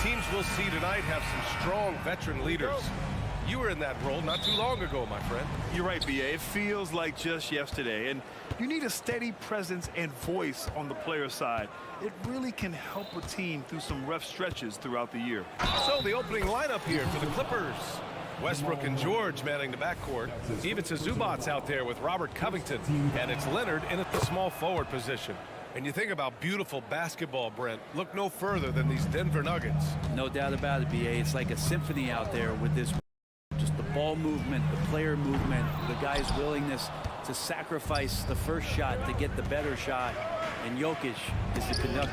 Teams we'll see tonight have some strong veteran leaders. You were in that role not too long ago, my friend. You're right, B.A. It feels like just yesterday, and you need a steady presence and voice on the player side. It really can help a team through some rough stretches throughout the year. So the opening lineup here for the Clippers. Westbrook and George manning the backcourt. Even Zubac's out there with Robert Covington, and it's Leonard in at the small forward position. And you think about beautiful basketball, Brent. Look no further than these Denver Nuggets. No doubt about it, B.A. It's like a symphony out there with this. Just the ball movement, the player movement, the guy's willingness to sacrifice the first shot to get the better shot. And Jokic is the conductor.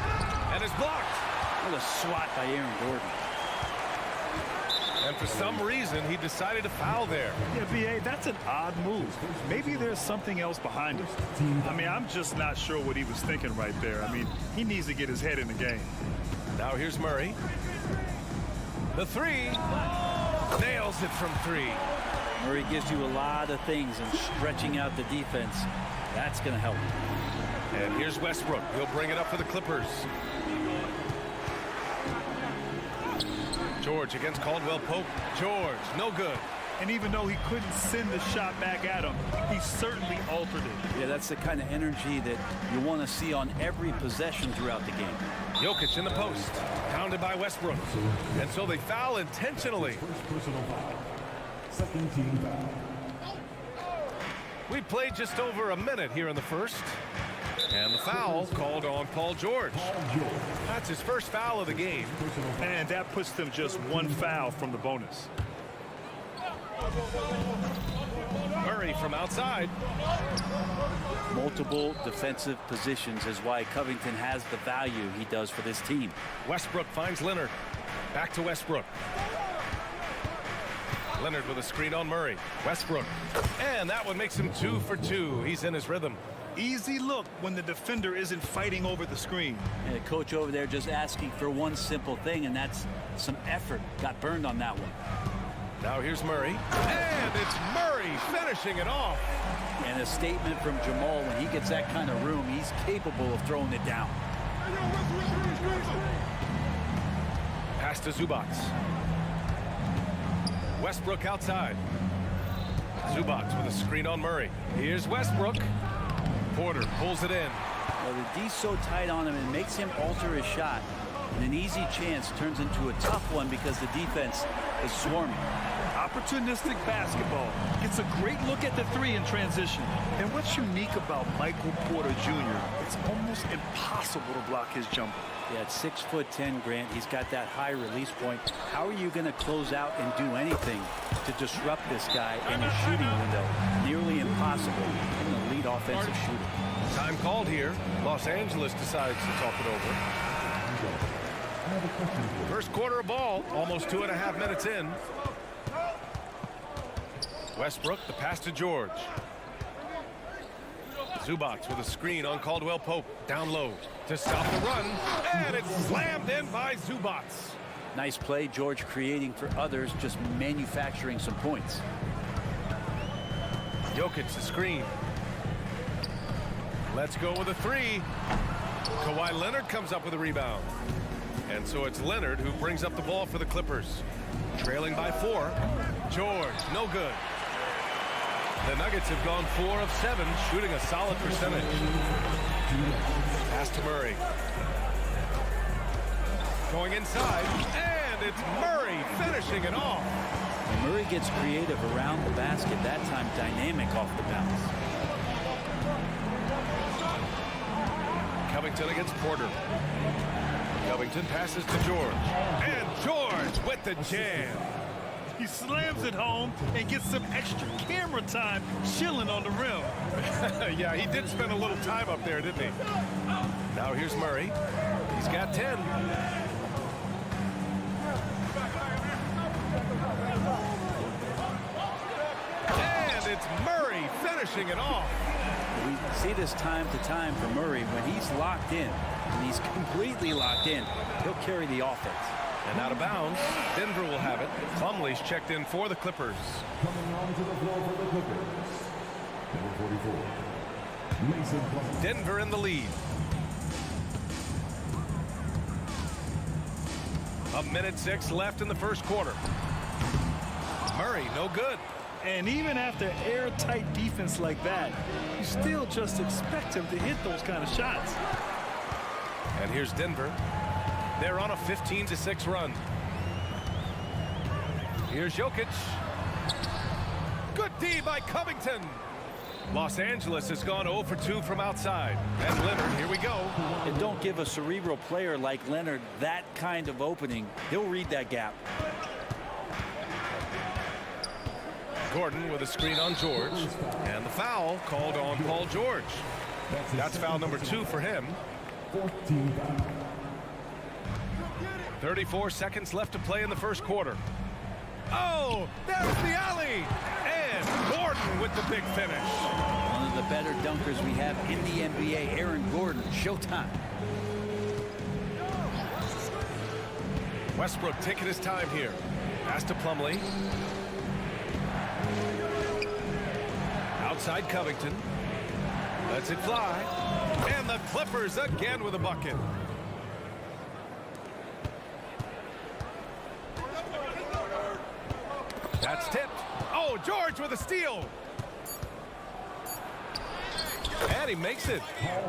And it's blocked. What a swat by Aaron Gordon. And for some reason, he decided to foul there. Yeah, B.A., that's an odd move. Maybe there's something else behind it. I mean, I'm just not sure what he was thinking right there. I mean, he needs to get his head in the game. Now here's Murray. The three. Nails it from three. Murray gives you a lot of things, and stretching out the defense, that's going to help. And here's Westbrook. He'll bring it up for the Clippers. George against Caldwell Pope. George, no good. And even though he couldn't send the shot back at him, he certainly altered it. Yeah, that's the kind of energy that you want to see on every possession throughout the game. Jokic in the post, pounded by Westbrook. And so they foul intentionally. Second team foul. We played just over a minute here in the first. And the foul called on Paul George. That's his first foul of the game. And that puts them just one foul from the bonus. Murray from outside. Multiple defensive positions is why Covington has the value he does for this team. Westbrook finds Leonard. Back to Westbrook. Leonard with a screen on Murray. Westbrook. And that one makes him 2 for 2. He's in his rhythm. Easy look when the defender isn't fighting over the screen. And the coach over there just asking for one simple thing, and that's some effort. Got burned on that one. Now here's Murray. And it's Murray finishing it off. And a statement from Jamal, when he gets that kind of room, he's capable of throwing it down. Pass to Zubac. Westbrook outside. Zubac with a screen on Murray. Here's Westbrook. Porter pulls it in. Well, the D's so tight on him, it makes him alter his shot. And an easy chance turns into a tough one because the defense is swarming. Opportunistic basketball. Gets a great look at the three in transition. And what's unique about Michael Porter Jr., it's almost impossible to block his jumper. Yeah, at 6'10", Grant, he's got that high release point. How are you going to close out and do anything to disrupt this guy in a shooting window? Nearly impossible in the lead offensive shooter. Time called here. Los Angeles decides to talk it over. First quarter of ball, almost 2.5 minutes in. Westbrook, the pass to George. Zubac with a screen on Caldwell Pope. Down low to stop the run. And it's slammed in by Zubac. Nice play, George creating for others, just manufacturing some points. Jokic the screen. Let's go with a three. Kawhi Leonard comes up with a rebound. And so it's Leonard who brings up the ball for the Clippers. Trailing by 4. George, no good. The Nuggets have gone 4 of 7, shooting a solid percentage. Pass to Murray. Going inside, and it's Murray finishing it off. And Murray gets creative around the basket, that time dynamic off the bounce. Covington against Porter. Covington passes to George. And George with the jam. He slams it home and gets some extra camera time chilling on the rim. Yeah, he did spend a little time up there, didn't he? Now here's Murray. He's got 10. And it's Murray finishing it off. We see this time to time from Murray. When he's locked in, and he's completely locked in, he'll carry the offense. And out of bounds, Denver will have it. Plumlee's checked in for the Clippers. Coming onto the floor for the Clippers, number 44, Mason Plumlee. Denver in the lead. A minute 6 left in the first quarter. Murray, no good. And even after airtight defense like that, you still just expect him to hit those kind of shots. And here's Denver. They're on a 15-6 run. Here's Jokic. Good D by Covington. Los Angeles has gone 0 for 2 from outside. And Leonard, here we go. And don't give a cerebral player like Leonard that kind of opening. He'll read that gap. Gordon with a screen on George. And the foul called on Paul George. That's foul number 2 for him. 14 foul. 34 seconds left to play in the first quarter. Oh, there's the alley. And Gordon with the big finish. One of the better dunkers we have in the NBA, Aaron Gordon. Showtime. Westbrook taking his time here. Pass to Plumlee. Outside Covington. Lets it fly. And the Clippers again with a bucket. That's tipped. Oh, George with a steal. And he makes it.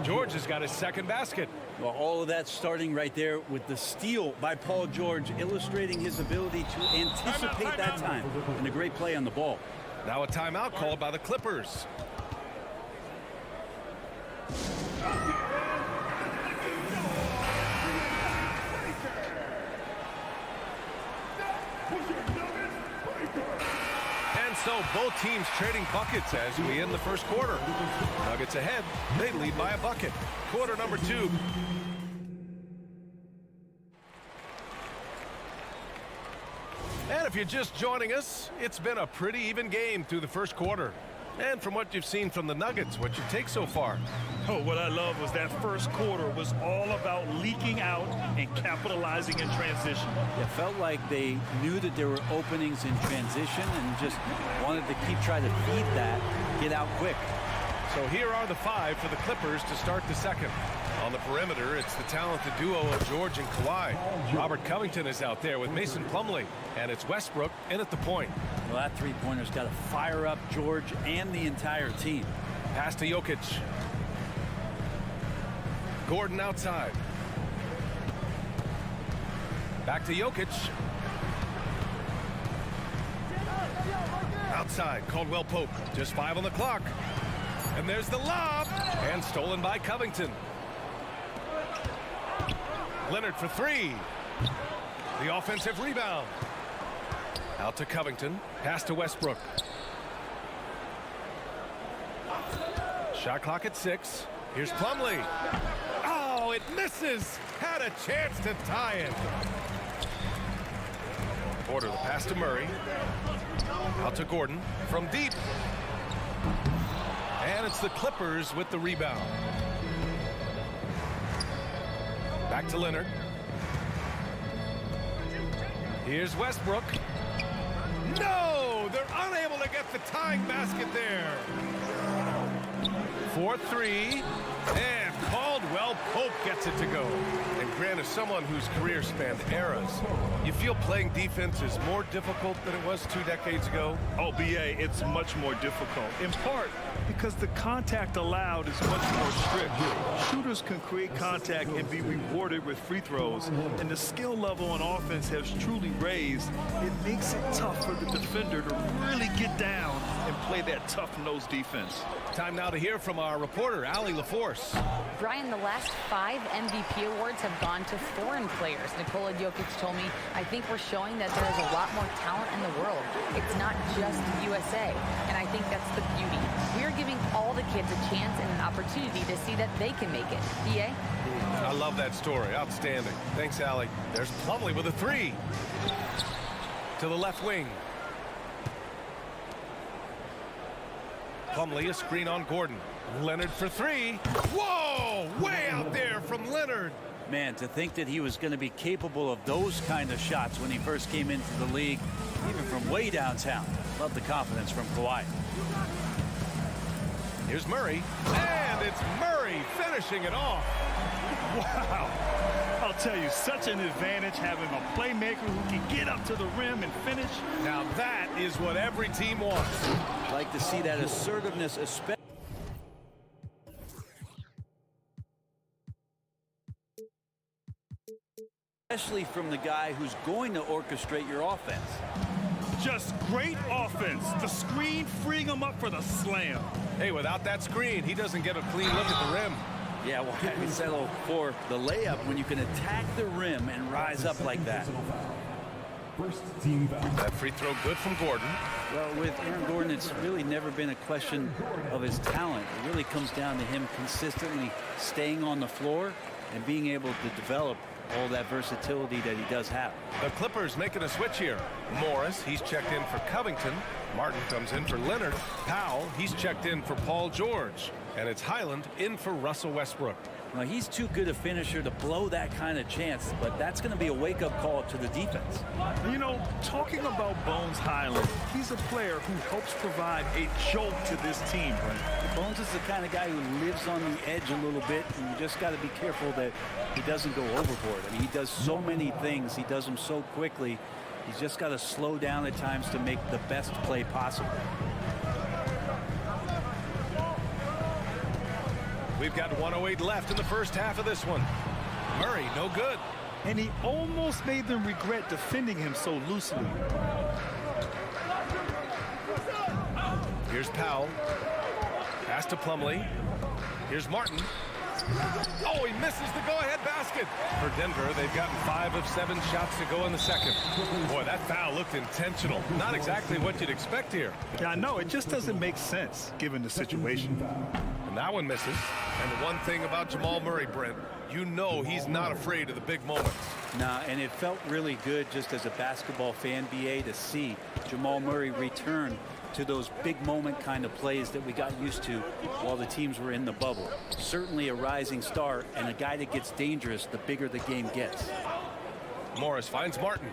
George has got his second basket. Well, all of that starting right there with the steal by Paul George, illustrating his ability to anticipate that time. And a great play on the ball. Now a timeout called by the Clippers. And so both teams trading buckets as we end the first quarter. Nuggets ahead. They lead by a bucket. Quarter number 2. And if you're just joining us, it's been a pretty even game through the first quarter. And from what you've seen from the Nuggets, what's your take so far? Oh, what I love was that first quarter was all about leaking out and capitalizing in transition. It felt like they knew that there were openings in transition and just wanted to keep trying to feed that, get out quick. So here are the 5 for the Clippers to start the second. On the perimeter, it's the talented duo of George and Kawhi. Robert Covington is out there with Mason Plumlee, and it's Westbrook in at the point. Well, that three-pointer's got to fire up George and the entire team. Pass to Jokic. Gordon outside. Back to Jokic. Outside, Caldwell Pope. Just 5 on the clock. And there's the lob. And stolen by Covington. Leonard for 3. The offensive rebound. Out to Covington. Pass to Westbrook. Shot clock at 6. Here's Plumlee. Oh, it misses. Had a chance to tie it. Porter the pass to Murray. Out to Gordon from deep. And it's the Clippers with the rebound. Back to Leonard. Here's Westbrook. No! They're unable to get the tying basket there. 4-3. And Caldwell Pope gets it to go. And Grant, as someone whose career spanned eras, you feel playing defense is more difficult than it was 2 decades ago? Oh, BA, it's much more difficult. In part because the contact allowed is much more strict. Shooters can create contact and be rewarded with free throws. And the skill level on offense has truly raised. It makes it tough for the defender to really get down and play that tough-nosed defense. Time now to hear from our reporter, Allie LaForce. Brian, the last 5 MVP awards have gone to foreign players. Nikola Jokic told me, I think we're showing that there is a lot more talent in the world. It's not just USA. And I think that's the beauty. We're giving all the kids a chance and an opportunity to see that they can make it. DA? I love that story. Outstanding. Thanks, Allie. There's Plumlee with a 3. To the left wing. Plumlee, a screen on Gordon. Leonard for 3. Whoa! Way out there from Leonard. Man, to think that he was going to be capable of those kind of shots when he first came into the league, even from way downtown. Love the confidence from Kawhi. Here's Murray. And it's Murray finishing it off. Wow. I'll tell you, such an advantage having a playmaker who can get up to the rim and finish. Now that is what every team wants. Like to see that assertiveness, especially from the guy who's going to orchestrate your offense. Just great offense. The screen freeing him up for the slam. Hey, without that screen, he doesn't get a clean look at the rim. Yeah, well, I would settle for the layup when you can attack the rim and rise up like that. First team foul. That free throw good from Gordon. Well, with Aaron Gordon, it's really never been a question of his talent. It really comes down to him consistently staying on the floor and being able to develop all that versatility that he does have. The Clippers making a switch here. Morris, he's checked in for Covington. Martin comes in for Leonard. Powell, he's checked in for Paul George. And it's Highland in for Russell Westbrook. Now, he's too good a finisher to blow that kind of chance, but that's going to be a wake-up call to the defense. You know, talking about Bones Highland, he's a player who helps provide a jolt to this team, right? Bones is the kind of guy who lives on the edge a little bit, and you just got to be careful that he doesn't go overboard. I mean, he does so many things. He does them so quickly. He's just got to slow down at times to make the best play possible. We've got 1:08 left in the first half of this one. Murray, no good. And he almost made them regret defending him so loosely. Here's Powell. Pass to Plumlee. Here's Martin. Oh, he misses the go-ahead basket. For Denver, they've gotten 5 of 7 shots to go in the second. Boy, that foul looked intentional. Not exactly what you'd expect here. Yeah, I know. It just doesn't make sense given the situation. And that one misses. And the one thing about Jamal Murray, Brent, you know he's not afraid of the big moments. Nah, and it felt really good just as a basketball fan, BA, to see Jamal Murray return to those big moment kind of plays that we got used to while the teams were in the bubble. Certainly a rising star and a guy that gets dangerous the bigger the game gets. Morris finds Martin.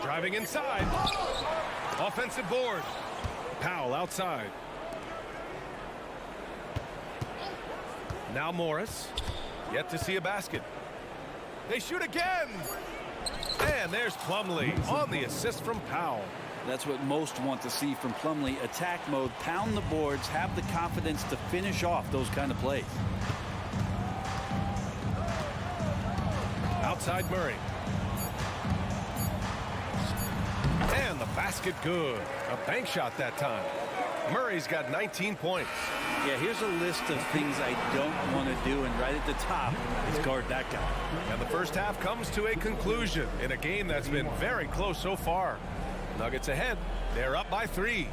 Driving inside. Offensive board. Powell outside. Now Morris. Yet to see a basket. They shoot again. And there's Plumlee on the assist from Powell. That's what most want to see from Plumlee. Attack mode, pound the boards, have the confidence to finish off those kind of plays. Outside Murray. And the basket good. A bank shot that time. Murray's got 19 points. Yeah, here's a list of things I don't want to do, and right at the top is guard that guy. And the first half comes to a conclusion in a game that's been very close so far. Nuggets ahead. They're up by 3.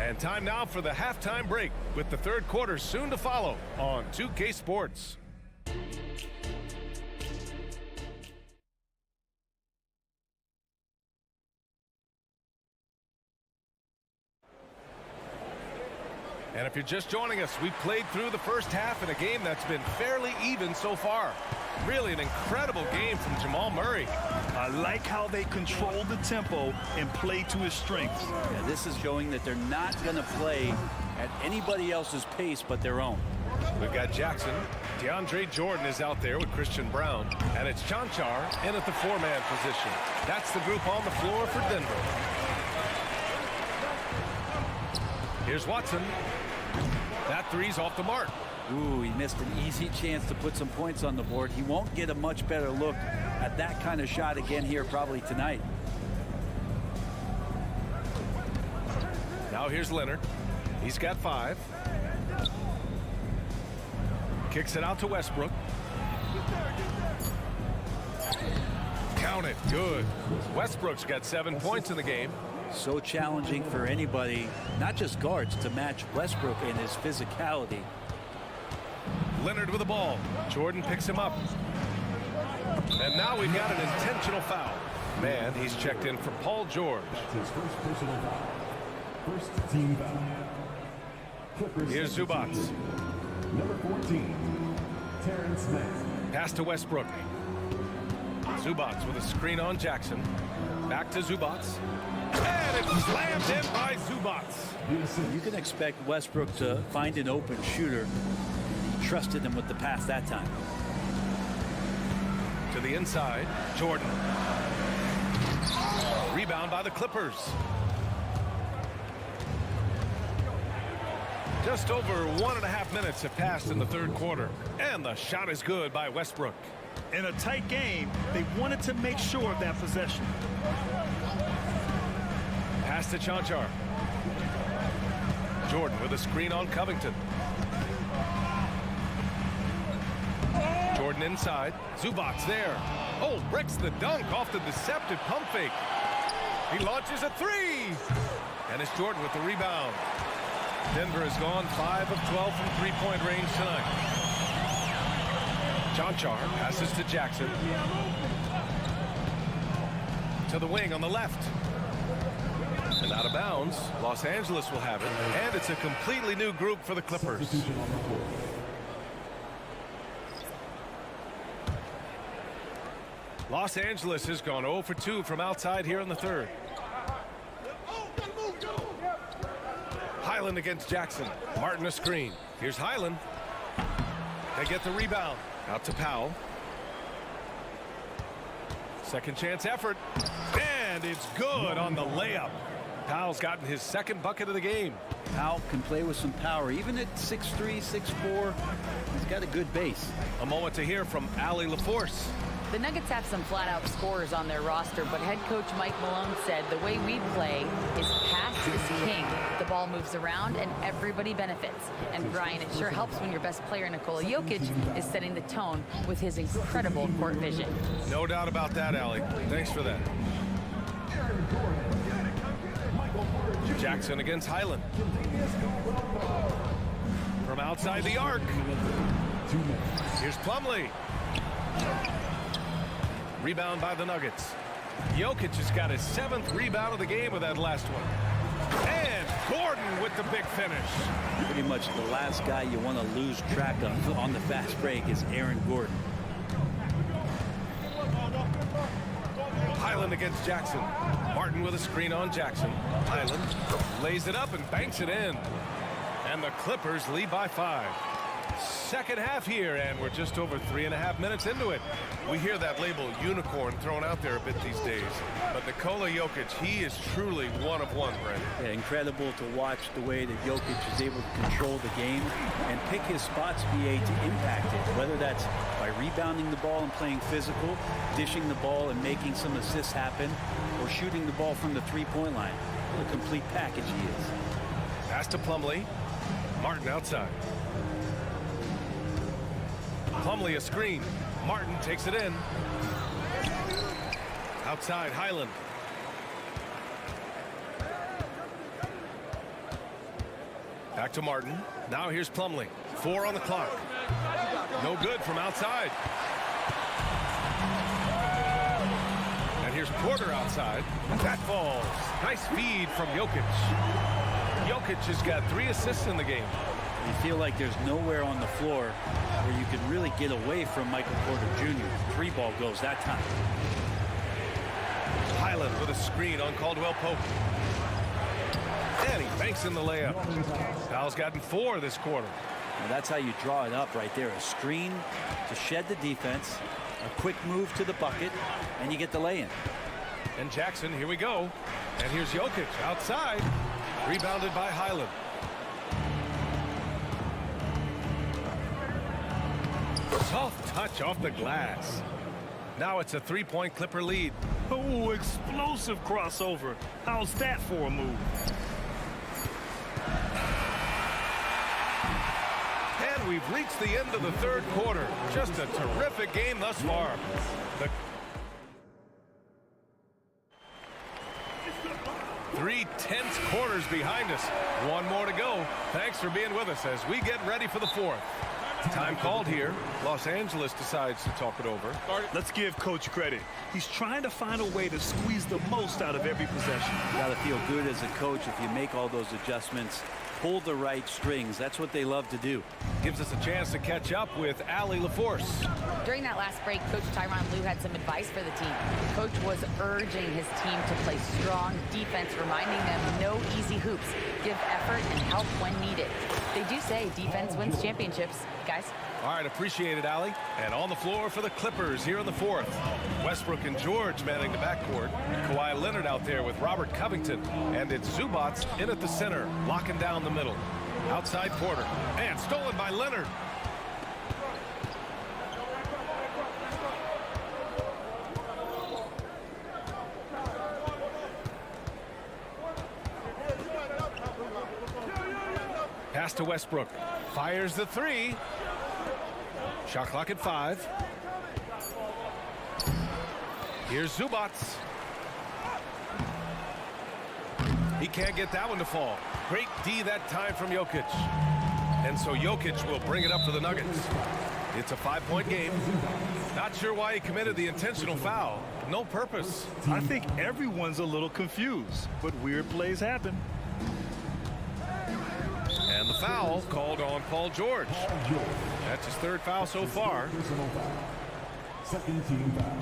And time now for the halftime break with the third quarter soon to follow on 2K Sports. And if you're just joining us, we've played through the first half in a game that's been fairly even so far. Really an incredible game from Jamal Murray. I like how they control the tempo and play to his strengths. Yeah, this is showing that they're not going to play at anybody else's pace but their own. We've got Jackson. DeAndre Jordan is out there with Christian Brown. And it's Chanchar in at the 4-man position. That's the group on the floor for Denver. Here's Watson. That three's off the mark. Ooh, he missed an easy chance to put some points on the board. He won't get a much better look at that kind of shot again here probably tonight. Now here's Leonard. He's got 5. Kicks it out to Westbrook. Count it. Good. Westbrook's got 7 points in the game. So challenging for anybody, not just guards, to match Westbrook in his physicality. Leonard with the ball. Jordan picks him up. And now we've got an intentional foul. Man, he's checked in for Paul George. That's his first personal foul. First team foul. Clippers. Here's Zubats. Number 14, Terrence Mann. Pass to Westbrook. Zubats with a screen on Jackson. Back to Zubats. And it slams in by Zubats. You can expect Westbrook to find an open shooter. He trusted him with the pass that time. To the inside, Jordan. Rebound by the Clippers. Just over 1.5 minutes have passed in the third quarter. And the shot is good by Westbrook. In a tight game, they wanted to make sure of that possession. Pass to Chanchar. Jordan with a screen on Covington. Jordan inside. Zubats there. Oh, breaks the dunk off the deceptive pump fake. He launches a 3. And it's Jordan with the rebound. Denver has gone 5 of 12 from three-point range tonight. Chanchar passes to Jackson. To the wing on the left. And out of bounds. Los Angeles will have it. And it's a completely new group for the Clippers. Los Angeles has gone 0 for 2 from outside here in the third. Highland against Jackson. Martin a screen. Here's Highland. They get the rebound. Out to Powell. Second chance effort. And it's good on the layup. Powell's gotten his second bucket of the game. Powell can play with some power. Even at 6'3", 6'4", he's got a good base. A moment to hear from Allie LaForce. The Nuggets have some flat-out scorers on their roster, but head coach Mike Malone said the way we play is pass is king. The ball moves around and everybody benefits. And Brian, it sure helps when your best player, Nikola Jokic, is setting the tone with his incredible court vision. No doubt about that, Allie. Thanks for that. Jackson against Highland. From outside the arc. Here's Plumlee. Rebound by the Nuggets. Jokic has got his 7th rebound of the game with that last one. And Gordon with the big finish. Pretty much the last guy you want to lose track of on the fast break is Aaron Gordon. Highland against Jackson. Martin with a screen on Jackson. Highland lays it up and banks it in. And the Clippers lead by 5. Second half here, and we're just over 3.5 minutes into it. We hear that label unicorn thrown out there a bit these days. But Nikola Jokic, he is truly one of one, Brent. Yeah, incredible to watch the way that Jokic is able to control the game and pick his spots, BA, to impact it. Whether that's by rebounding the ball and playing physical, dishing the ball and making some assists happen, or shooting the ball from the three-point line. What a complete package he is. Pass to Plumlee. Martin outside. Plumlee a screen. Martin takes it in. Outside Highland. Back to Martin. Now here's Plumlee. 4 on the clock. No good from outside. And here's Porter outside. That falls. Nice feed from Jokic. Jokic has got 3 assists in the game. You feel like there's nowhere on the floor where you can really get away from Michael Porter Jr. 3 ball goes that time. Highland with a screen on Caldwell Pope. And he banks in the layup. Powell's gotten 4 this quarter. Well, that's how you draw it up right there. A screen to shed the defense, a quick move to the bucket, and you get the lay-in. And Jackson, here we go. And here's Jokic outside. Rebounded by Highland. Soft touch off the glass. Now it's a 3-point Clipper lead. Oh, explosive crossover. How's that for a move? And we've reached the end of the third quarter. Just a terrific game thus far. Three tense quarters behind us. One more to go. Thanks for being with us as we get ready for the fourth. Time called here. Los Angeles decides to talk it over. Let's give Coach credit. He's trying to find a way to squeeze the most out of every possession. You got to feel good as a coach if you make all those adjustmts. Pull the right strings. That's what they love to do. Gives us a chance to catch up with Allie LaForce. During that last break, Coach Tyronn Lue had some advice for the team. Coach was urging his team to play strong defense, reminding them no easy hoops. Give effort and help when needed. They do say defense wins championships, guys. All right, appreciate it, Allie. And on the floor for the Clippers here in the fourth. Westbrook and George manning the backcourt. Kawhi Leonard out there with Robert Covington. And it's Zubats in at the center, locking down the middle. Outside Porter. And stolen by Leonard. Pass to Westbrook. Fires the three. Shot clock at 5. Here's Zubats. He can't get that one to fall. Great D that time from Jokic. And so Jokic will bring it up for the Nuggets. It's a 5-point game. Not sure why he committed the intentional foul. No purpose. I think everyone's a little confused, but weird plays happen. And the foul called on Paul George. That's his third foul so far. Second team foul.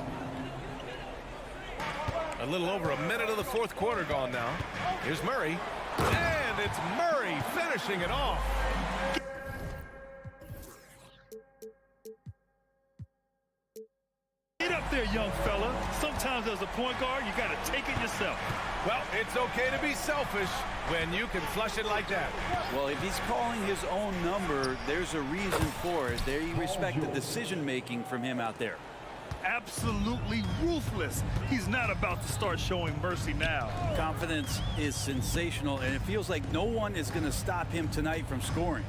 A little over a minute of the fourth quarter gone now. Here's Murray. And it's Murray finishing it off. Get up there, young fella. Sometimes as a point guard, you got to take it yourself. Well, it's okay to be selfish when you can flush it like that. Well, if he's calling his own number, there's a reason for it. There you respect the decision-making from him out there. Absolutely ruthless. He's not about to start showing mercy now. Confidence is sensational, and it feels like no one is going to stop him tonight from scoring.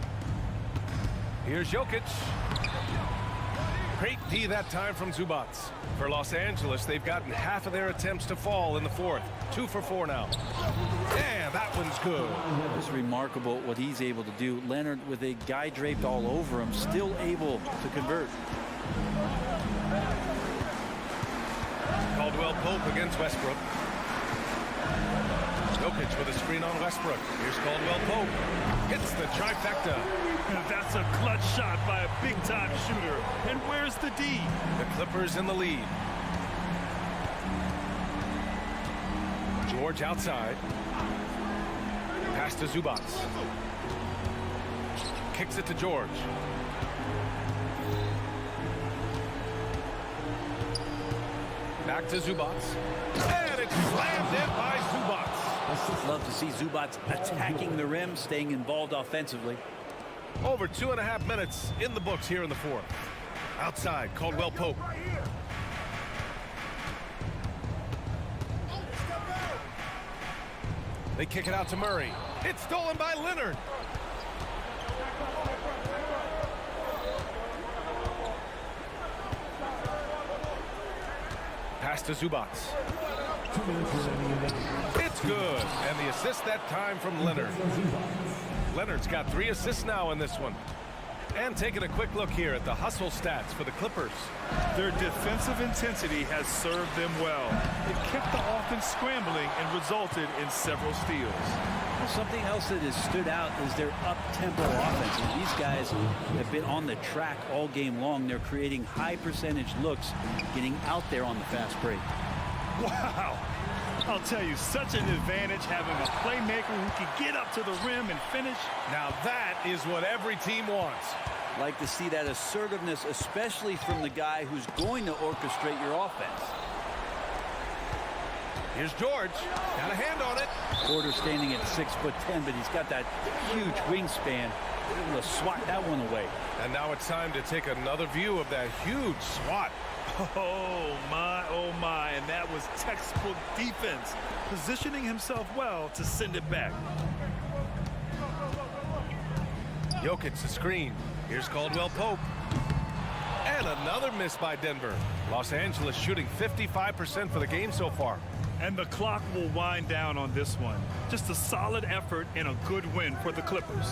Here's Jokic. Great D that time from Zubats. For Los Angeles, they've gotten half of their attempts to fall in the fourth. 2 for 4 now. And that one's good. It's remarkable what he's able to do. Leonard, with a guy draped all over him, still able to convert. Caldwell Pope against Westbrook. Jokic with a screen on Westbrook. Here's Caldwell Pope. Hits the trifecta. That's a clutch shot by a big-time shooter. And where's the D? The Clippers in the lead. George outside. Pass to Zubats. Kicks it to George. Back to Zubats. And it's slammed in by Zubats. Love to see Zubats attacking the rim, staying involved offensively. Over 2.5 minutes in the books here in the fourth. Outside, Caldwell Pope. They kick it out to Murray. It's stolen by Leonard. Pass to Zubats. It's good. And the assist that time from Leonard. Leonard's got 3 assists now in this one. And taking a quick look here at the hustle stats for the Clippers. Their defensive intensity has served them well. It kept the offense scrambling and resulted in several steals. Something else that has stood out is their up-tempo offense. And these guys have been on the track all game long. They're creating high percentage looks, getting out there on the fast break. Wow. I'll tell you, such an advantage having a playmaker who can get up to the rim and finish. Now that is what every team wants. Like to see that assertiveness, especially from the guy who's going to orchestrate your offense. Here's George. Got a hand on it. Porter standing at 6'10", but he's got that huge wingspan. Able to swat that one away. And now it's time to take another view of that huge swat. Oh my, and that was textbook defense, positioning himself well to send it back. Jokic the screen. Here's Caldwell Pope. And another miss by Denver. Los Angeles shooting 55% for the game so far. And the clock will wind down on this one. Just a solid effort and a good win for the Clippers.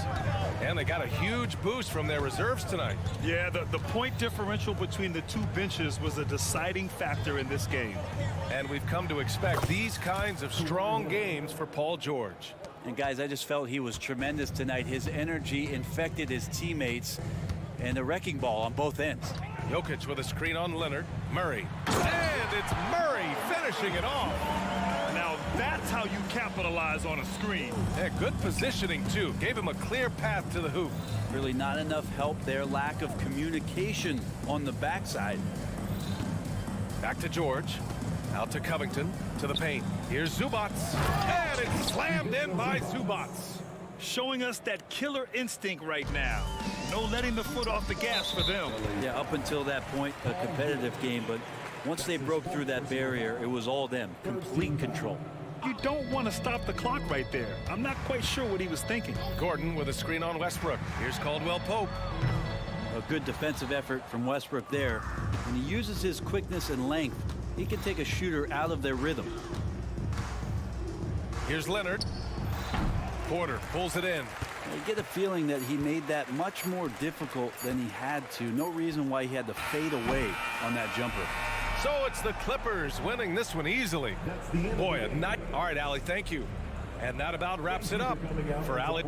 And they got a huge boost from their reserves tonight. Yeah, the point differential between the two benches was a deciding factor in this game. And we've come to expect these kinds of strong games for Paul George. And guys, I just felt he was tremendous tonight. His energy infected his teammates, and a wrecking ball on both ends. Jokic with a screen on Leonard. Murray. And it's Murray finishing it off. Now that's how you capitalize on a screen. Yeah, good positioning, too. Gave him a clear path to the hoop. Really not enough help there. Lack of communication on the backside. Back to George. Out to Covington. To the paint. Here's Zubac. And it's slammed in by Zubac. Showing us that killer instinct right now. No letting the foot off the gas for them. Yeah, up until that point, a competitive game, but once they broke through that barrier, it was all them. Complete control. You don't want to stop the clock right there. I'm not quite sure what he was thinking. Gordon with a screen on Westbrook. Here's Caldwell Pope. A good defensive effort from Westbrook there. When he uses his quickness and length, he can take a shooter out of their rhythm. Here's Leonard. Porter pulls it in. You get a feeling that he made that much more difficult than he had to. No reason why he had to fade away on that jumper. So it's the Clippers winning this one easily. Boy, a night. All right, Allie, thank you. And that about wraps it up for Allie.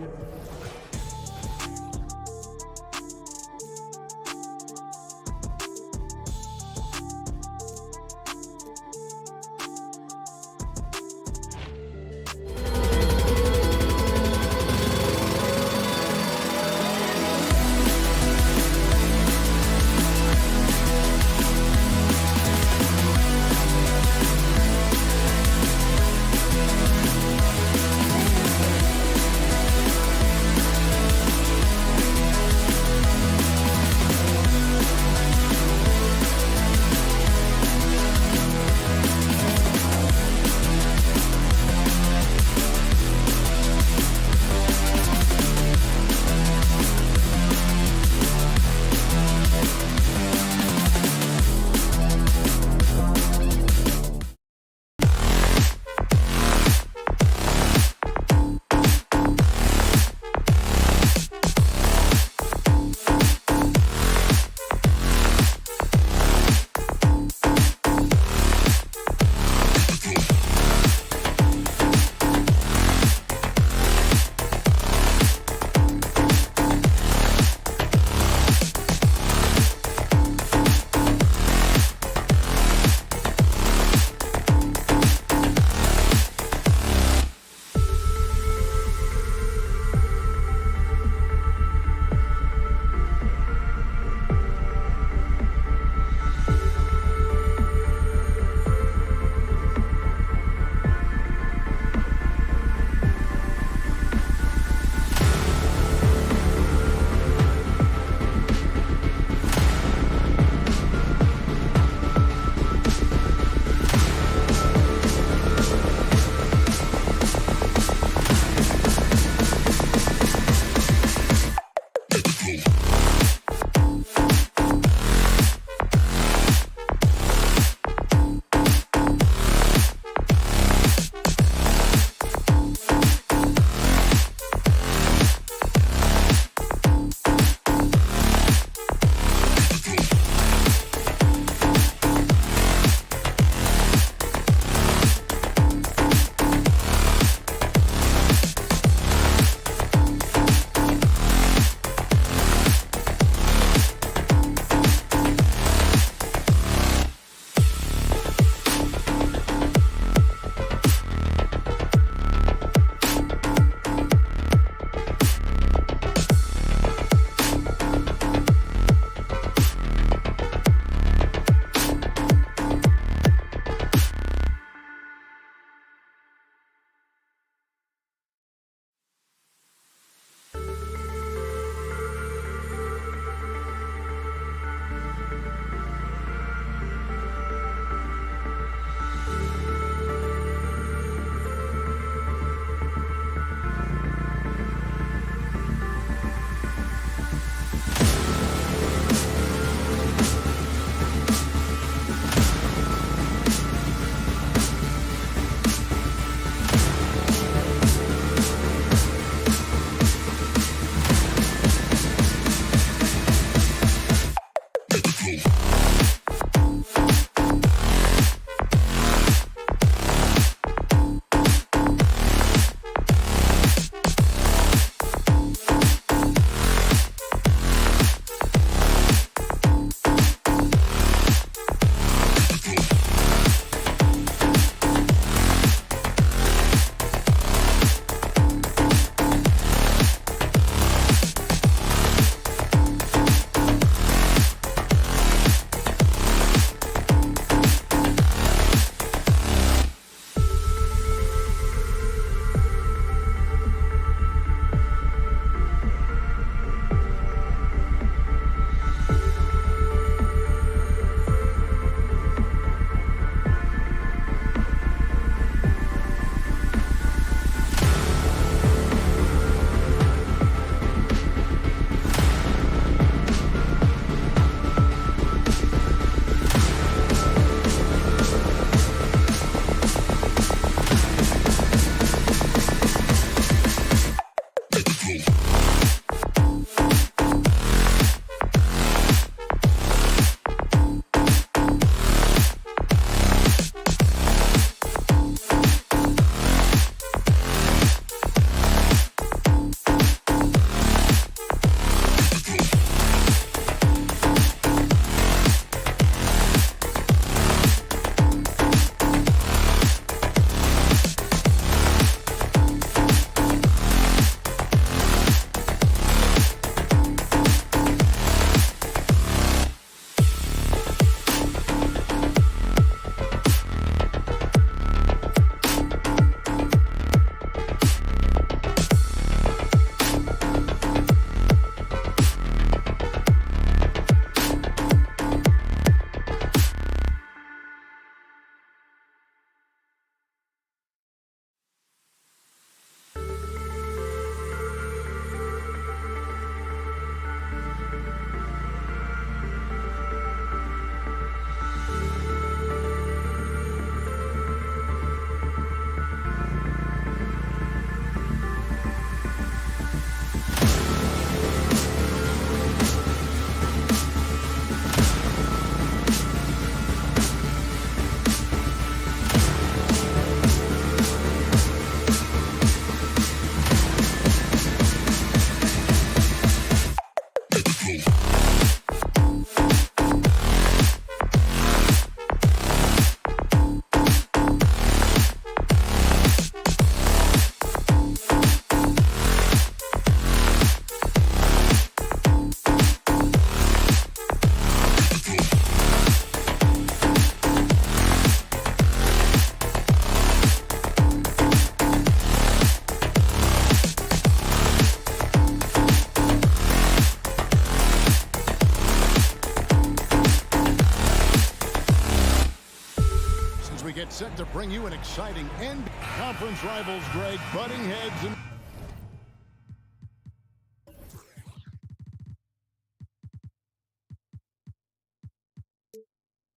bring you an exciting end. Conference rivals, Greg, butting heads and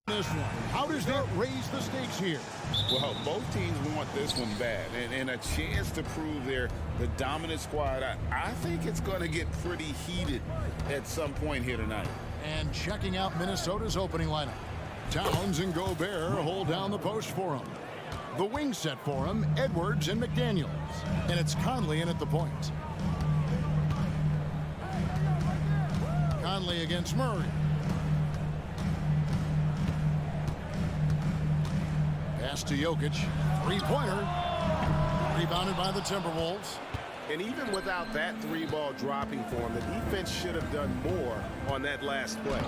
this one. How does that raise the stakes here? Well, both teams want this one bad, and a chance to prove they're the dominant squad. I think it's going to get pretty heated at some point here tonight. And checking out Minnesota's opening lineup. Towns and Gobert hold down the post for him. The wing set for him, Edwards and McDaniels. And it's Conley in at the point. Conley against Murray. Pass to Jokic. Three-pointer. Rebounded by the Timberwolves. And even without that three-ball dropping for him, the defense should have done more on that last play.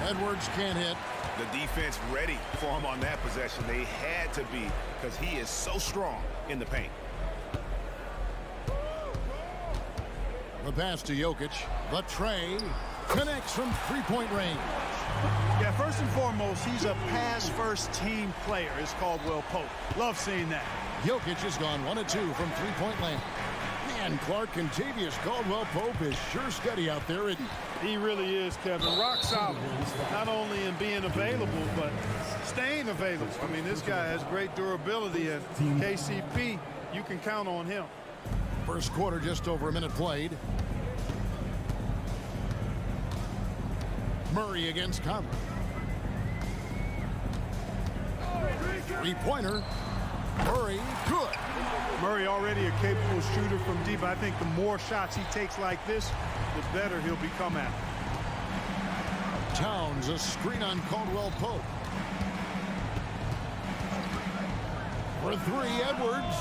Edwards can't hit. The defense ready for him on that possession. They had to be, because he is so strong in the paint. The pass to Jokic. The tray connects from three-point range. Yeah, first and foremost, he's a pass-first team player. It's Caldwell Pope. Love seeing that. Jokic has gone 1 of 2 from three-point land. Man, Clark, Contavious Caldwell-Pope is sure steady out there, isn't he? He really is, Kevin. Rock solid, not only in being available, but staying available. I mean, this guy has great durability, and KCP, you can count on him. First quarter, just over a minute played. Murray against Conley. Three-pointer. Murray, good. Murray already a capable shooter from deep. I think the more shots he takes like this, the better he'll become at it. Towns, a screen on Caldwell-Pope. For three, Edwards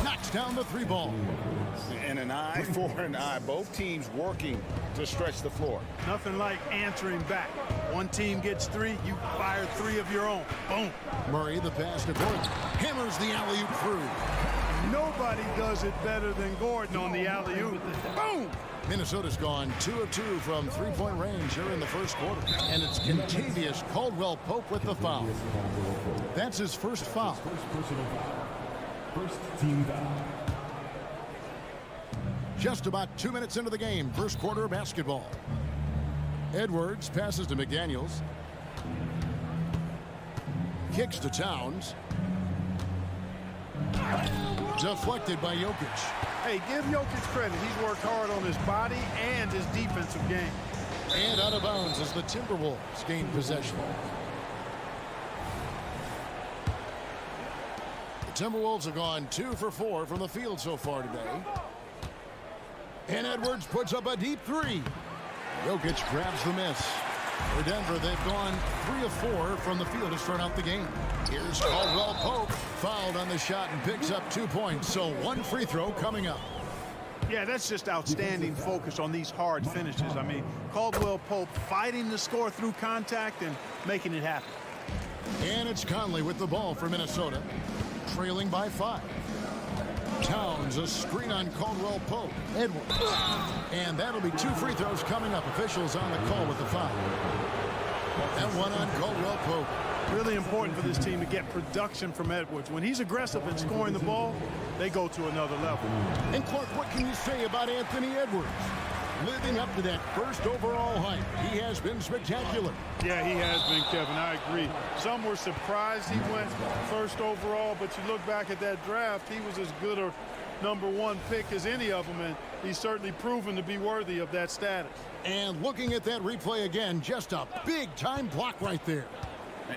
knocks down the three ball. And an eye for an eye. Both teams working to stretch the floor. Nothing like answering back. One team gets three, you fire three of your own. Boom. Murray, the pass to Gordon. Hammers the alley-oop through. Nobody does it better than Gordon on the alley-oop. Boom! Minnesota's gone 2 of 2 from three-point range here in the first quarter. And it's Contavious Caldwell-Pope with the foul. That's his first foul. First team foul. Just about 2 minutes into the game, first quarter of basketball. Edwards passes to McDaniels. Kicks to Towns. Deflected by Jokic. Hey, give Jokic credit. He's worked hard on his body and his defensive game. And out of bounds as the Timberwolves gain possession. The Timberwolves have gone 2 for 4 from the field so far today. And Edwards puts up a deep three. Jokic grabs the miss. For Denver, they've gone 3 of 4 from the field to start out the game. Here's Caldwell-Pope, fouled on the shot and picks up 2 points. So 1 free throw coming up. Yeah, that's just outstanding focus on these hard finishes. I mean, Caldwell-Pope fighting the score through contact and making it happen. And it's Conley with the ball for Minnesota, trailing by 5. Towns, a screen on Caldwell-Pope. Edwards. And that'll be 2 free throws coming up. Officials on the call with the foul. And one on Caldwell-Pope. Really important for this team to get production from Edwards. When he's aggressive in scoring the ball, they go to another level. And Clark, what can you say about Anthony Edwards? Living up to that first overall hype, he has been spectacular. Yeah, he has been, Kevin. I agree. Some were surprised he went first overall, but you look back at that draft, he was as good a #1 pick as any of them, and he's certainly proven to be worthy of that status. And looking at that replay again, just a big-time block right there.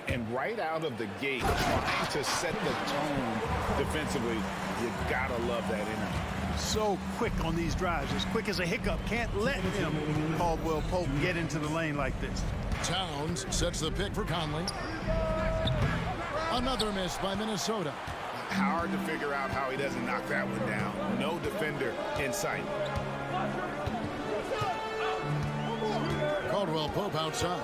And right out of the gate, trying to set the tone defensively, you gotta love that energy. So quick on these drives, as quick as a hiccup. Can't let him, Caldwell-Pope, get into the lane like this. Towns sets the pick for Conley. Another miss by Minnesota. Hard to figure out how he doesn't knock that one down. No defender in sight. Caldwell-Pope outside.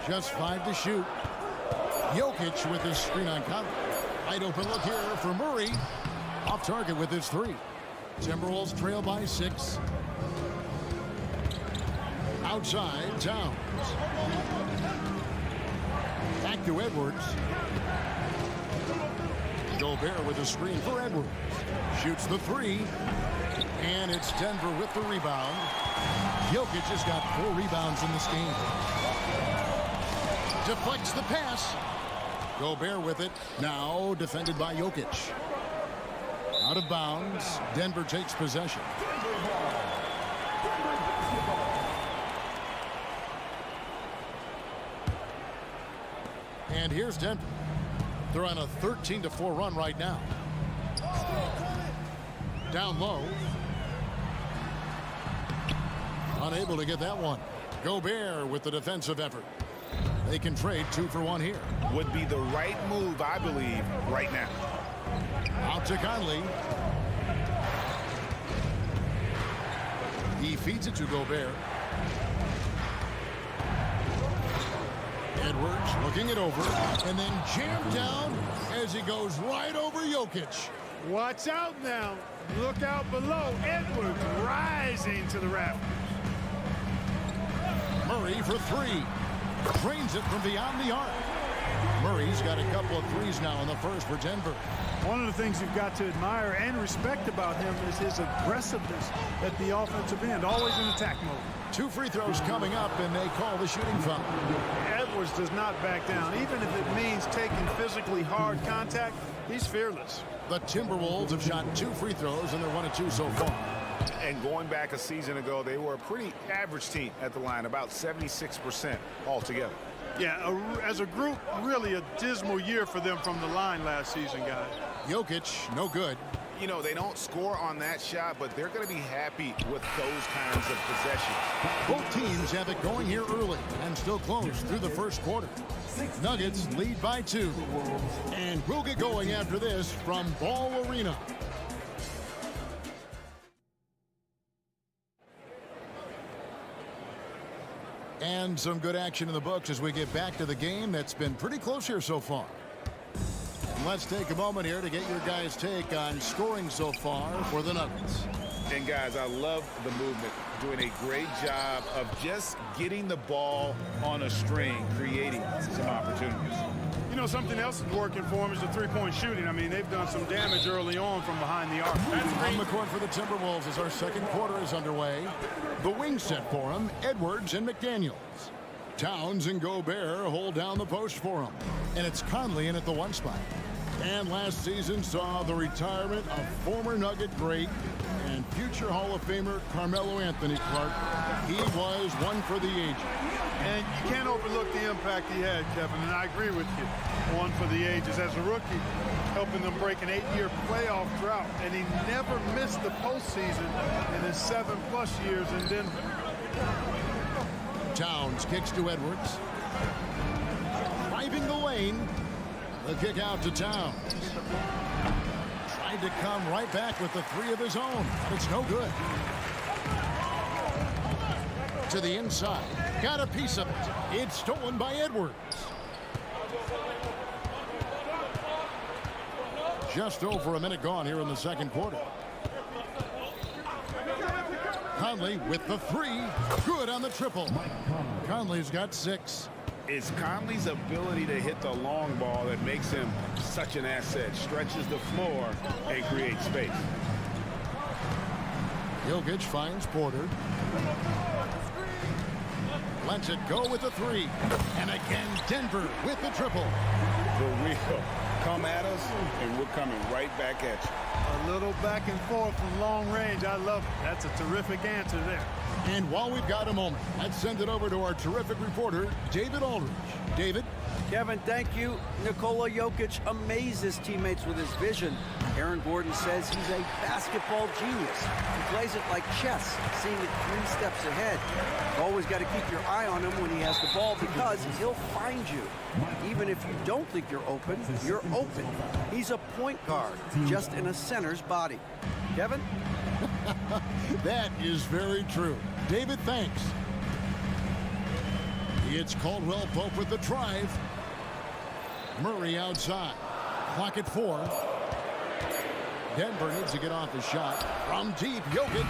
Just 5 to shoot. Jokic with his screen on Conley. Wide open look here for Murray. Off target with his 3. Timberwolves trail by 6. Outside, Towns. Back to Edwards. Gobert with a screen for Edwards. Shoots the three. And it's Denver with the rebound. Jokic has got 4 rebounds in this game. Deflects the pass. Gobert with it. Now defended by Jokic. Out of bounds. Denver takes possession. And here's Denver. They're on a 13-4 run right now. Down low. Unable to get that one. Gobert with the defensive effort. They can trade 2 for 1 here. Would be the right move, I believe, right now. Out to Conley. He feeds it to Gobert. Edwards looking it over and then jammed down as he goes right over Jokic. Watch out now. Look out below. Edwards rising to the rafters. Murray for 3. Drains it from beyond the arc. Murray's got a couple of threes now in the first for Denver. One of the things you've got to admire and respect about him is his aggressiveness at the offensive end, always in attack mode. 2 free throws coming up, and they call the shooting foul. Edwards does not back down. Even if it means taking physically hard contact, he's fearless. The Timberwolves have shot 2 free throws, and they're 1 of 2 so far. And going back a season ago, they were a pretty average team at the line, about 76% altogether. Yeah, as a group, really a dismal year for them from the line last season, guys. Jokic, no good. You know, they don't score on that shot, but they're going to be happy with those kinds of possessions. Both teams have it going here early and still close through the first quarter. Nuggets lead by 2. And we'll get going after this from Ball Arena. And some good action in the books as we get back to the game that's been pretty close here so far. And let's take a moment here to get your guys' take on scoring so far for the Nuggets. And guys, I love the movement. Doing a great job of just getting the ball on a string, creating some opportunities. You know, something else is working for them is the three-point shooting. I mean, they've done some damage early on from behind the arc. On the court for the Timberwolves as our second quarter is underway. The wing set for them, Edwards and McDaniels. Towns and Gobert hold down the post for them. And it's Conley in at the 1 spot. And last season saw the retirement of former Nugget great and future Hall of Famer Carmelo Anthony Clark. He was one for the ages. And you can't overlook the impact he had, Kevin, and I agree with you. One for the ages. As a rookie, helping them break an 8-year playoff drought, and he never missed the postseason in his 7+ years in Denver. Towns kicks to Edwards. Driving the lane. The kick out to Towns. Tried to come right back with the 3 of his own, but it's no good. To the inside. Got a piece of it. It's stolen by Edwards. Just over a minute gone here in the second quarter. Conley with the 3. Good on the triple. Conley's got 6. It's Conley's ability to hit the long ball that makes him such an asset. Stretches the floor and creates space. Jokic finds Porter. Lets it go with the 3. And again, Denver with the triple. The real. Come at us, and we're coming right back at you. A little back and forth from long range. I love it. That's a terrific answer there. And while we've got a moment, let's send it over to our terrific reporter, David Aldridge. David? Kevin, thank you. Nikola Jokic amazes teammates with his vision. Aaron Gordon says he's a basketball genius. He plays it like chess, seeing it 3 steps ahead. You've always got to keep your eye on him when he has the ball because he'll find you. Even if you don't think you're open, you're open. He's a point guard, just in a center's body. Kevin? That is very true. David, thanks. It's Caldwell Pope with the drive. Murray outside. Clock at 4. Denver needs to get off his shot. From deep, Jokic.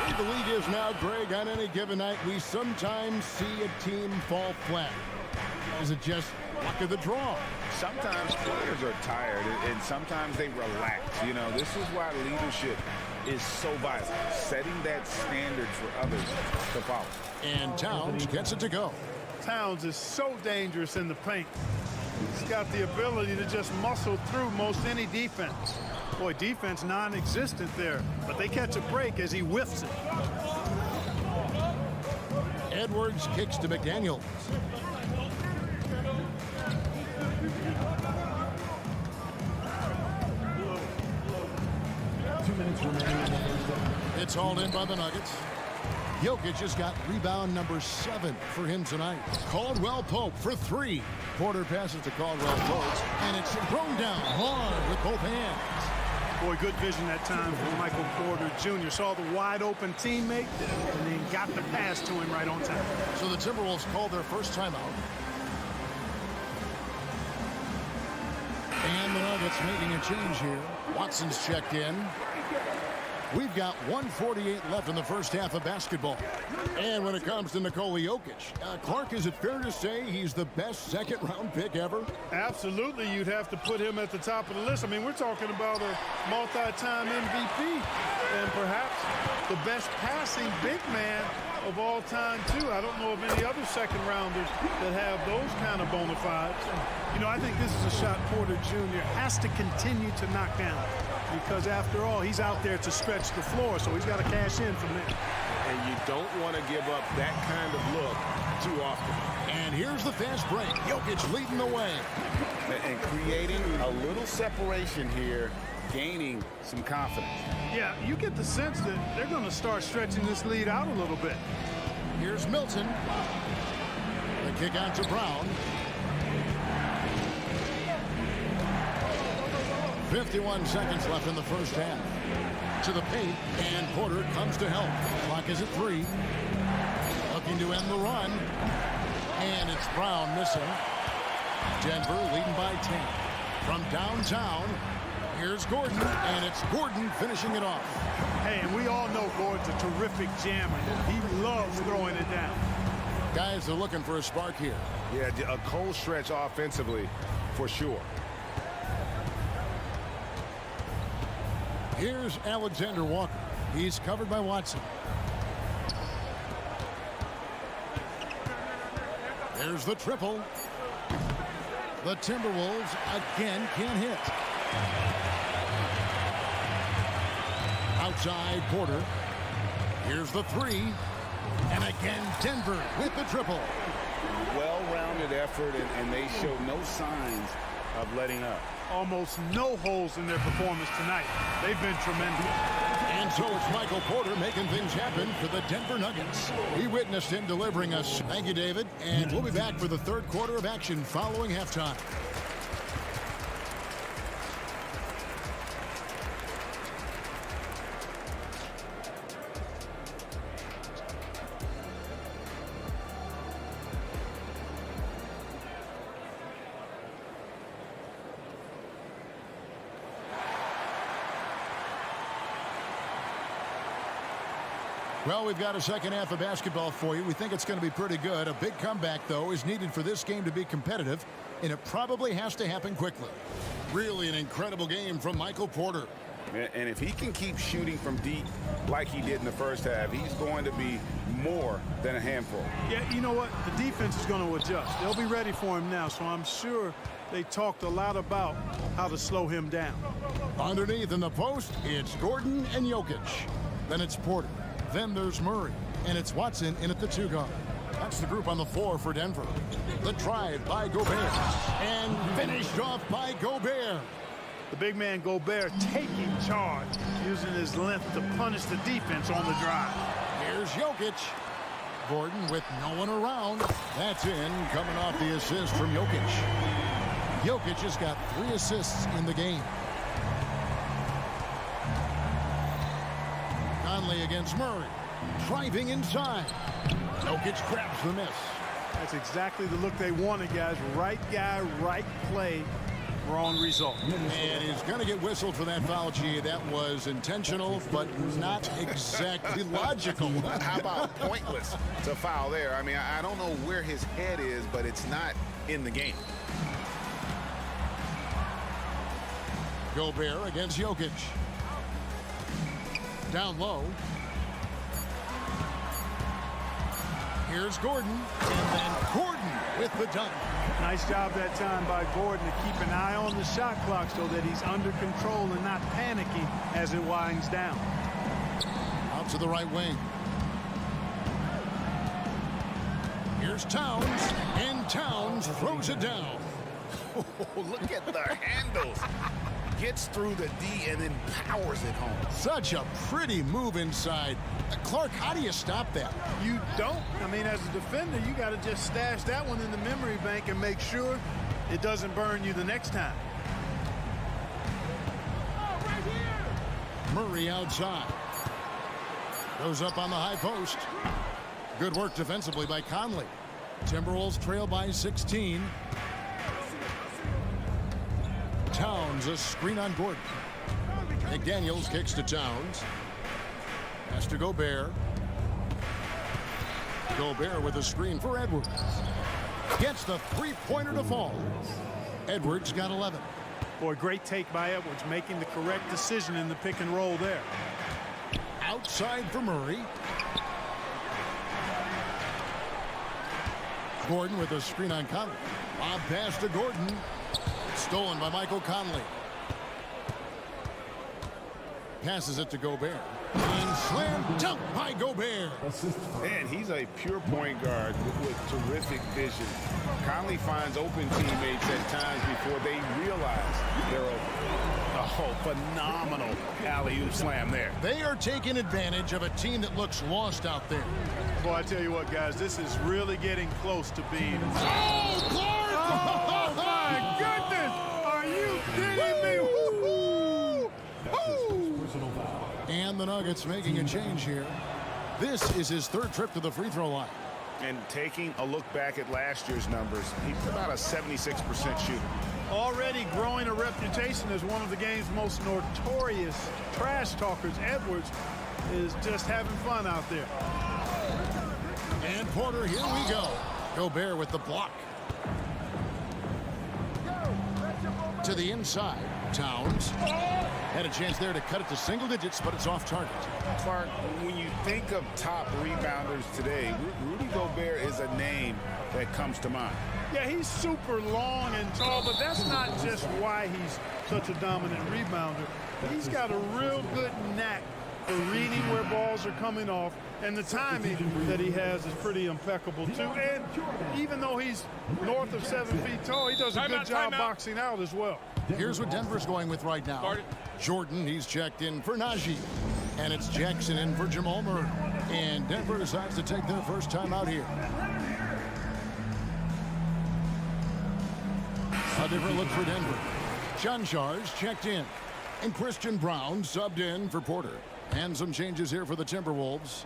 way the league is now, Greg, on any given night, we sometimes see a team fall flat. Is it just luck of the draw? Sometimes players are tired, and sometimes they relax. You know, this is why leadership is so vital, setting that standard for others to follow. And Towns gets it to go. Towns is so dangerous in the paint. He's got the ability to just muscle through most any defense. Boy, defense non-existent there, but they catch a break as he whiffs it. Edwards kicks to McDaniel. It's hauled in by the Nuggets. Jokic has got rebound number 7 for him tonight. Caldwell Pope for 3. Porter passes to Caldwell Pope, and it's thrown down hard with both hands. Boy, good vision that time from Michael Porter Jr. Saw the wide open teammate and then got the pass to him right on time. So the Timberwolves called their first timeout. And the Nuggets making a change here. Watson's checked in. We've got 1:48 left in the first half of basketball. And when it comes to Nikola Jokic, Clark, is it fair to say he's the best second-round pick ever? Absolutely, you'd have to put him at the top of the list. I mean, we're talking about a multi-time MVP and perhaps the best passing big man of all time, too. I don't know of any other second-rounders that have those kind of bona fides. You know, I think this is a shot Porter Jr. has to continue to knock down because, after all, he's out there to stretch the floor, so he's got to cash in from there. And you don't want to give up that kind of look too often. And here's the fast break. Jokic leading the way. And creating a little separation here, gaining some confidence. Yeah, you get the sense that they're going to start stretching this lead out a little bit. Here's Milton. The kick out to Brown. 51 seconds left in the first half. To the paint, and Porter comes to help. Clock is at 3. Looking to end the run. And it's Brown missing. Denver leading by 10. From downtown, here's Gordon, and it's Gordon finishing it off. Hey, and we all know Gordon's a terrific jammer. He loves throwing it down. Guys are looking for a spark here. Yeah, a cold stretch offensively for sure. Here's Alexander Walker. He's covered by Watson. There's the triple. The Timberwolves again can't hit. Outside Porter. Here's the 3. And again Denver with the triple. Well-rounded effort, and they show no signs of letting up. Almost no holes in their performance tonight. They've been tremendous. And so it's Michael Porter making things happen for the Denver Nuggets. We witnessed him delivering us. Thank you, David. And we'll be back for the third quarter of action following halftime. Well, we've got a second half of basketball for you. We think it's going to be pretty good. A big comeback, though, is needed for this game to be competitive, and it probably has to happen quickly. Really an incredible game from Michael Porter. And if he can keep shooting from deep like he did in the first half, he's going to be more than a handful. Yeah, you know what? The defense is going to adjust. They'll be ready for him now, so I'm sure they talked a lot about how to slow him down. Underneath in the post, it's Gordon and Jokic. Then it's Porter. Then there's Murray, and it's Watson in at the 2 guard. That's the group on the floor for Denver. The drive by Gobert, and finished off by Gobert. The big man Gobert taking charge, using his length to punish the defense on the drive. Here's Jokic. Gordon with no one around. That's in, coming off the assist from Jokic. Jokic has got 3 assists in the game. Conley against Murray. Driving inside. Jokic grabs the miss. That's exactly the look they wanted, guys. Right guy, right play. Wrong result. And he's going to get whistled for that foul, G. That was intentional, but not exactly logical. How about pointless to foul there? I mean, I don't know where his head is, but it's not in the game. Gobert against Jokic. Down low. Here's Gordon, and then Gordon with the dunk. Nice job that time by Gordon to keep an eye on the shot clock so that he's under control and not panicking as it winds down. Out to the right wing. Here's Towns, and Towns throws it down. Oh, look at the handles. Gets through the D and then powers it home. Such a pretty move inside. Clark, how do you stop that? You don't. I mean, as a defender, you got to just stash that one in the memory bank and make sure it doesn't burn you the next time. Murray outside. Goes up on the high post. Good work defensively by Conley. Timberwolves trail by 16. Towns, a screen on Gordon. McDaniels kicks to Towns. Has to Gobert. Gobert with a screen for Edwards. Gets the three-pointer to fall. Edwards got 11. Boy, great take by Edwards, making the correct decision in the pick and roll there. Outside for Murray. Gordon with a screen on Conley. Lob pass to Gordon. Stolen by Michael Conley. Passes it to Gobert. And slam dunk by Gobert. Man, he's a pure point guard with terrific vision. Conley finds open teammates at times before they realize they're open. Oh, phenomenal alley-oop slam there. They are taking advantage of a team that looks lost out there. Boy, I tell you what, guys, this is really getting close to being. Oh, Clark! Oh, my goodness! Are you kidding me? Woo-hoo! And the Nuggets making a change here. This is his third trip to the free throw line. And taking a look back at last year's numbers, he's about a 76% shooter. Already growing a reputation as one of the game's most notorious trash talkers, Edwards is just having fun out there. And Porter, here we go. Gobert with the block. To the inside. Towns. Had a chance there to cut it to single digits, but it's off target. Clark, when you think of top rebounders today, Rudy Gobert is a name that comes to mind. Yeah, he's super long and tall, but that's not just why he's such a dominant rebounder. He's got a real good knack for reading where balls are coming off, and the timing that he has is pretty impeccable too. And even though he's north of 7 feet tall, he does a good job boxing out as well. Here's what Denver's going with right now. Jordan, he's checked in for Najee. And it's Jackson in for Jamal Murray. And Denver decides to take their first time out here. A different look for Denver. John Charles checked in. And Christian Brown subbed in for Porter. And some changes here for the Timberwolves.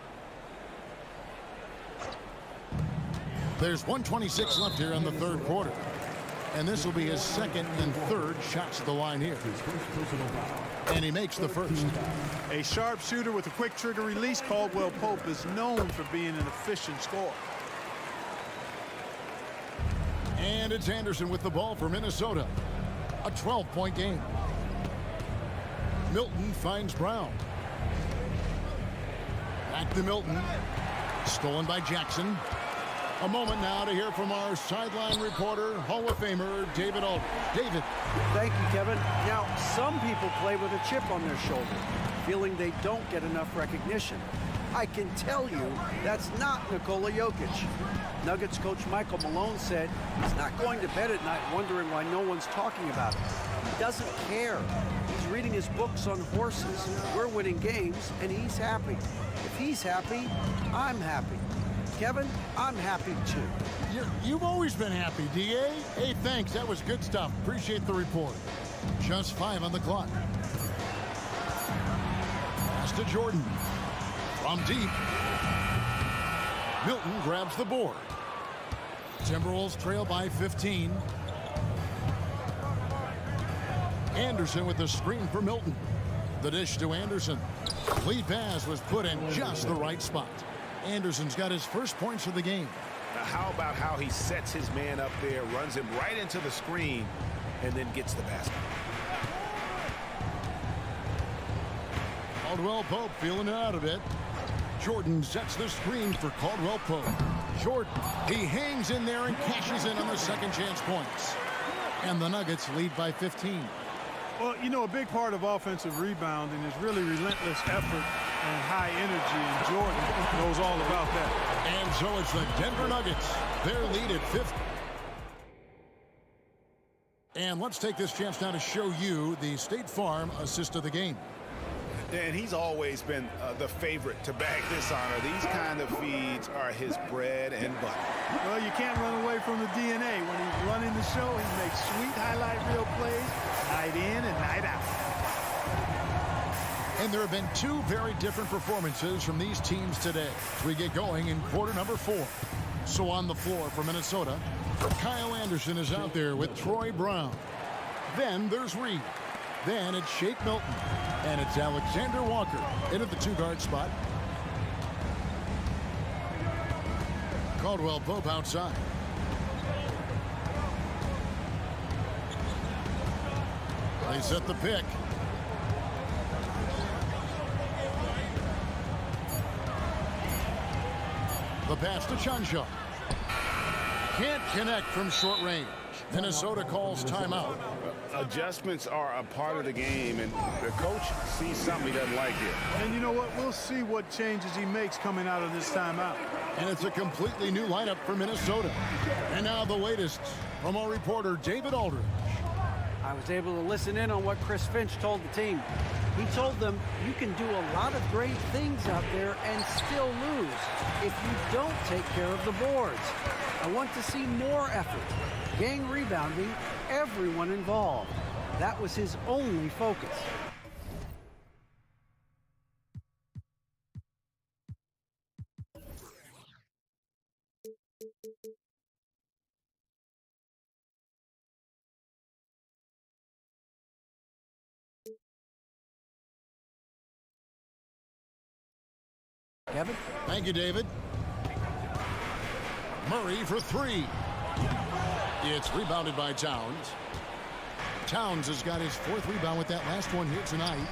There's 1:26 left here in the third quarter. And this will be his second and third shots at the line here. And he makes the first. A sharp shooter with a quick trigger release, Caldwell Pope is known for being an efficient scorer. And it's Anderson with the ball for Minnesota. A 12-point game. Milton finds Brown. Back to Milton. Stolen by Jackson. A moment now to hear from our sideline reporter, Hall of Famer David Aldridge. David. Thank you, Kevin. Now, some people play with a chip on their shoulder, feeling they don't get enough recognition. I can tell you that's not Nikola Jokic. Nuggets coach Michael Malone said he's not going to bed at night wondering why no one's talking about him. He doesn't care. He's reading his books on horses. We're winning games, and he's happy. If he's happy, I'm happy. Kevin, I'm happy too. You've always been happy, D.A. Hey, thanks. That was good stuff. Appreciate the report. Just 5 on the clock. Pass to Jordan. From deep. Milton grabs the board. Timberwolves trail by 15. Anderson with the screen for Milton. The dish to Anderson. Lead pass was put in just the right spot. Anderson's got his first points of the game. Now, how about how he sets his man up there, runs him right into the screen, and then gets the basket. Caldwell Pope feeling it out a bit. Jordan sets the screen for Caldwell Pope. Jordan, he hangs in there and cashes in on the second chance points. And the Nuggets lead by 15. Well, you know, a big part of offensive rebounding is really relentless effort and high energy, and Jordan knows all about that. And so it's the Denver Nuggets. Their lead at 50. And let's take this chance now to show you the State Farm assist of the game. And he's always been the favorite to bag this honor. These kind of feeds are his bread and butter. Well, you can't run away from the DNA. When he's running the show, he makes sweet highlight reel plays night in and night out. And there have been two very different performances from these teams today as we get going in quarter number 4. So on the floor for Minnesota, Kyle Anderson is out there with Troy Brown. Then there's Reed. Then it's Shake Milton. And it's Alexander Walker into the 2-guard spot. Caldwell Pope outside. They set the pick. The pass to Chanshaw. Can't connect from short range. Minnesota calls timeout. Adjustments are a part of the game, and the coach sees something he doesn't like here. And you know what? We'll see what changes he makes coming out of this timeout. And it's a completely new lineup for Minnesota. And now the latest from our reporter, David Aldridge. I was able to listen in on what Chris Finch told the team. He told them you can do a lot of great things out there and still lose if you don't take care of the boards. I want to see more effort, gang rebounding, everyone involved. That was his only focus. Kevin? Thank you, David. Murray for 3. It's rebounded by Towns. Towns has got his 4th rebound with that last one here tonight.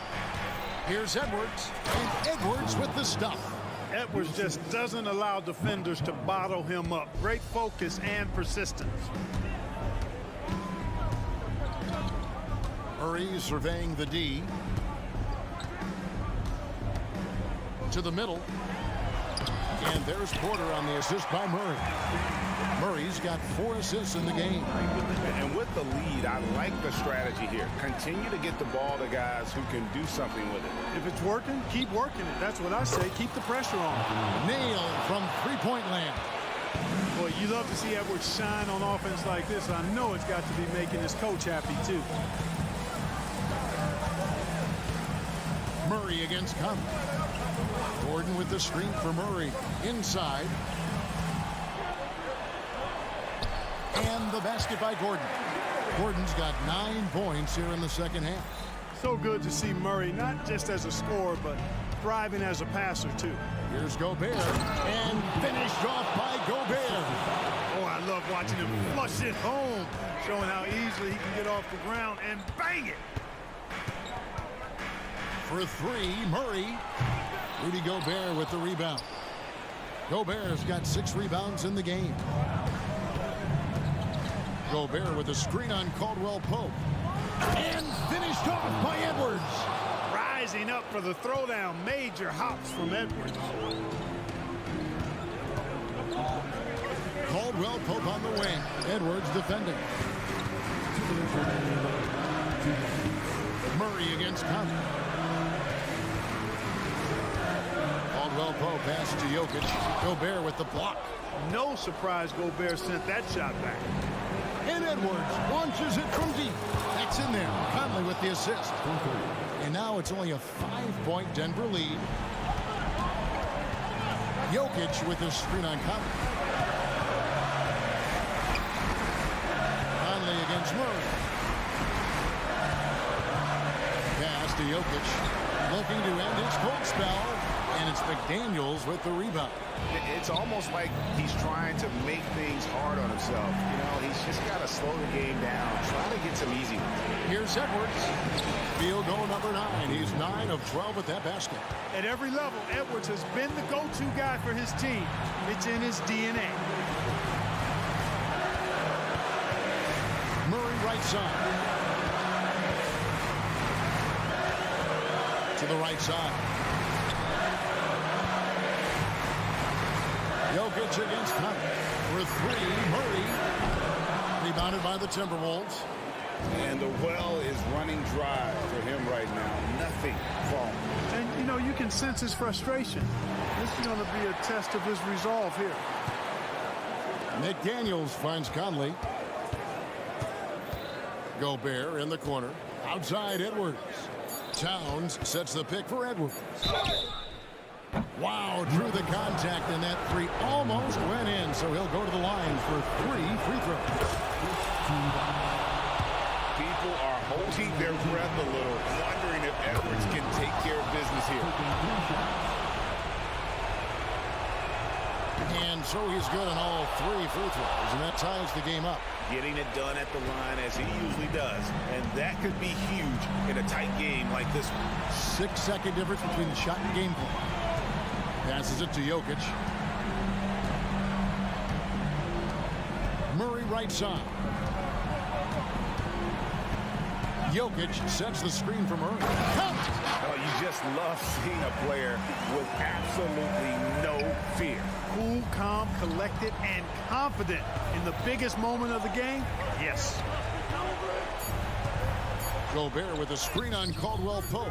Here's Edwards, and Edwards with the stuff. Edwards just doesn't allow defenders to bottle him up. Great focus and persistence. Murray surveying the D. To the middle. And there's Porter on the assist by Murray. Murray's got 4 assists in the game. And with the lead, I like the strategy here. Continue to get the ball to guys who can do something with it. If it's working, keep working it. That's what I say. Keep the pressure on. Nailed from 3-point land. Boy, you love to see Edwards shine on offense like this. I know it's got to be making his coach happy, too. Murray against Conley. Gordon with the screen for Murray. Inside. And the basket by Gordon. Gordon's got 9 points here in the second half. So good to see Murray, not just as a scorer, but thriving as a passer, too. Here's Gobert. And finished off by Gobert. Oh, I love watching him flush it home, showing how easily he can get off the ground and bang it. For 3, Murray. Rudy Gobert with the rebound. Gobert's got 6 rebounds in the game. Gobert with a screen on Caldwell Pope. And finished off by Edwards. Rising up for the throwdown. Major hops from Edwards. Caldwell Pope on the wing. Edwards defending. Murray against Conley. Caldwell Pope pass to Jokic. Gobert with the block. No surprise Gobert sent that shot back. And Edwards launches it from deep. That's in there. Conley with the assist. And now it's only a 5-point Denver lead. Jokic with the screen on Conley. Conley against Murray. to Jokic, looking to end his cold spell, and it's McDaniels with the rebound. It's almost like he's trying to make things hard on himself. You know, he's just got to slow the game down, try to get some easy ones. Here's Edwards. Field goal number 9. He's 9 of 12 at that basket. At every level, Edwards has been the go-to guy for his team. It's in his DNA. Murray right side. To the right side. Jokic against Conley. For 3, Murray. Rebounded by the Timberwolves. And the well is running dry for him right now. Nothing falling. And, you know, you can sense his frustration. This is going to be a test of his resolve here. McDaniels finds Conley. Gobert in the corner. Outside Edwards. Towns sets the pick for Edwards. Wow, drew the contact, and that 3 almost went in, so he'll go to the line for 3 free throws. People are holding their breath a little, wondering if Edwards can take care of business here. And so he's good on all 3 free throws, and that ties the game up. Getting it done at the line as he usually does, and that could be huge in a tight game like this one. 6-second difference between the shot and game point. Passes it to Jokic. Murray right side. Jokic sets the screen for Murray. Oh, you just love seeing a player with absolutely no fear. Cool, calm, collected, and confident in the biggest moment of the game. Yes. Gobert with a screen on Caldwell Pope.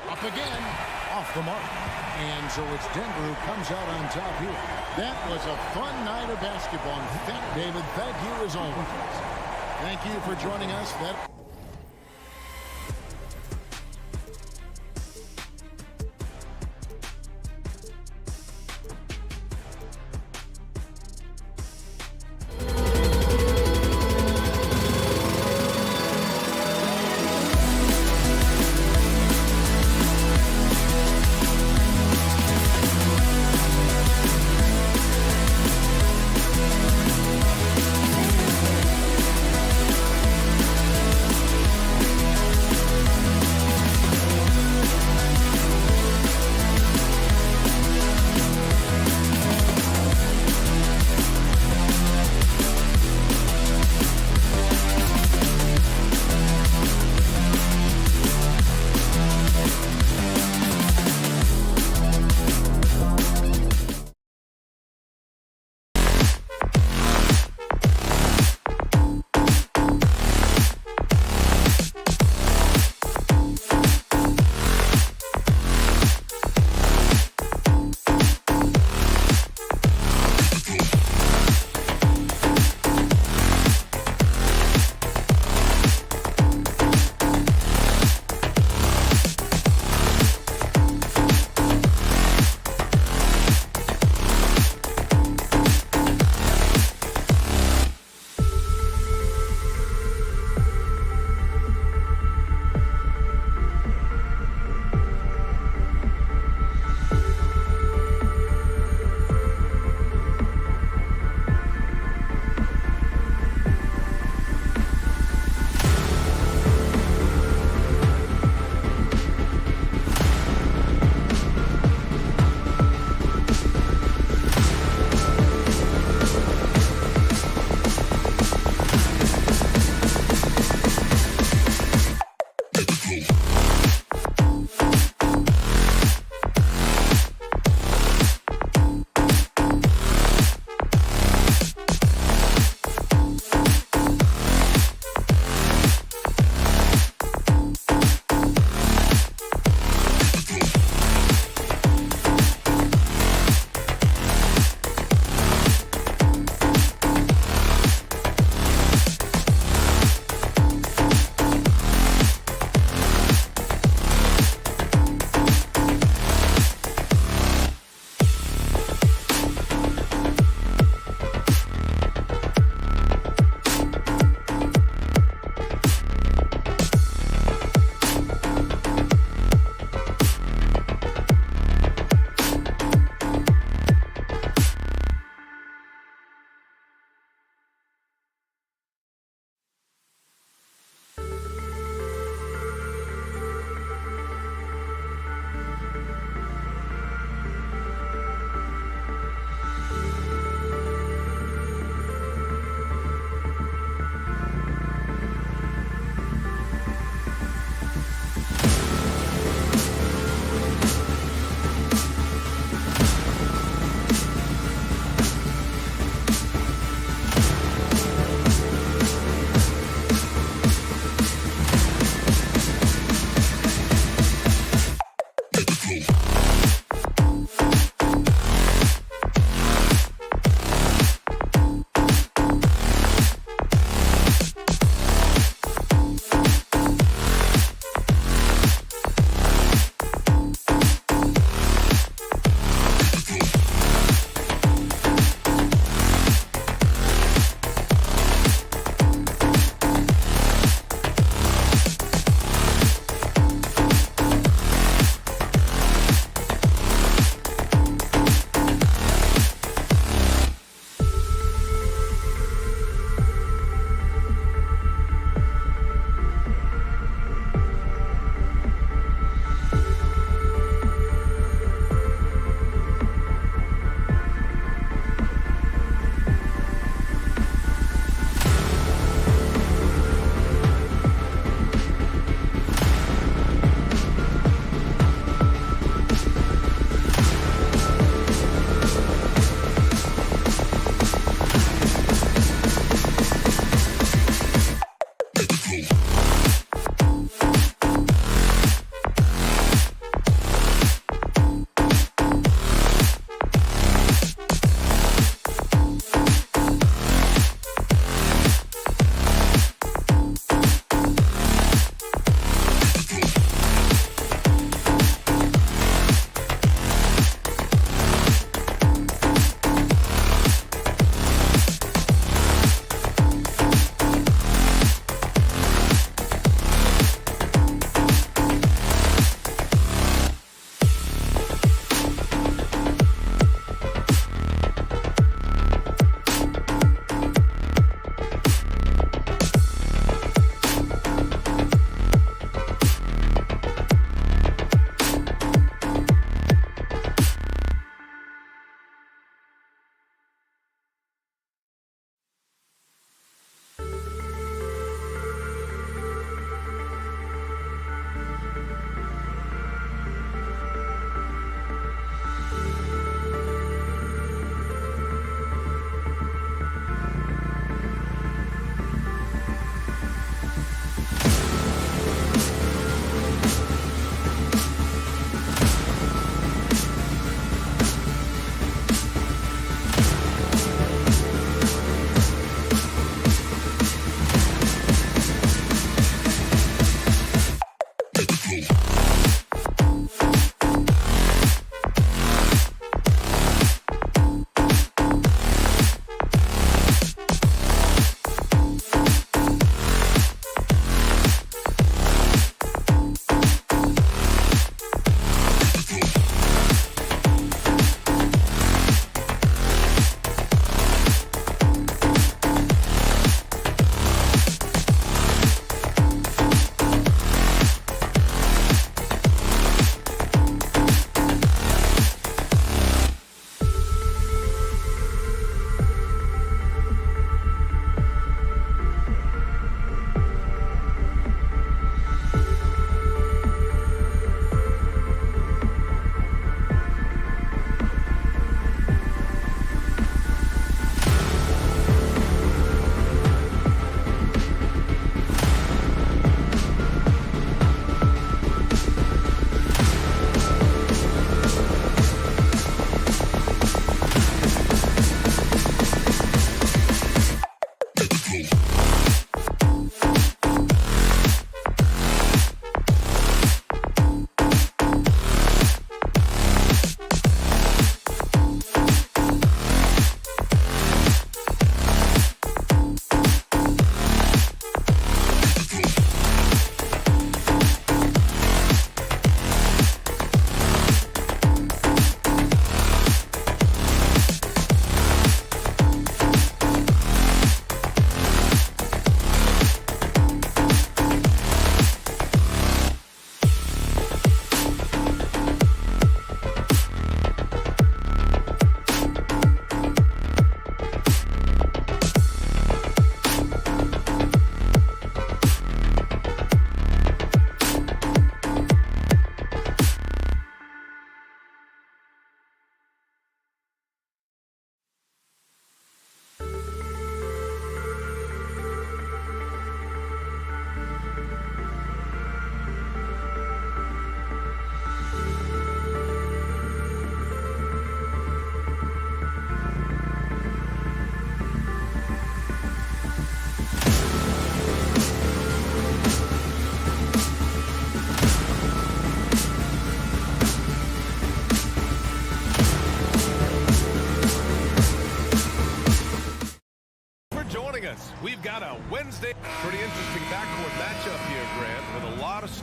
Up again. Off the mark. And so it's Denver who comes out on top here. That was a fun night of basketball. In fact, David, thank you as always. Thank you for joining us.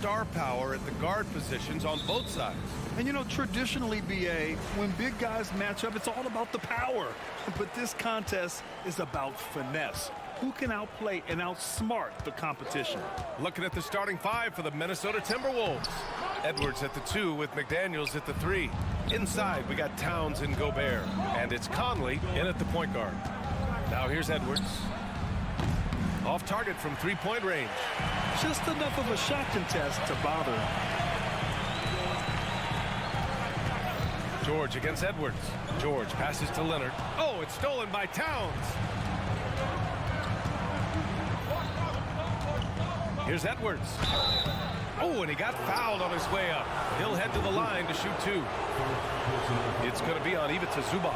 star power at the guard positions on both sides. And, you know, traditionally, BA, when big guys match up, it's all about the power. But this contest is about finesse. Who can outplay and outsmart the competition? Looking at the starting five for the Minnesota Timberwolves. Edwards at the 2 with McDaniels at the 3. Inside, we got Towns and Gobert. And it's Conley in at the point guard. Now here's Edwards. Off target from three-point range. Just enough of a shot contest to bother him. George against Edwards. George passes to Leonard. Oh, it's stolen by Towns. Here's Edwards. Oh, and he got fouled on his way up. He'll head to the line to shoot 2. It's going to be on Ivica Zubac.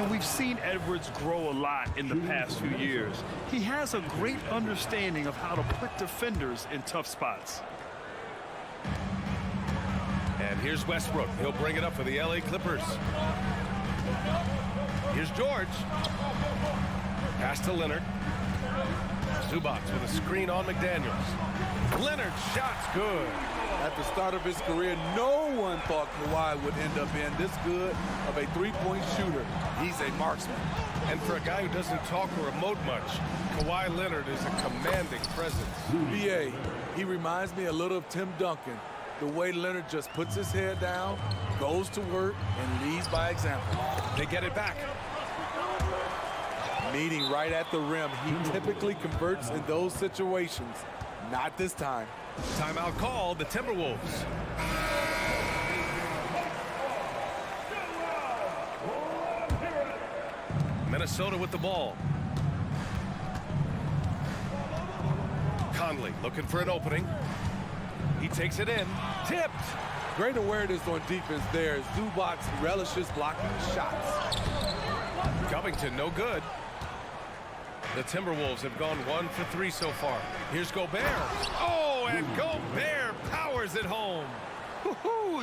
And we've seen Edwards grow a lot in the past few years. He has a great understanding of how to put defenders in tough spots. And here's Westbrook. He'll bring it up for the LA Clippers. Here's George. Pass to Leonard. Zubac with a screen on McDaniels. Leonard's shot's good. At the start of his career, no one thought Kawhi would end up being this good of a three-point shooter. He's a marksman. And for a guy who doesn't talk or emote much, Kawhi Leonard is a commanding presence. BA, he reminds me a little of Tim Duncan. The way Leonard just puts his head down, goes to work, and leads by example. They get it back. Meeting right at the rim, he typically converts in those situations. Not this time. Timeout called, the Timberwolves. Minnesota with the ball. Conley looking for an opening. He takes it in. Tipped. Great awareness on defense there. Zubac relishes blocking shots. Covington, no good. The Timberwolves have gone 1 for 3 so far. Here's Gobert. Oh, and Gobert powers it home.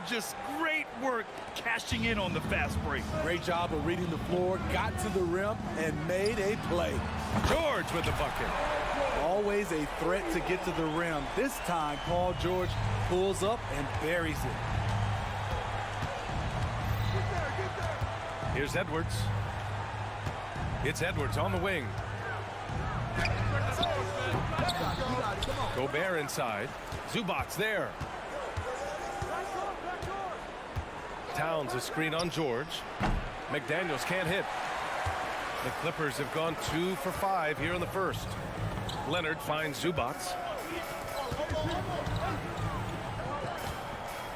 Just great work cashing in on the fast break. Great job of reading the floor, got to the rim, and made a play. George with the bucket. Always a threat to get to the rim. This time, Paul George pulls up and buries it. Here's Edwards. It's Edwards on the wing. Gobert inside. Zubac's there. Towns a screen on George. McDaniels can't hit. The Clippers have gone 2 for 5 here in the first. Leonard finds Zubac.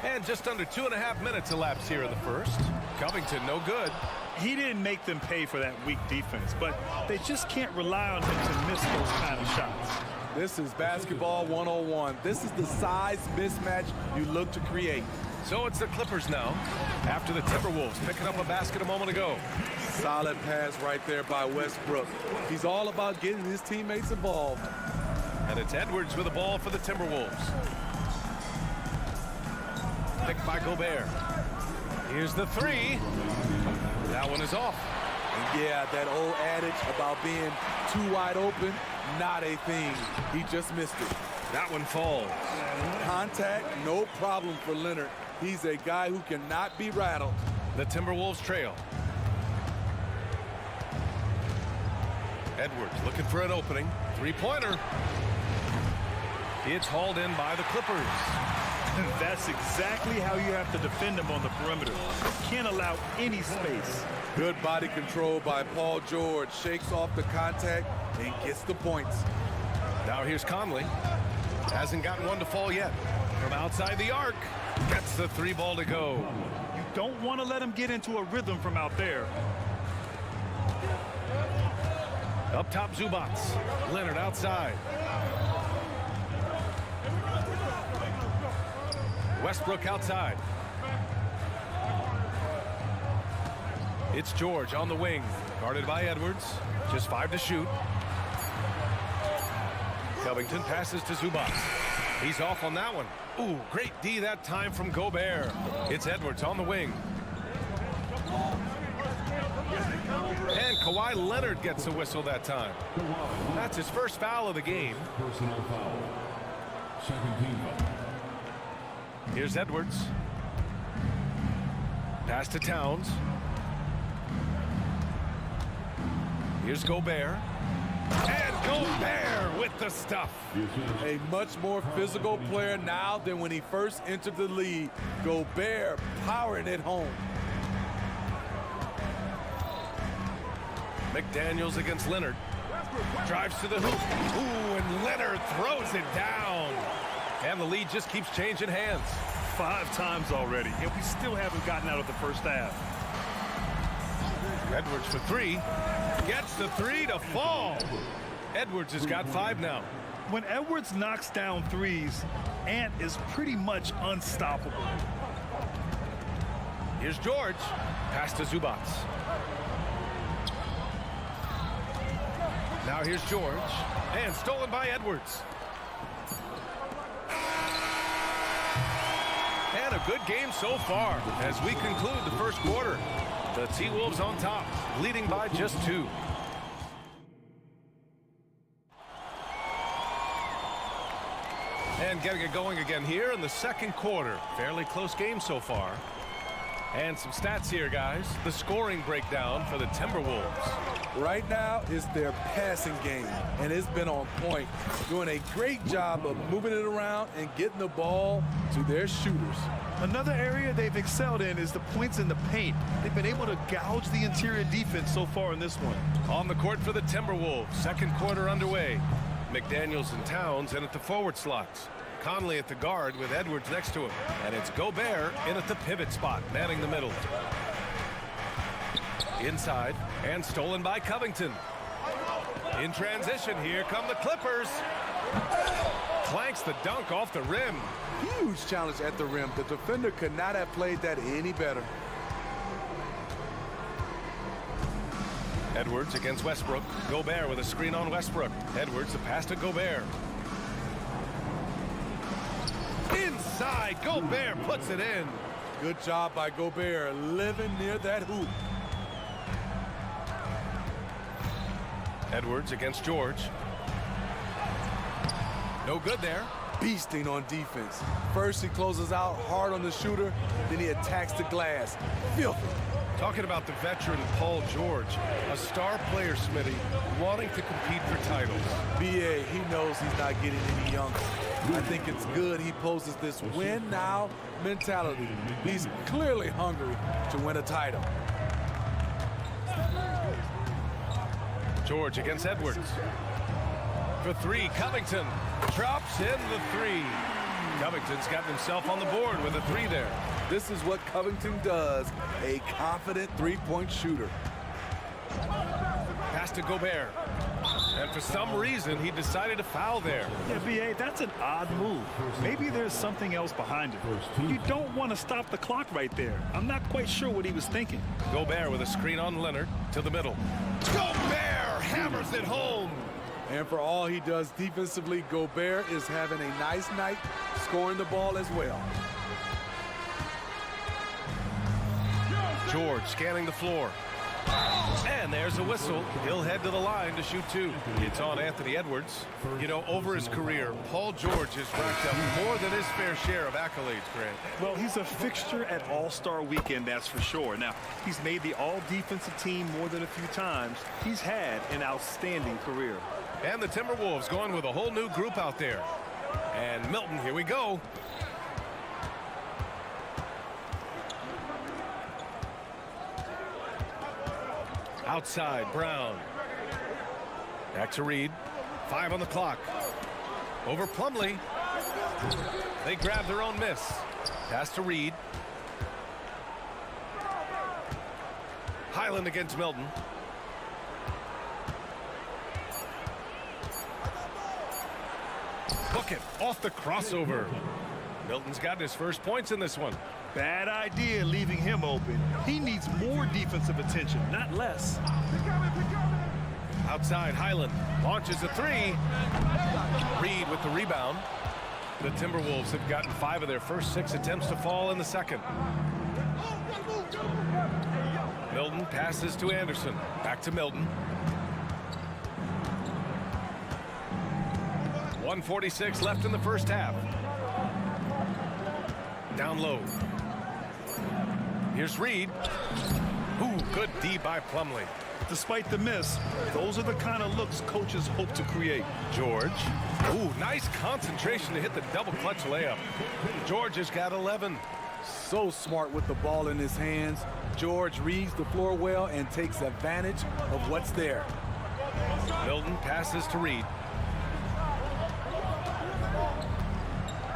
And just under 2.5 minutes elapsed here in the first. Covington no good. He didn't make them pay for that weak defense, but they just can't rely on him to miss those kind of shots. This is basketball 101. This is the size mismatch you look to create. So it's the Clippers now, after the Timberwolves picking up a basket a moment ago. Solid pass right there by Westbrook. He's all about getting his teammates involved. And it's Edwards with the ball for the Timberwolves. Picked by Gobert. Here's the 3. That one is off. And yeah, that old adage about being too wide open, not a thing. He just missed it. That one falls. Contact, no problem for Leonard. He's a guy who cannot be rattled. The Timberwolves trail. Edwards looking for an opening. Three-pointer. It's hauled in by the Clippers. That's exactly how you have to defend him on the perimeter. Can't allow any space. Good body control by Paul George. Shakes off the contact and gets the points. Now here's Conley. Hasn't gotten one to fall yet. From outside the arc. Gets the 3 ball to go. You don't want to let him get into a rhythm from out there. Up top, Zubac. Leonard outside. Westbrook outside. It's George on the wing. Guarded by Edwards. Just 5 to shoot. Covington passes to Zubac. He's off on that one. Ooh, great D that time from Gobert. It's Edwards on the wing. And Kawhi Leonard gets a whistle that time. That's his first foul of the game. Personal foul. Second team foul. Here's Edwards. Pass to Towns. Here's Gobert. And Gobert with the stuff. A much more physical player now than when he first entered the league. Gobert powering it home. McDaniels against Leonard. Drives to the hoop. Ooh, and Leonard throws it down. And the lead just keeps changing hands. 5 times already, and we still haven't gotten out of the first half. Edwards for 3. Gets the 3 to fall. Edwards has got 5 now. When Edwards knocks down threes, Ant is pretty much unstoppable. Here's George. Pass to Zubats. Now here's George. And stolen by Edwards. And a good game so far as we conclude the first quarter. The T-Wolves on top, leading by just 2. And getting it going again here in the second quarter. Fairly close game so far. And some stats here, guys. The scoring breakdown for the Timberwolves. Right now is their passing game, and it's been on point. Doing a great job of moving it around and getting the ball to their shooters. Another area they've excelled in is the points in the paint. They've been able to gouge the interior defense so far in this one. On the court for the Timberwolves. Second quarter underway. McDaniels and Towns in at the forward slots. Conley at the guard with Edwards next to him. And it's Gobert in at the pivot spot, manning the middle. Inside, and stolen by Covington. In transition, here come the Clippers. Clanks the dunk off the rim. Huge challenge at the rim. The defender could not have played that any better. Edwards against Westbrook. Gobert with a screen on Westbrook. Edwards, the pass to Gobert. Inside, Gobert puts it in. Good job by Gobert, living near that hoop. Edwards against George. No good there. Beasting on defense. First he closes out hard on the shooter, then he attacks the glass. Filthy. Talking about the veteran Paul George, a star player, Smitty, wanting to compete for titles. BA, he knows he's not getting any younger. I think it's good he poses this win now mentality. He's clearly hungry to win a title. George against Edwards. For 3, Covington drops in the 3. Covington's gotten himself on the board with a 3 there. This is what Covington does, a confident three-point shooter. Pass to Gobert. And for some reason, he decided to foul there. Yeah, BA, that's an odd move. Maybe there's something else behind it. You don't want to stop the clock right there. I'm not quite sure what he was thinking. Gobert with a screen on Leonard to the middle. Gobert hammers it home. And for all he does defensively, Gobert is having a nice night scoring the ball as well. George scanning the floor. And there's a whistle. He'll head to the line to shoot 2. It's on Anthony Edwards. You know, over his career, Paul George has racked up more than his fair share of accolades, Grant. Well, he's a fixture at All-Star Weekend, that's for sure. Now, he's made the all-defensive team more than a few times. He's had an outstanding career. And the Timberwolves going with a whole new group out there. And Milton, here we go. Outside, Brown. Back to Reed. 5 on the clock. Over Plumlee. They grab their own miss. Pass to Reed. Highland against Milton. Book it off the crossover. Milton's gotten his first points in this one. Bad idea leaving him open. He needs more defensive attention, not less. Outside, Highland launches a 3. Reed with the rebound. The Timberwolves have gotten 5 of their first 6 attempts to fall in the second. Milton passes to Anderson. Back to Milton. 1:46 left in the first half. Down low. Here's Reed. Ooh, good D by Plumlee. Despite the miss, those are the kind of looks coaches hope to create. George. Ooh, nice concentration to hit the double clutch layup. George has got 11. So smart with the ball in his hands. George reads the floor well and takes advantage of what's there. Milton passes to Reed.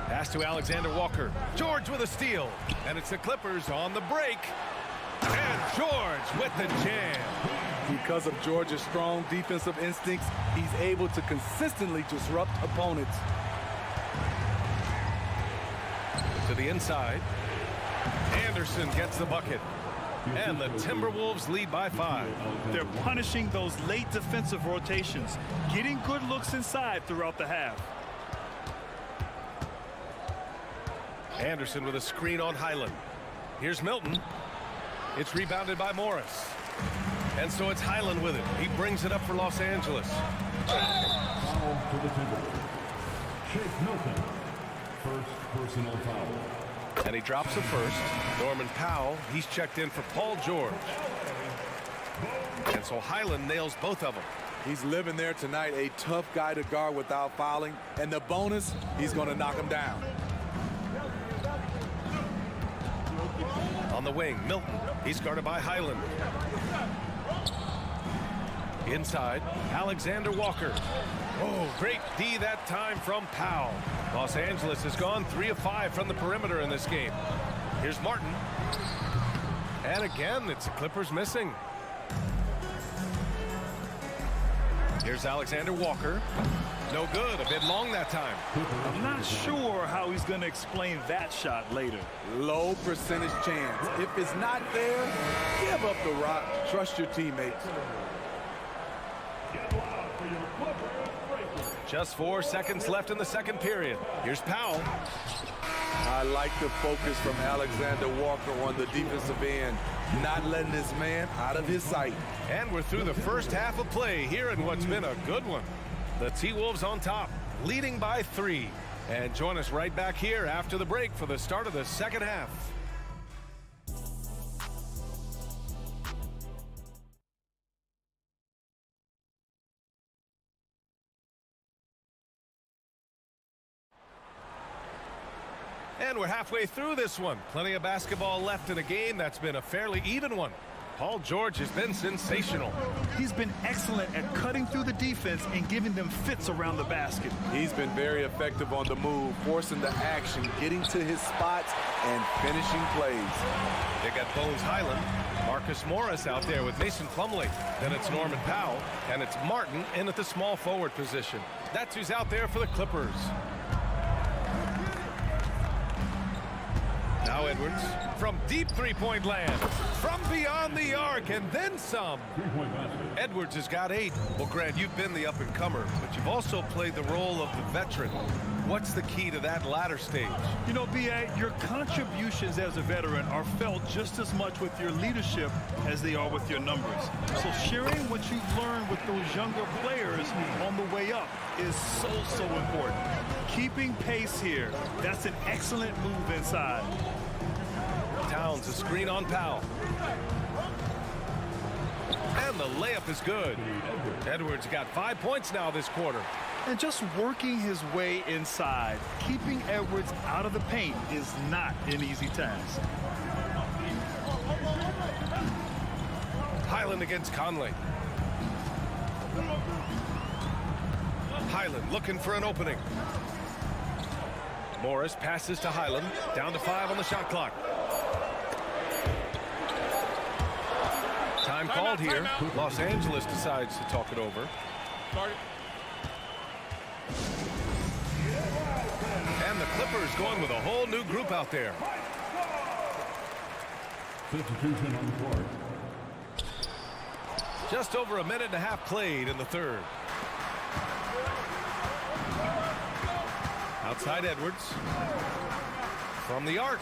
Pass to Alexander Walker. George with a steal. And it's the Clippers on the break. And George with the jam. Because of George's strong defensive instincts, he's able to consistently disrupt opponents. To the inside. Anderson gets the bucket. And the Timberwolves lead by 5. They're punishing those late defensive rotations, getting good looks inside throughout the half. Anderson with a screen on Highland. Here's Milton. It's rebounded by Morris. And so it's Highland with it. He brings it up for Los Angeles. Foul for the Timberwolves. Shake Milton. First personal foul. And he drops the first. Norman Powell, he's checked in for Paul George. And so Highland nails both of them. He's living there tonight, a tough guy to guard without fouling. And the bonus, he's going to knock him down. On the wing, Milton. He's guarded by Highland. Inside, Alexander Walker. Oh, great D that time from Powell. Los Angeles has gone 3 of 5 from the perimeter in this game. Here's Martin. And again, it's the Clippers missing. Here's Alexander Walker. No good, a bit long that time. I'm not sure how he's going to explain that shot later. Low percentage chance. If it's not there, give up the rock. Trust your teammates. Just 4 seconds left in the second period. Here's Powell. I like the focus from Alexander Walker on the defensive end, not letting this man out of his sight. And we're through the first half of play here in what's been a good one. The T-Wolves on top, leading by 3. And join us right back here after the break for the start of the second half. And we're halfway through this one. Plenty of basketball left in a game that's been a fairly even one. Paul George has been sensational. He's been excellent at cutting through the defense and giving them fits around the basket. He's been very effective on the move, forcing the action, getting to his spots, and finishing plays. They got Bones Highland, Marcus Morris out there with Mason Plumlee. Then it's Norman Powell, and it's Martin in at the small forward position. That's who's out there for the Clippers. Now Edwards from deep three-point land, from beyond the arc, and then some. Edwards has got 8. Well, Grant, you've been the up-and-comer, but you've also played the role of the veteran. What's the key to that latter stage? You know, B.A., your contributions as a veteran are felt just as much with your leadership as they are with your numbers. So sharing what you've learned with those younger players on the way up is so important. Keeping pace here, that's an excellent move inside. Towns, a screen on Powell. And the layup is good. Edwards got 5 points now this quarter. And just working his way inside, keeping Edwards out of the paint is not an easy task. Highland against Conley. Highland looking for an opening. Morris passes to Highland. Down to 5 on the shot clock. Time called here. Los Angeles decides to talk it over. And the Clippers going with a whole new group out there. Substitution on the court. Just over a minute and a half played in the third. Outside Edwards. From the arc.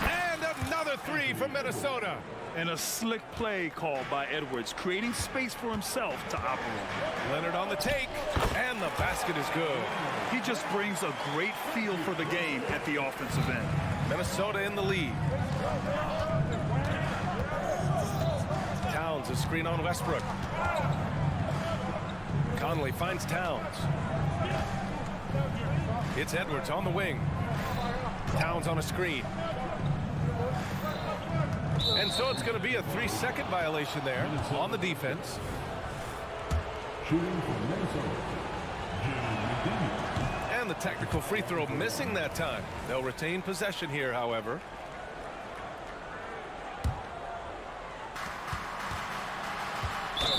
And another 3 from Minnesota. And a slick play called by Edwards, creating space for himself to operate. Leonard on the take, and the basket is good. He just brings a great feel for the game at the offensive end. Minnesota in the lead. Towns a screen on Westbrook. Conley finds Towns. It's Edwards on the wing. Towns on a screen. And so it's going to be a 3-second violation there on the defense. Shooting from Minnesota. And the technical free throw missing that time. They'll retain possession here, however.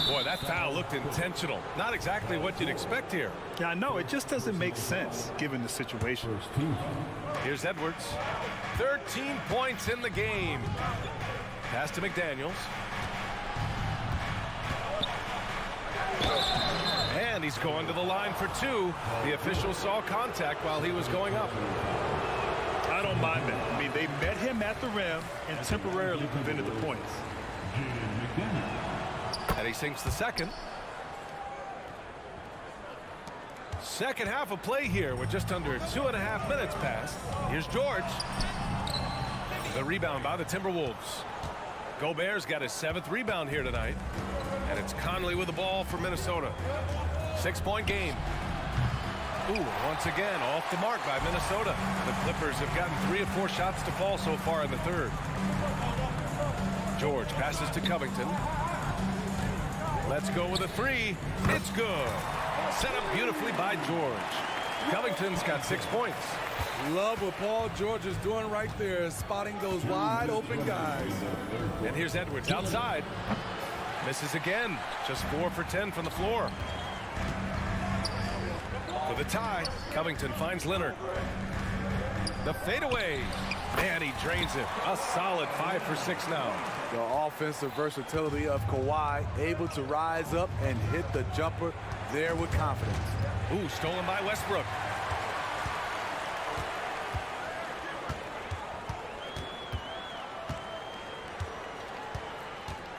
Boy, that foul looked intentional. Not exactly what you'd expect here. Yeah, I know. It just doesn't make sense given the situation. Here's Edwards. 13 points in the game. Pass to McDaniels. And he's going to the line for two. The official saw contact while he was going up. I don't mind that. I mean, they met him at the rim and temporarily prevented the points. And he sinks the second. Second half of play here with just under 2.5 minutes passed. Here's George. The rebound by the Timberwolves. Gobert's got his 7th rebound here tonight. And it's Conley with the ball for Minnesota. 6-point game. Ooh, once again, off the mark by Minnesota. The Clippers have gotten 3 of 4 shots to fall so far in the third. George passes to Covington. Let's go with a 3. It's good. Set up beautifully by George. Covington's got 6 points. Love what Paul George is doing right there, spotting those wide open guys. And here's Edwards outside. Misses again. Just 4 for 10 from the floor. For the tie, Covington finds Leonard. The fadeaway. Man, he drains it. A solid 5 for 6 now. The offensive versatility of Kawhi, able to rise up and hit the jumper there with confidence. Ooh, stolen by Westbrook.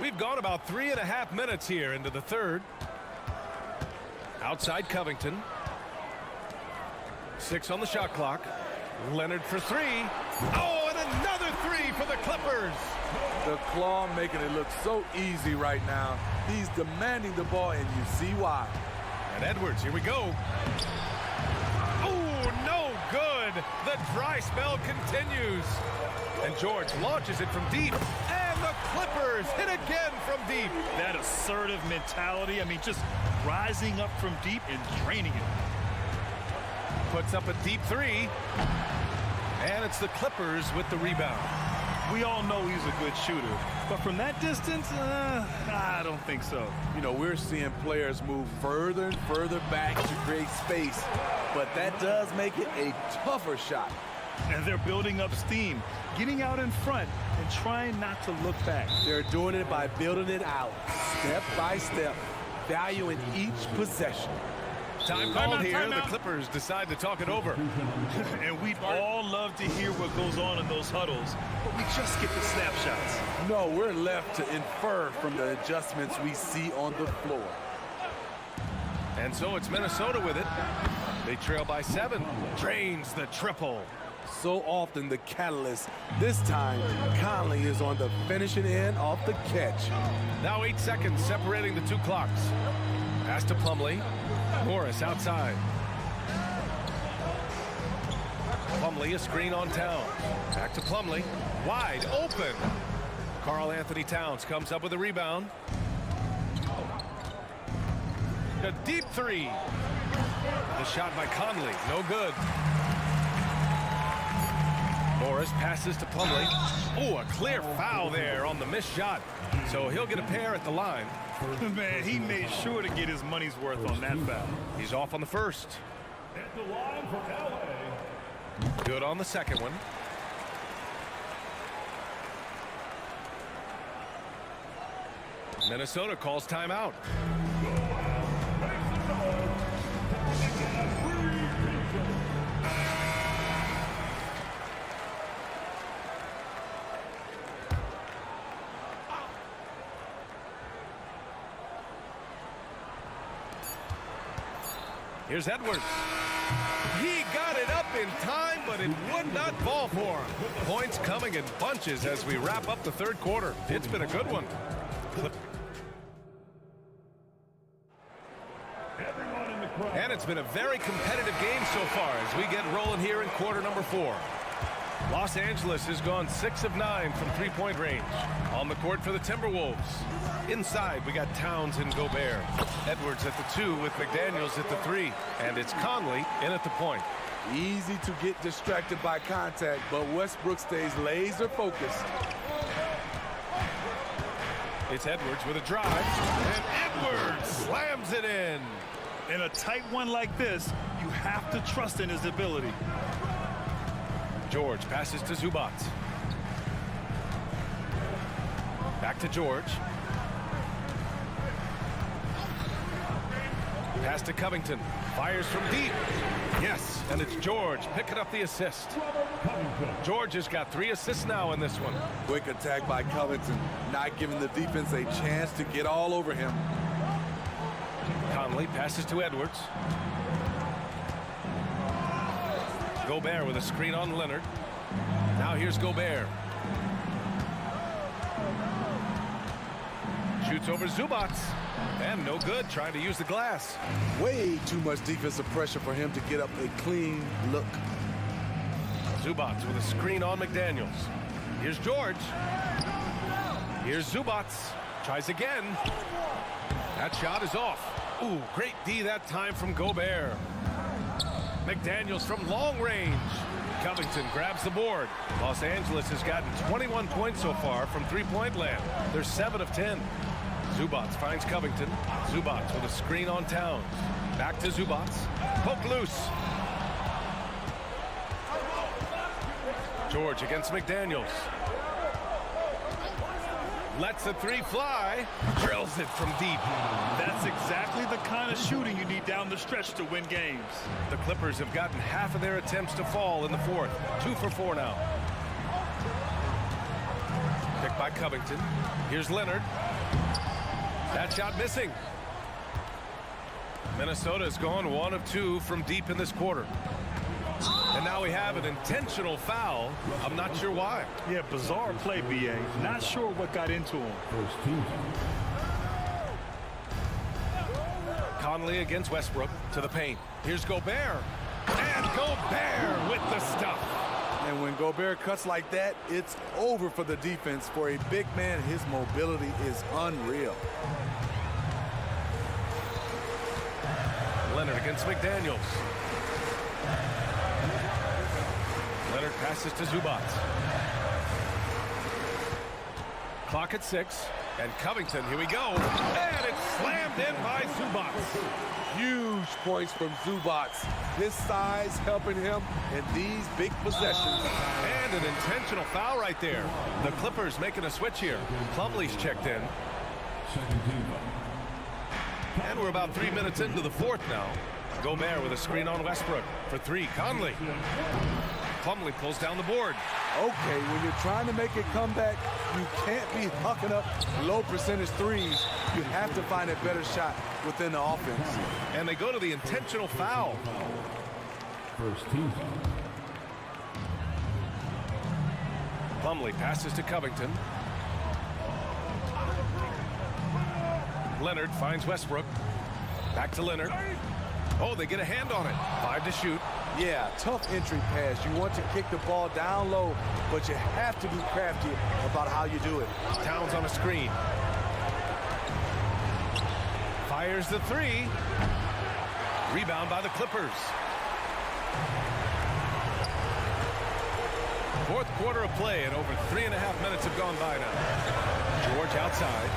We've gone about 3.5 minutes here into the third. Outside Covington. 6 on the shot clock. Leonard for 3. Oh, and another 3 for the Clippers. The claw making it look so easy right now. He's demanding the ball, and you see why. And Edwards, here we go. Oh, no good. The dry spell continues. And George launches it from deep. And the Clippers hit again from deep. That assertive mentality, I mean, just rising up from deep and draining it. Puts up a deep 3. And it's the Clippers with the rebound. We all know he's a good shooter, but from that distance, I don't think so. You know, we're seeing players move further and further back to create space, but that does make it a tougher shot. And they're building up steam, getting out in front and trying not to look back. They're doing it by building it out, step by step, valuing each possession. Time called here. The Clippers decide to talk it over. And we'd all love to hear what goes on in those huddles, but we just get the snapshots. No, we're left to infer from the adjustments we see on the floor. And so it's Minnesota with it. They trail by 7. Drains the triple. So often the catalyst. This time, Conley is on the finishing end off the catch. Now 8 seconds separating the 2 clocks. Pass to Plumlee. Morris outside. Plumlee, a screen on Towns. Back to Plumlee. Wide open. Karl Anthony Towns comes up with a rebound. A deep 3. The shot by Conley. No good. Morris passes to Plumlee. Oh, a clear foul there on the missed shot. So he'll get a pair at the line. Man, he made sure to get his money's worth on that foul. He's off on the first. At the line for LA. Good on the second one. Minnesota calls timeout. Here's Edwards. He got it up in time, but it would not fall for him. Points coming in bunches as we wrap up the third quarter. It's been a good one. And it's been a very competitive game so far as we get rolling here in quarter number 4. Los Angeles has gone 6 of 9 from three-point range. On the court for the Timberwolves. Inside, we got Towns and Gobert. Edwards at the 2 with McDaniels at the 3. And it's Conley in at the point. Easy to get distracted by contact, but Westbrook stays laser focused. It's Edwards with a drive. And Edwards slams it in. In a tight one like this, you have to trust in his ability. George passes to Zubac. Back to George. Pass to Covington. Fires from deep. Yes, and it's George picking up the assist. George has got 3 assists now in this one. Quick attack by Covington, not giving the defense a chance to get all over him. Conley passes to Edwards. Gobert with a screen on Leonard. Now here's Gobert. Shoots over Zubac. And no good, trying to use the glass. Way too much defensive pressure for him to get up a clean look. Zubac with a screen on McDaniels. Here's George. Here's Zubac. Tries again. That shot is off. Ooh, great D that time from Gobert. McDaniels from long range. Covington grabs the board. Los Angeles has gotten 21 points so far from three-point land. They're 7 of 10. Zubac finds Covington. Zubac with a screen on Towns. Back to Zubac. Poke loose. George against McDaniels. Lets the 3 fly. Drills it from deep. That's exactly the kind of shooting you need down the stretch to win games. The Clippers have gotten half of their attempts to fall in the fourth. 2 for 4 now. Picked by Covington. Here's Leonard. That shot missing. Minnesota's gone 1 of 2 from deep in this quarter. And now we have an intentional foul. I'm not sure why. Yeah, bizarre play, BA. Not sure what got into him. Conley against Westbrook to the paint. Here's Gobert. And Gobert with the stuff. And when Gobert cuts like that, it's over for the defense. For a big man, his mobility is unreal. Leonard against McDaniels. Leonard passes to Zubac. Clock at 6. And Covington, here we go. And it's slammed in by Zubac. Huge points from Zubac. His size helping him in these big possessions. And an intentional foul right there. The Clippers making a switch here. Plumlee's checked in. And we're about 3 minutes into the fourth now. Gobert with a screen on Westbrook for 3. Conley. Plumlee pulls down the board. Okay, when you're trying to make a comeback, you can't be hucking up low percentage threes. You have to find a better shot within the offense. And they go to the intentional foul. First team. Plumlee passes to Covington. Leonard finds Westbrook. Back to Leonard. Oh, they get a hand on it. 5 to shoot. Yeah, tough entry pass. You want to kick the ball down low, but you have to be crafty about how you do it. Towns on a screen. Fires the 3. Rebound by the Clippers. Fourth quarter of play, and over 3.5 minutes have gone by now. George outside.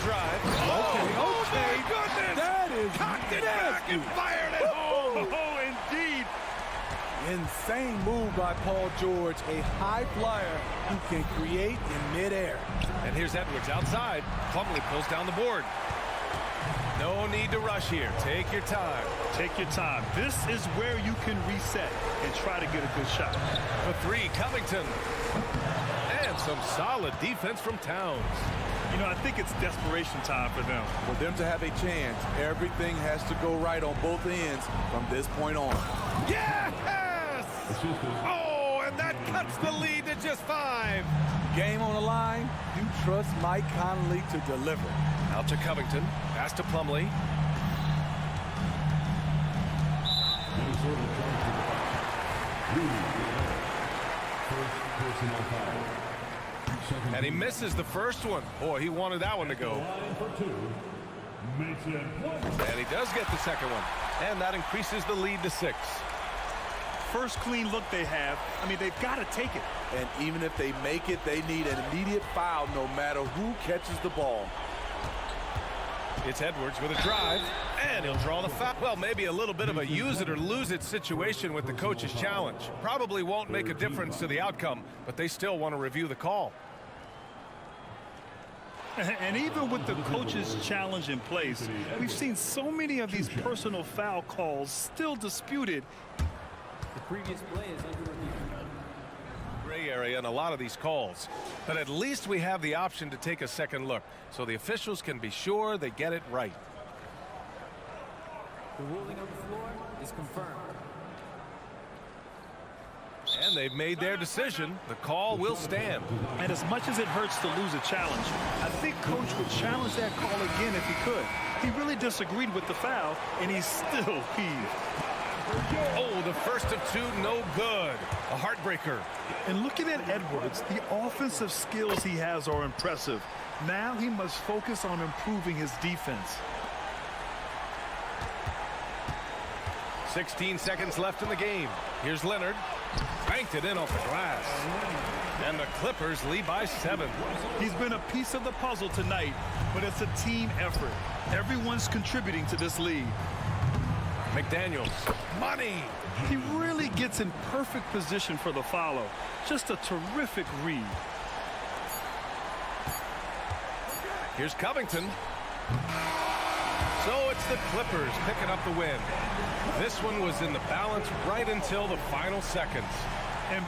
Drive. Okay. Goodness! That is cocked it back and fired it home. Oh, indeed. Insane move by Paul George, a high flyer who can create in midair. And here's Edwards outside. Plumlee pulls down the board. No need to rush here. Take your time. Take your time. This is where you can reset and try to get a good shot. For 3, Covington. And some solid defense from Towns. You know, I think it's desperation time for them. For them to have a chance, everything has to go right on both ends from this point on. Yes! Oh, and that cuts the lead to just 5. Game on the line, you trust Mike Conley to deliver. Out to Covington, pass to Plumlee. And he misses the first one. Boy, he wanted that one to go. And he does get the second one. And that increases the lead to 6. First clean look they have. I mean, they've got to take it. And even if they make it, they need an immediate foul no matter who catches the ball. It's Edwards with a drive, and he'll draw the foul. Well, maybe a little bit of a use it or lose it situation with the coach's challenge. Probably won't make a difference to the outcome, but they still want to review the call. And even with the coach's challenge in place, we've seen so many of these personal foul calls still disputed. The previous play is under review. Gray area in a lot of these calls, but at least we have the option to take a second look so the officials can be sure they get it right. The ruling on the floor is confirmed. And they've made their decision. The call will stand. And as much as it hurts to lose a challenge, I think Coach would challenge that call again if he could. He really disagreed with the foul, and he's still peeved. Oh, the first of 2, no good. A heartbreaker. And looking at Edwards, the offensive skills he has are impressive. Now he must focus on improving his defense. 16 seconds left in the game. Here's Leonard. Banked it in off the glass. And the Clippers lead by 7. He's been a piece of the puzzle tonight, but it's a team effort. Everyone's contributing to this lead. McDaniels. Money. He really gets in perfect position for the follow. Just a terrific read. Here's Covington. So it's the Clippers picking up the win. This one was in the balance right until the final seconds. And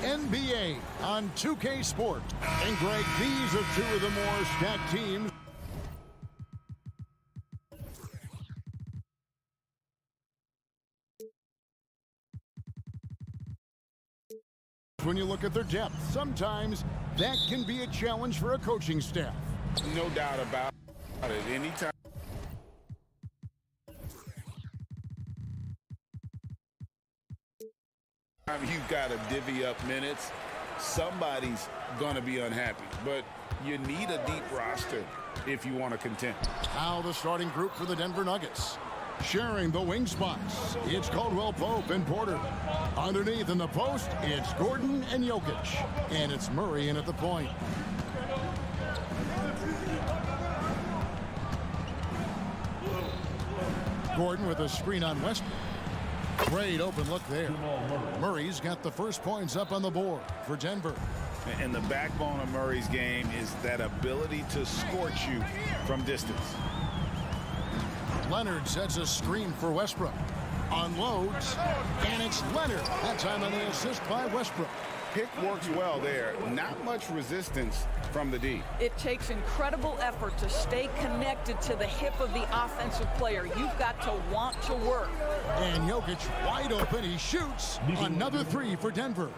NBA on 2K Sports. And Greg, these are two of the more stacked teams. When you look at their depth, sometimes that can be a challenge for a coaching staff. No doubt about it. Anytime you've got to divvy up minutes, somebody's going to be unhappy. But you need a deep roster if you want to contend. Now the starting group for the Denver Nuggets. Sharing the wing spots, it's Caldwell Pope and Porter. Underneath in the post, it's Gordon and Jokic. And it's Murray in at the point. Gordon with a screen on Westbrook. Great open look there. Murray's got the first points up on the board for Denver. And the backbone of Murray's game is that ability to scorch you from distance. Leonard sets a screen for Westbrook. Unloads, and it's Leonard. That time on the assist by Westbrook. Pick works well there. Not much resistance from the D. It takes incredible effort to stay connected to the hip of the offensive player. You've got to want to work. And Jokic wide open. He shoots. Another three for Denver.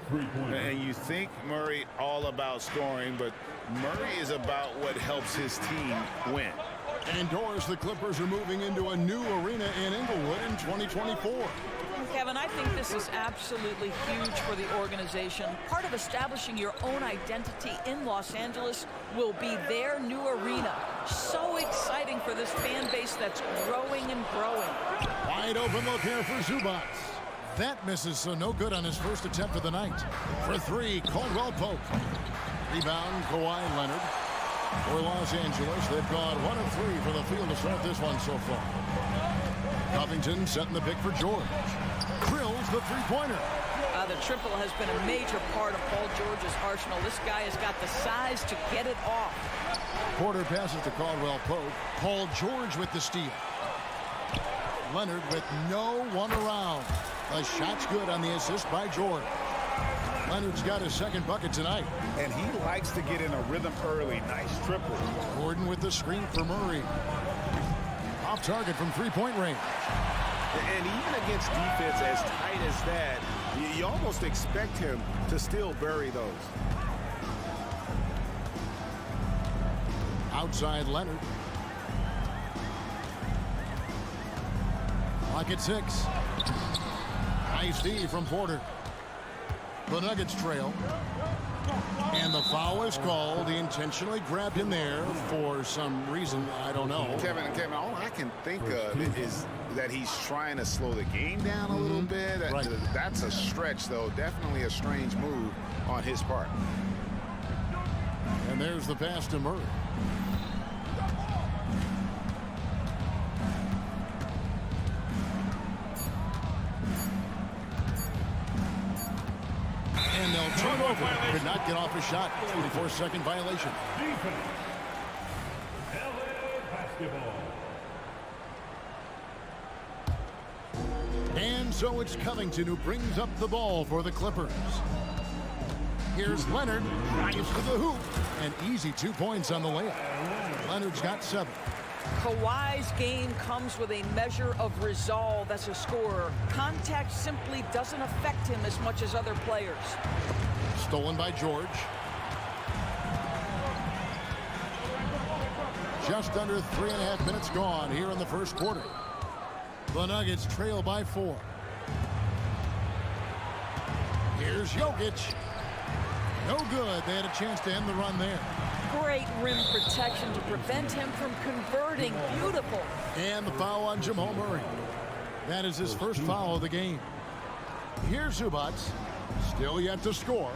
And you think Murray all about scoring, but Murray is about what helps his team win. Indoors, the Clippers are moving into a new arena in Inglewood in 2024. Kevin, I think this is absolutely huge for the organization. Part of establishing your own identity in Los Angeles will be their new arena. So exciting for this fan base that's growing and growing. Wide open look here for Zubac. That misses, so no good on his first attempt of the night. For three, Caldwell Pope. Rebound, Kawhi Leonard. For Los Angeles, they've gone 1 of 3 for the field to start this one so far. Covington setting the pick for George. Drills the three-pointer. The triple has been a major part of Paul George's arsenal. This guy has got the size to get it off. Porter passes to Caldwell Pope. Paul George with the steal. Leonard with no one around. The shot's good on the assist by George. Leonard's got his second bucket tonight. And he likes to get in a rhythm early. Nice triple. Gordon with the screen for Murray. Off target from three-point range. And even against defense as tight as that, you almost expect him to still bury those. Outside Leonard. Clock at 6. Nice D from Porter. The Nuggets trail. And the foul is called. He intentionally grabbed him there for some reason. I don't know. Kevin, all I can think of is that he's trying to slow the game down a little bit. Right. That's a stretch, though. Definitely a strange move on his part. And there's the pass to Murray. And they'll turn over. Could not get off a shot. 24-second violation. And so it's Covington who brings up the ball for the Clippers. Here's Leonard. Drives to the hoop. An easy 2 points on the layup. Leonard's got 7. Kawhi's game comes with a measure of resolve as a scorer. Contact simply doesn't affect him as much as other players. Stolen by George. Just under 3.5 minutes gone here in the first quarter. The Nuggets trail by 4. Here's Jokic. No good. They had a chance to end the run there. Great rim protection to prevent him from converting. Beautiful. And the foul on Jamal Murray. That is his first foul of the game. Here's Zubac. Still yet to score.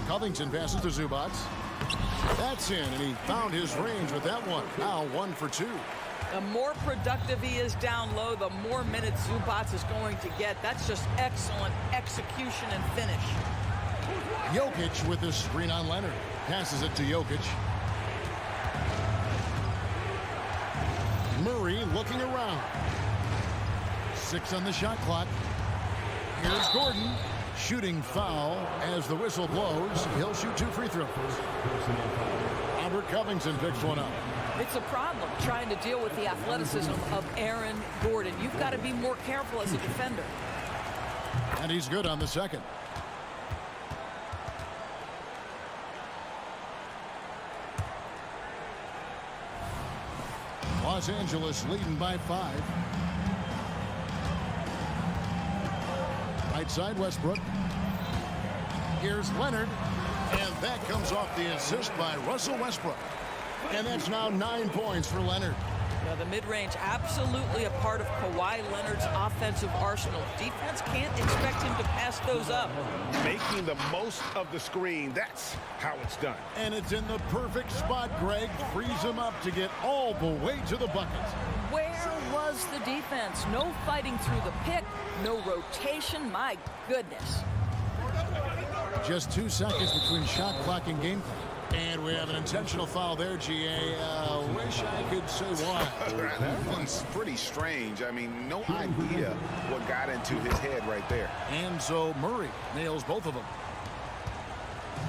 Covington passes to Zubac. That's in, and he found his range with that one. Now 1 for 2. The more productive he is down low, the more minutes Zubac is going to get. That's just excellent execution and finish. Jokic with the screen on Leonard. Passes it to Jokic. Murray looking around. 6 on the shot clock. Here's Gordon. Shooting foul as the whistle blows. He'll shoot 2 free throws. Albert Covington picks one up. It's a problem trying to deal with the athleticism of Aaron Gordon. You've got to be more careful as a defender. And he's good on the second. Los Angeles leading by 5. Right side, Westbrook. Here's Leonard. And that comes off the assist by Russell Westbrook. And that's now 9 points for Leonard. Now the mid-range absolutely a part of Kawhi Leonard's offensive arsenal. Defense can't expect him to pass those up. Making the most of the screen. That's how it's done. And it's in the perfect spot, Greg. Frees him up to get all the way to the bucket. Where was the defense? No fighting through the pick, no rotation. My goodness. Just 2 seconds between shot clock and game clock. And we have an intentional foul there, GA. Wish I could say why. That one's pretty strange. I mean, no idea what got into his head right there. And so Murray nails both of them.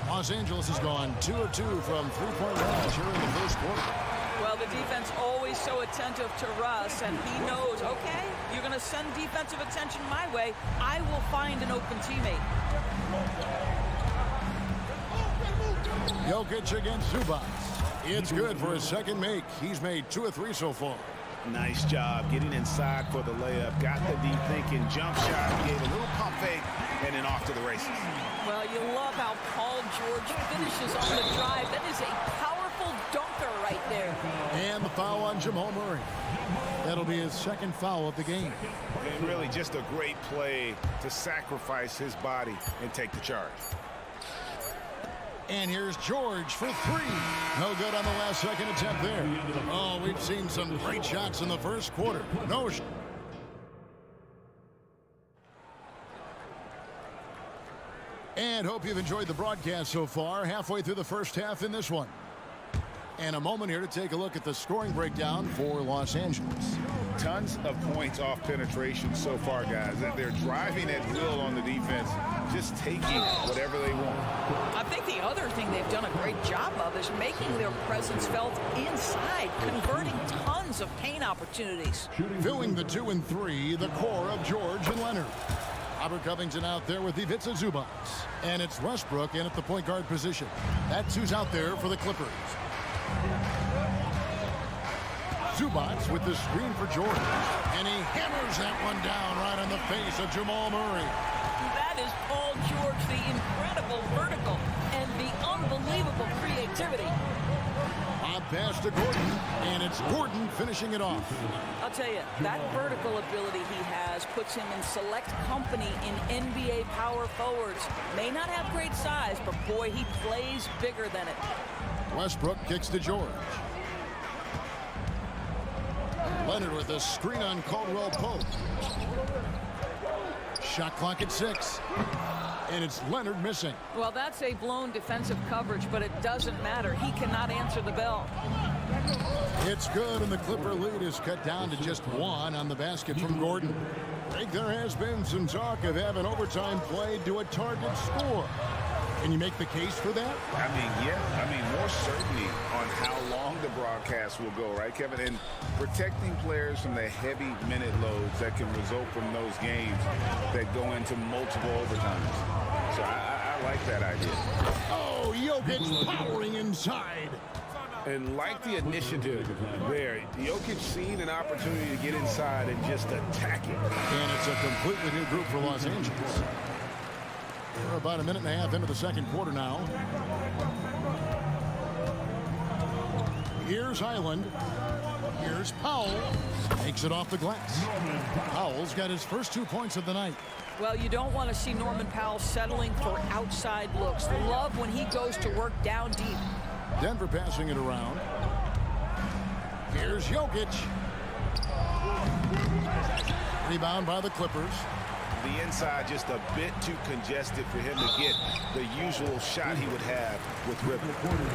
Los Angeles has gone 2 of 2 from three-point range here in the first quarter. Well, the defense always so attentive to Russ, and he knows, okay, you're going to send defensive attention my way. I will find an open teammate. Jokic against Zubac. It's good for his second make. He's made 2 of 3 so far. Nice job getting inside for the layup. Got the deep thinking jump shot. Gave a little pump fake and then off to the races. Well, you love how Paul George finishes on the drive. That is a powerful dunker right there. And the foul on Jamal Murray. That'll be his second foul of the game. And really just a great play to sacrifice his body and take the charge. And here's George for 3. No good on the last second attempt there. Oh, we've seen some great shots in the first quarter. No. And hope you've enjoyed the broadcast so far. Halfway through the first half in this one. And a moment here to take a look at the scoring breakdown for Los Angeles. Tons of points off penetration so far, guys. They're driving at will on the defense, just taking whatever they want. I think the other thing they've done a great job of is making their presence felt inside, converting tons of paint opportunities. Filling the 2 and 3, the core of George and Leonard. Albert Covington out there with Ivica Zubac. And it's Westbrook in at the point guard position. That's who's out there for the Clippers. Zubac with the screen for Jordan. And he hammers that one down right on the face of Jamal Murray. That is Paul George, the incredible vertical and the unbelievable creativity. Lob pass to Gordon, and it's Gordon finishing it off. I'll tell you, that vertical ability he has puts him in select company in NBA power forwards. May not have great size, but boy, he plays bigger than it. Westbrook kicks to George. Leonard with a screen on Caldwell Pope. Shot clock at 6. And it's Leonard missing. Well, that's a blown defensive coverage, but it doesn't matter. He cannot answer the bell. It's good, and the Clipper lead is cut down to just 1 on the basket from Gordon. I think there has been some talk of having overtime played to a target score. Can you make the case for that? I mean, yeah. I mean, more certainty on how long the broadcast will go, right, Kevin? And protecting players from the heavy minute loads that can result from those games that go into multiple overtimes. So I like that idea. Oh, Jokic powering inside. And like the initiative there, Jokic seeing an opportunity to get inside and just attack it. And it's a completely new group for Los Angeles. We're about a minute and a half into the second quarter now. Here's Highland. Here's Powell. Takes it off the glass. Powell's got his first 2 points of the night. Well, you don't want to see Norman Powell settling for outside looks. Love when he goes to work down deep. Denver passing it around. Here's Jokic. Rebound by the Clippers. The inside just a bit too congested for him to get the usual shot he would have with Ripple.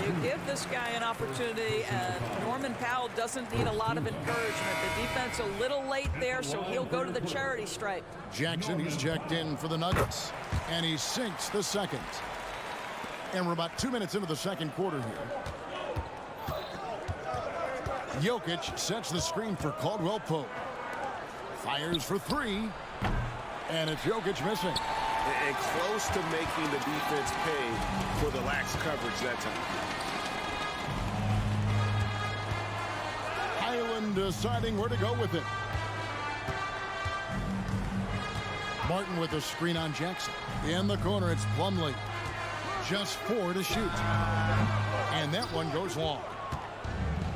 You give this guy an opportunity, and Norman Powell doesn't need a lot of encouragement. The defense a little late there, so he'll go to the charity stripe. Jackson, he's checked in for the Nuggets, and he sinks the second. And we're about 2 minutes into the second quarter here. Jokic sets the screen for Caldwell Pope. Fires for three. And it's Jokic missing. And close to making the defense pay for the lax coverage that time. Highland deciding where to go with it. Martin with a screen on Jackson. In the corner, it's Plumlee. Just 4 to shoot. And that one goes long.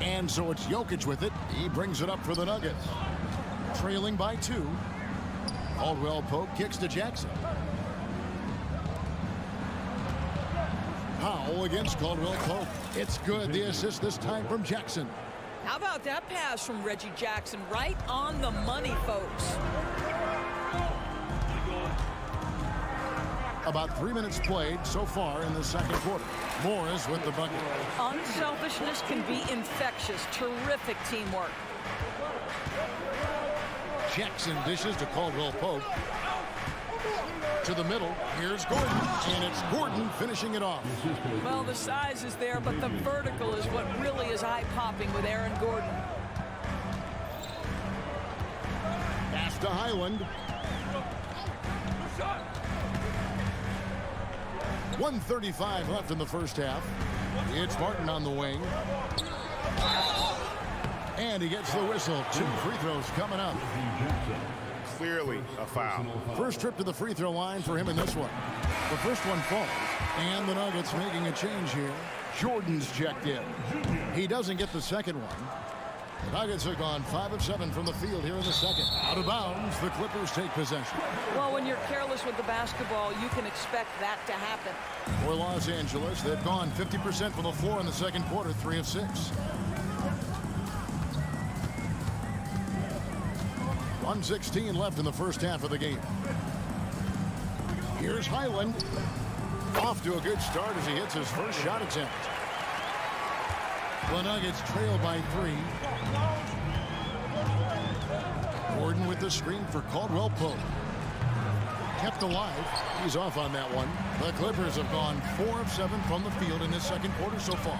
And so it's Jokic with it. He brings it up for the Nuggets. Trailing by 2. Caldwell Pope kicks to Jackson. Powell against Caldwell Pope. It's good. The assist this time from Jackson. How about that pass from Reggie Jackson? Right on the money, folks. About 3 minutes played so far in the second quarter. Morris with the bucket. Unselfishness can be infectious. Terrific teamwork. Jackson dishes to Caldwell Pope. To the middle. Here's Gordon. And it's Gordon finishing it off. Well, the size is there, but the vertical is what really is eye-popping with Aaron Gordon. Pass to Highland. 1:35 left in the first half. It's Martin on the wing. And he gets the whistle. 2 free throws coming up. Clearly a foul. First trip to the free throw line for him in this one. The first one falls. And the Nuggets making a change here. Jordan's checked in. He doesn't get the second one. The Nuggets have gone 5 of 7 from the field here in the second. Out of bounds, the Clippers take possession. Well, when you're careless with the basketball, you can expect that to happen. For Los Angeles, they've gone 50% from the floor in the second quarter, 3 of 6. 1:16 left in the first half of the game. Here's Highland. Off to a good start as he hits his first shot attempt. The Nuggets trail by 3. Gordon with the screen for Caldwell Pope. Kept alive. He's off on that one. The Clippers have gone 4 of 7 from the field in this second quarter so far.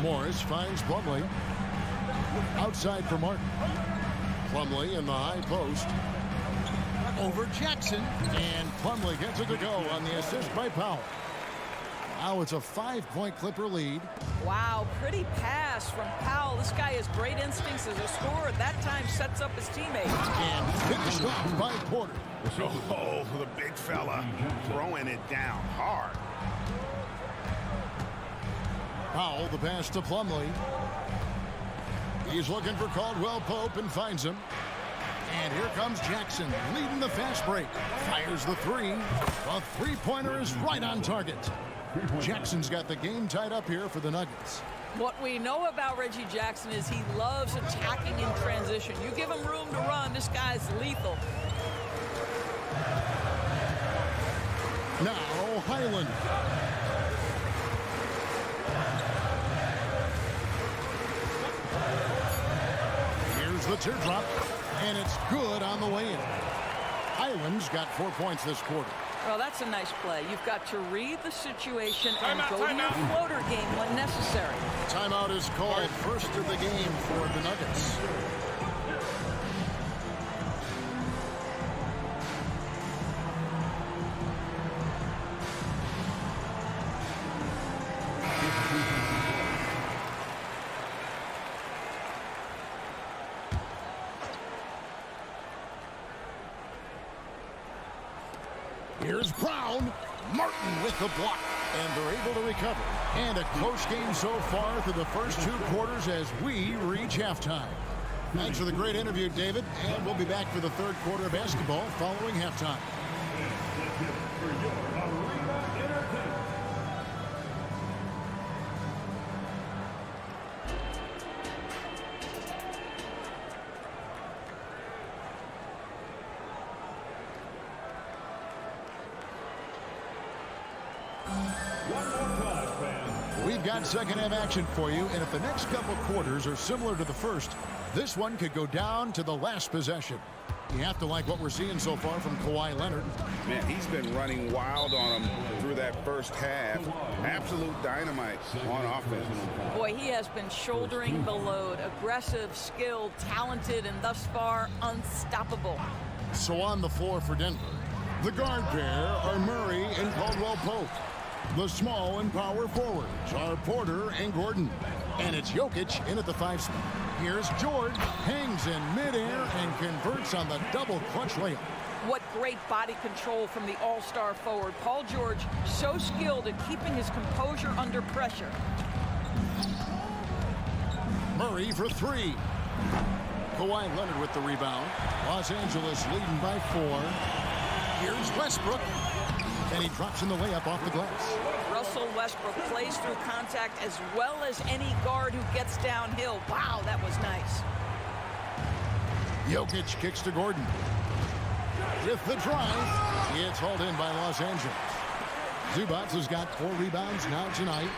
Morris finds Plumlee. Outside for Martin. Plumlee in the high post. Over Jackson. And Plumlee gets it to go on the assist by Powell. Now it's a 5-point Clipper lead. Wow, pretty pass from Powell. This guy has great instincts as a scorer. That time sets up his teammates. And finished off by Porter. Oh, the big fella throwing it down hard. Powell, the pass to Plumlee. He's looking for Caldwell Pope and finds him. And here comes Jackson, leading the fast break. Fires the 3. The three-pointer is right on target. Jackson's got the game tied up here for the Nuggets. What we know about Reggie Jackson is he loves attacking in transition. You give him room to run, this guy's lethal. Now Highland. Here's the teardrop, and it's good on the way in. Highland's got 4 points this quarter. Well, that's a nice play. You've got to read the situation and go to your floater game when necessary. Timeout is called. First of the game for the Nuggets. Here's Brown. Martin with the block. And they're able to recover. And a close game so far through the first 2 quarters as we reach halftime. Thanks for the great interview, David. And we'll be back for the third quarter of basketball following halftime. We've got second half action for you, and if the next couple quarters are similar to the first, this one could go down to the last possession. You have to like what we're seeing so far from Kawhi Leonard. Man, he's been running wild on him through that first half. Absolute dynamite on offense. Boy, he has been shouldering the load. Aggressive, skilled, talented, and thus far unstoppable. So on the floor for Denver, the guard pair are Murray and Caldwell-Pope. The small and power forwards are Porter and Gordon. And it's Jokic in at the 5 spot. Here's George, hangs in midair and converts on the double clutch layup. What great body control from the all-star forward. Paul George, so skilled at keeping his composure under pressure. Murray for 3. Kawhi Leonard with the rebound. Los Angeles leading by 4. Here's Westbrook. And he drops in the layup off the glass. Russell Westbrook plays through contact as well as any guard who gets downhill. Wow, that was nice. Jokic kicks to Gordon. With the drive, it's hauled in by Los Angeles. Zubac has got 4 rebounds now tonight.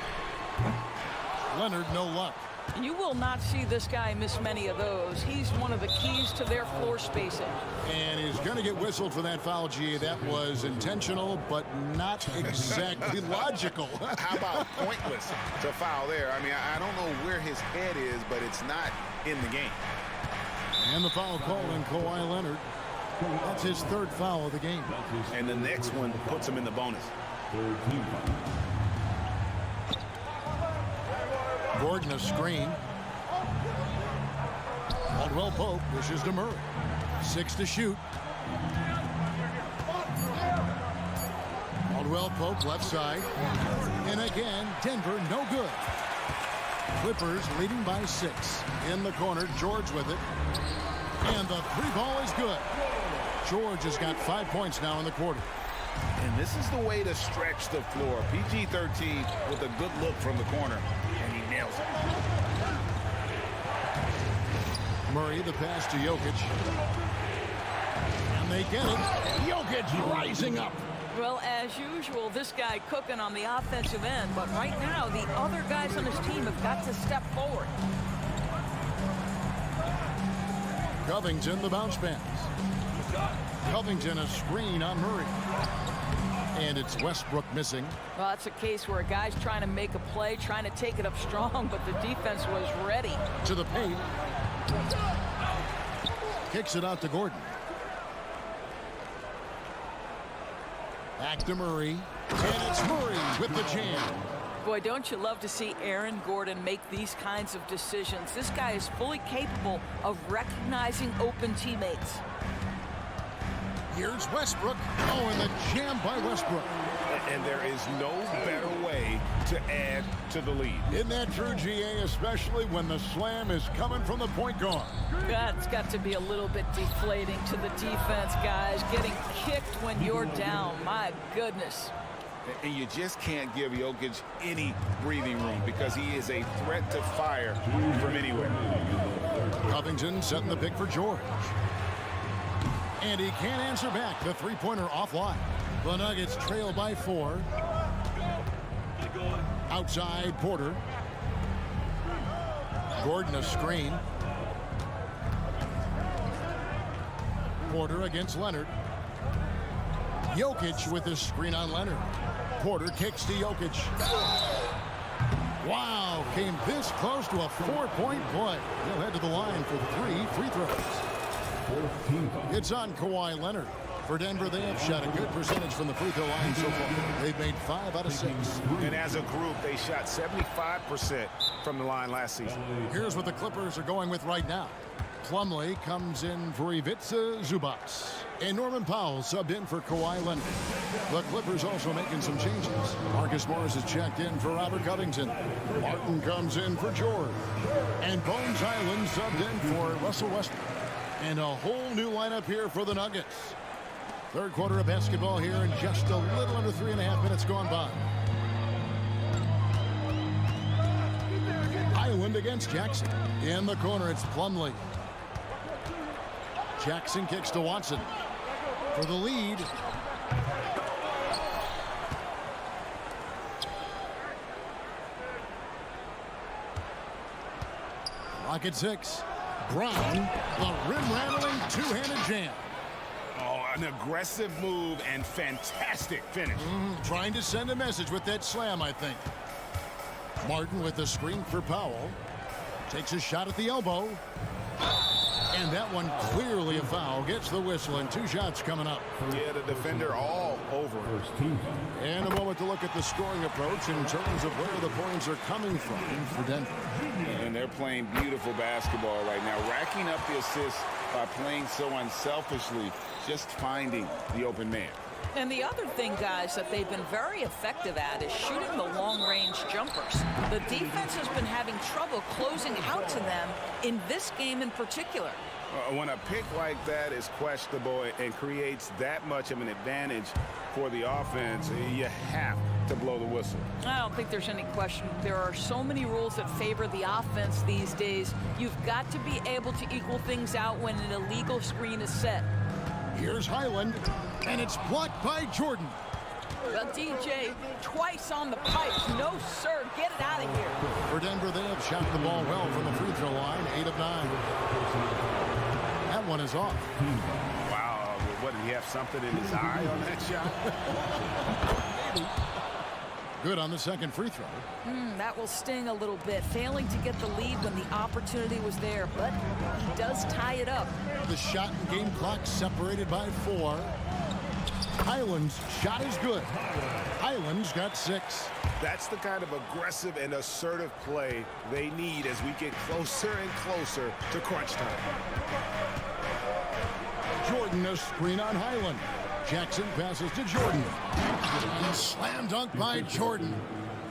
Leonard, no luck. You will not see this guy miss many of those. He's one of the keys to their floor spacing. And he's going to get whistled for that foul, G. That was intentional, but not exactly logical. How about pointless to foul there? I mean, I don't know where his head is, but it's not in the game. And the foul call on Kawhi Leonard. That's his 3rd foul of the game. And the next one puts him in the bonus. Gordon a screen. Caldwell-Pope wishes to Murray. 6 to shoot. Caldwell-Pope left side. And again, Denver no good. Clippers leading by 6. In the corner, George with it. And the 3 ball is good. George has got 5 points now in the quarter. And this is the way to stretch the floor. PG-13 with a good look from the corner. And he nails it. Murray, the pass to Jokic. And they get it. Jokic rising up. Well, as usual, this guy cooking on the offensive end. But right now, the other guys on his team have got to step forward. Covington, the bounce pass. Covington, a screen on Murray. And it's Westbrook missing. Well, that's a case where a guy's trying to make a play, trying to take it up strong, but the defense was ready. To the paint. Kicks it out to Gordon. Back to Murray. And it's Murray with the jam. Boy, don't you love to see Aaron Gordon make these kinds of decisions. This guy is fully capable of recognizing open teammates. Here's Westbrook. Oh, and the jam by Westbrook. And there is no better way to add to the lead. Isn't that true, GA, especially when the slam is coming from the point guard? That's got to be a little bit deflating to the defense, guys. Getting kicked when you're down. My goodness. And you just can't give Jokic any breathing room because he is a threat to fire from anywhere. Covington setting the pick for George. And he can't answer back. The three-pointer offline. The Nuggets trail by 4. Outside, Porter. Gordon a screen. Porter against Leonard. Jokic with his screen on Leonard. Porter kicks to Jokic. Wow, came this close to a 4-point play. He'll head to the line for 3 free throws. It's on Kawhi Leonard. For Denver, they have shot a good percentage from the free throw line so far. They've made 5 out of 6. And as a group, they shot 75% from the line last season. Here's what the Clippers are going with right now. Plumlee comes in for Ivica Zubac. And Norman Powell subbed in for Kawhi Leonard. The Clippers also making some changes. Marcus Morris is checked in for Robert Covington. Martin comes in for George. And Bones Island subbed in for Russell Westbrook. And a whole new lineup here for the Nuggets. Third quarter of basketball here in just a little under 3.5 minutes gone by. Island against Jackson. In the corner, it's Plumlee. Jackson kicks to Watson for the lead. Clock at 6. Brown, the rim-rattling two-handed jam. Oh, an aggressive move and fantastic finish. Trying to send a message with that slam, I think. Martin with the screen for Powell. Takes a shot at the elbow. And that one clearly a foul. Gets the whistle, and 2 shots coming up. Yeah, the defender all over. And a moment to look at the scoring approach in terms of where the points are coming from for Denver. And they're playing beautiful basketball right now, racking up the assists by playing so unselfishly, just finding the open man. And the other thing, guys, that they've been very effective at is shooting the long-range jumpers. The defense has been having trouble closing out to them in this game in particular. When a pick like that is questionable and creates that much of an advantage for the offense, you have to blow the whistle. I don't think there's any question. There are so many rules that favor the offense these days. You've got to be able to equal things out when an illegal screen is set. Here's Highland, and it's blocked by Jordan. The DJ twice on the pipes. No, sir. Get it out of here. For Denver, they have shot the ball well from the free throw line, 8 of 9. That one is off. Wow. What, did he have something in his eye on that shot? Good on the second free throw. That will sting a little bit. Failing to get the lead when the opportunity was there, but he does tie it up. The shot and game clock separated by 4. Highland's shot is good. Highland's got 6. That's the kind of aggressive and assertive play they need as we get closer and closer to crunch time. Jordan, a screen on Highland. Jackson passes to Jordan. And slam dunk by Jordan.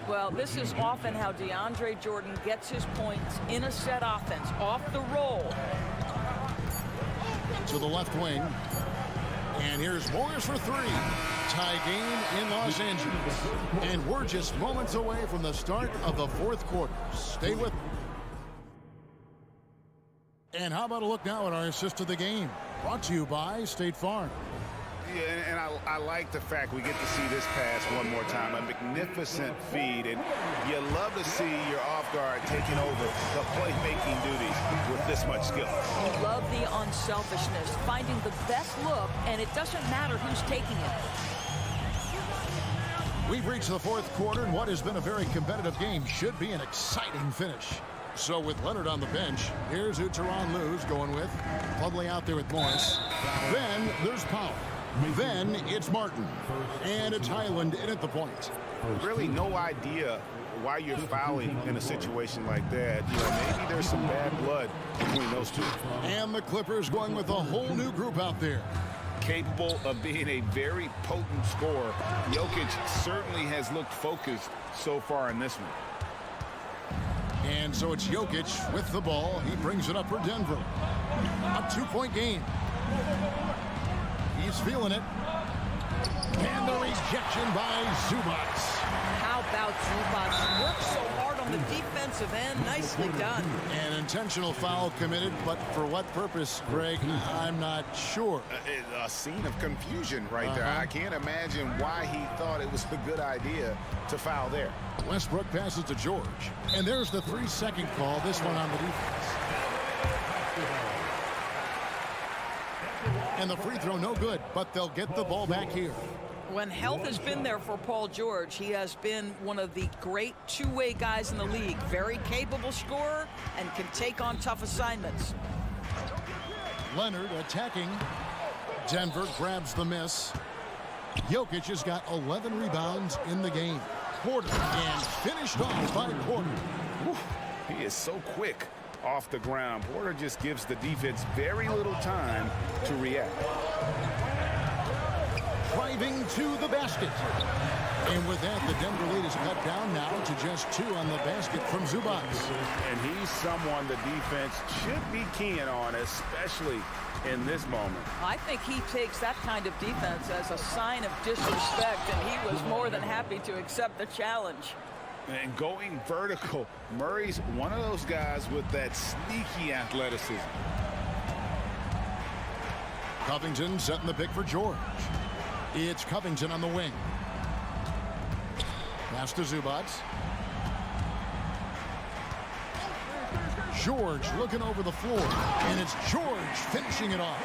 Well, this is often how DeAndre Jordan gets his points in a set offense, off the roll. To the left wing. And here's Morris for 3. Tie game in Los Angeles. And we're just moments away from the start of the 4th quarter. Stay with me. And how about a look now at our assist of the game? Brought to you by State Farm. Yeah, and I like the fact we get to see this pass one more time. A magnificent feed, and you love to see your off guard taking over the playmaking duties with this much skill. You love the unselfishness, finding the best look, and it doesn't matter who's taking it. We've reached the 4th quarter, and what has been a very competitive game should be an exciting finish. So with Leonard on the bench, here's who Teron Lue's going with. Plumlee out there with Morris. Then there's Powell. Then it's Martin. And it's Highland in at the point. Really no idea why you're fouling in a situation like that. You know, maybe there's some bad blood between those two. And the Clippers going with a whole new group out there. Capable of being a very potent scorer. Jokic certainly has looked focused so far in this one. And so it's Jokic with the ball. He brings it up for Denver. A 2-point game. He's feeling it. And the rejection by Zubac. How about Zubac? Worked so hard on the defensive end. Nicely done. An intentional foul committed, but for what purpose, Greg? I'm not sure. A scene of confusion right there. I can't imagine why he thought it was a good idea to foul there. Westbrook passes to George. And there's the 3-second call, this one on the defense. And the free throw no good, but they'll get the ball back here. When health has been there for Paul George, he has been one of the great two-way guys in the league. Very capable scorer and can take on tough assignments. Leonard attacking. Denver grabs the miss. Jokic has got 11 rebounds in the game. Porter, and finished off by Porter. He is so quick off the ground. Porter just gives the defense very little time to react. Driving to the basket. And with that, the Denver lead is cut down now to just 2 on the basket from Zubac. And he's someone the defense should be keying on, especially in this moment. I think he takes that kind of defense as a sign of disrespect, and he was more than happy to accept the challenge. And going vertical, Murray's one of those guys with that sneaky athleticism. Covington setting the pick for George. It's Covington on the wing. Pass to Zubac. George looking over the floor, and it's George finishing it off.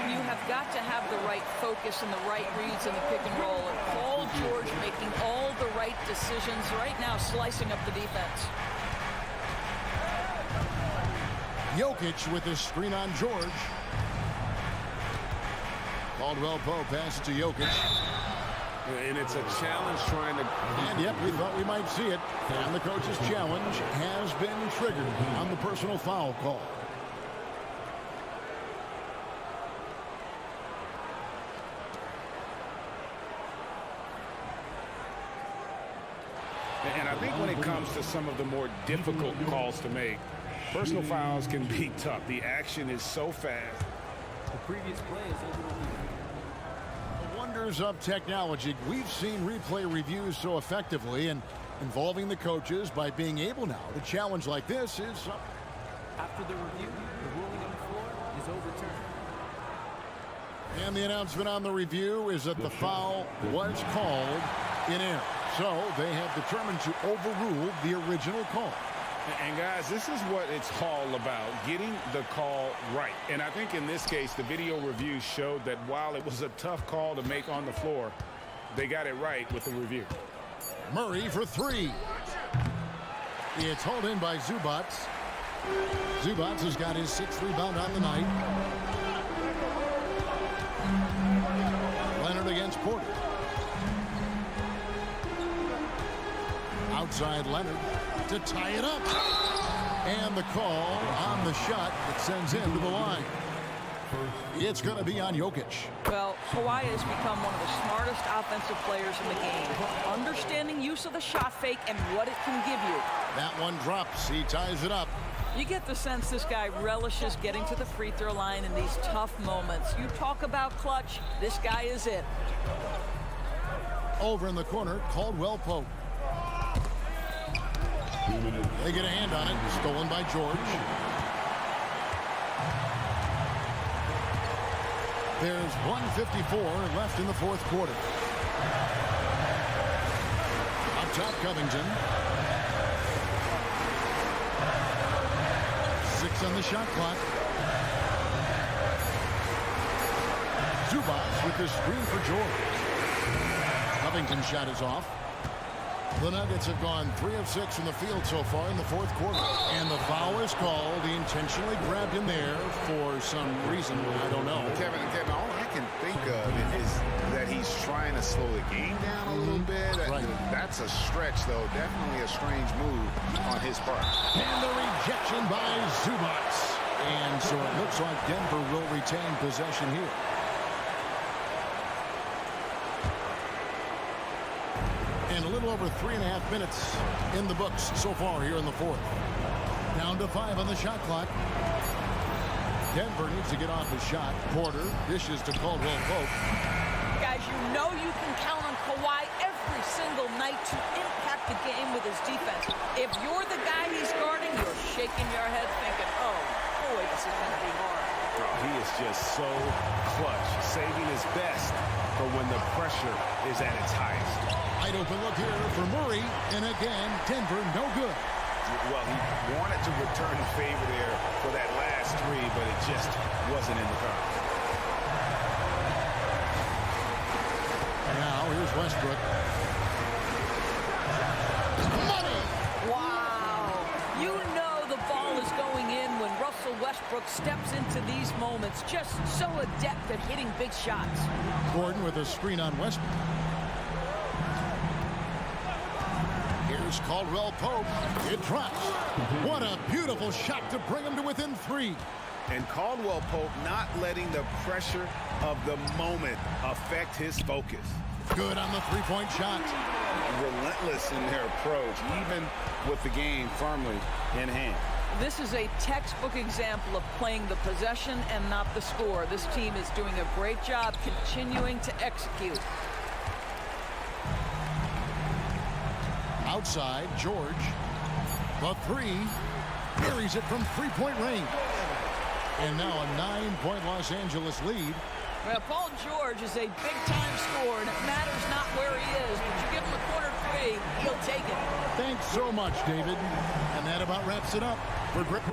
You have got to have the right focus and the right reads in the pick and roll. And Paul George making all the right decisions right now, slicing up the defense. Jokic with his screen on George. Caldwell Pope passes to Jokic. And it's a challenge trying to... And yep, we thought we might see it. And the coach's challenge has been triggered on the personal foul call. And I think when it comes to some of the more difficult calls to make, personal fouls can be tough. The action is so fast. The previous play is under review. The wonders of technology. We've seen replay reviews so effectively, and involving the coaches by being able now to challenge like this is... After the review, the ruling on the floor is overturned. And the announcement on the review is that the foul was called in error. So they have determined to overrule the original call. And guys, this is what it's all about, getting the call right. And I think in this case, the video review showed that while it was a tough call to make on the floor, they got it right with the review. Murray for three. It's hauled in by Zubac. Zubac has got his 6th rebound on the night. Leonard against Porter. Outside Leonard to tie it up. And the call on the shot that sends him to the line. It's going to be on Jokic. Well, Kawhi has become one of the smartest offensive players in the game. Understanding use of the shot fake and what it can give you. That one drops. He ties it up. You get the sense this guy relishes getting to the free throw line in these tough moments. You talk about clutch, this guy is it. Over in the corner, Caldwell Pope. They get a hand on it, stolen by George. There's 1:54 left in the 4th quarter. Up top, Covington. 6 on the shot clock. Zubac with the screen for George. Covington's shot is off. The Nuggets have gone 3 of 6 from the field so far in the 4th quarter. And the foul is called. He intentionally grabbed him there for some reason. I don't know. Kevin, all I can think of is that he's trying to slow the game down a little bit. Right. That's a stretch, though. Definitely a strange move on his part. And the rejection by Zubac. And so it looks like Denver will retain possession here. And a little over 3.5 minutes in the books so far here in the 4th. Down to 5 on the shot clock. Denver needs to get off his shot. Porter dishes to Caldwell Pope. Guys, you know you can count on Kawhi every single night to impact the game with his defense. If you're the guy he's guarding, you're shaking your head thinking, oh, boy, this is going to be hard. Oh, he is just so clutch, saving his best for when the pressure is at its highest. Wide open look here for Murray. And again, Denver no good. Well, he wanted to return the favor there for that last 3, but it just wasn't in the cards. Now, here's Westbrook. Money! Wow. You know the ball is going in when Russell Westbrook steps into these moments. Just so adept at hitting big shots. Gordon with a screen on Westbrook. Here's Caldwell Pope. It drops. What a beautiful shot to bring him to within 3. And Caldwell Pope not letting the pressure of the moment affect his focus. Good on the 3-point shot. Relentless in their approach, even with the game firmly in hand. This is a textbook example of playing the possession and not the score. This team is doing a great job continuing to execute. Outside, George. The 3. Buries it from 3-point range. And now a 9-point Los Angeles lead. Well, Paul George is a big-time scorer, and it matters not where he is, but you give him a corner 3, he'll take it. Thanks so much, David. And that about wraps it up for Grip.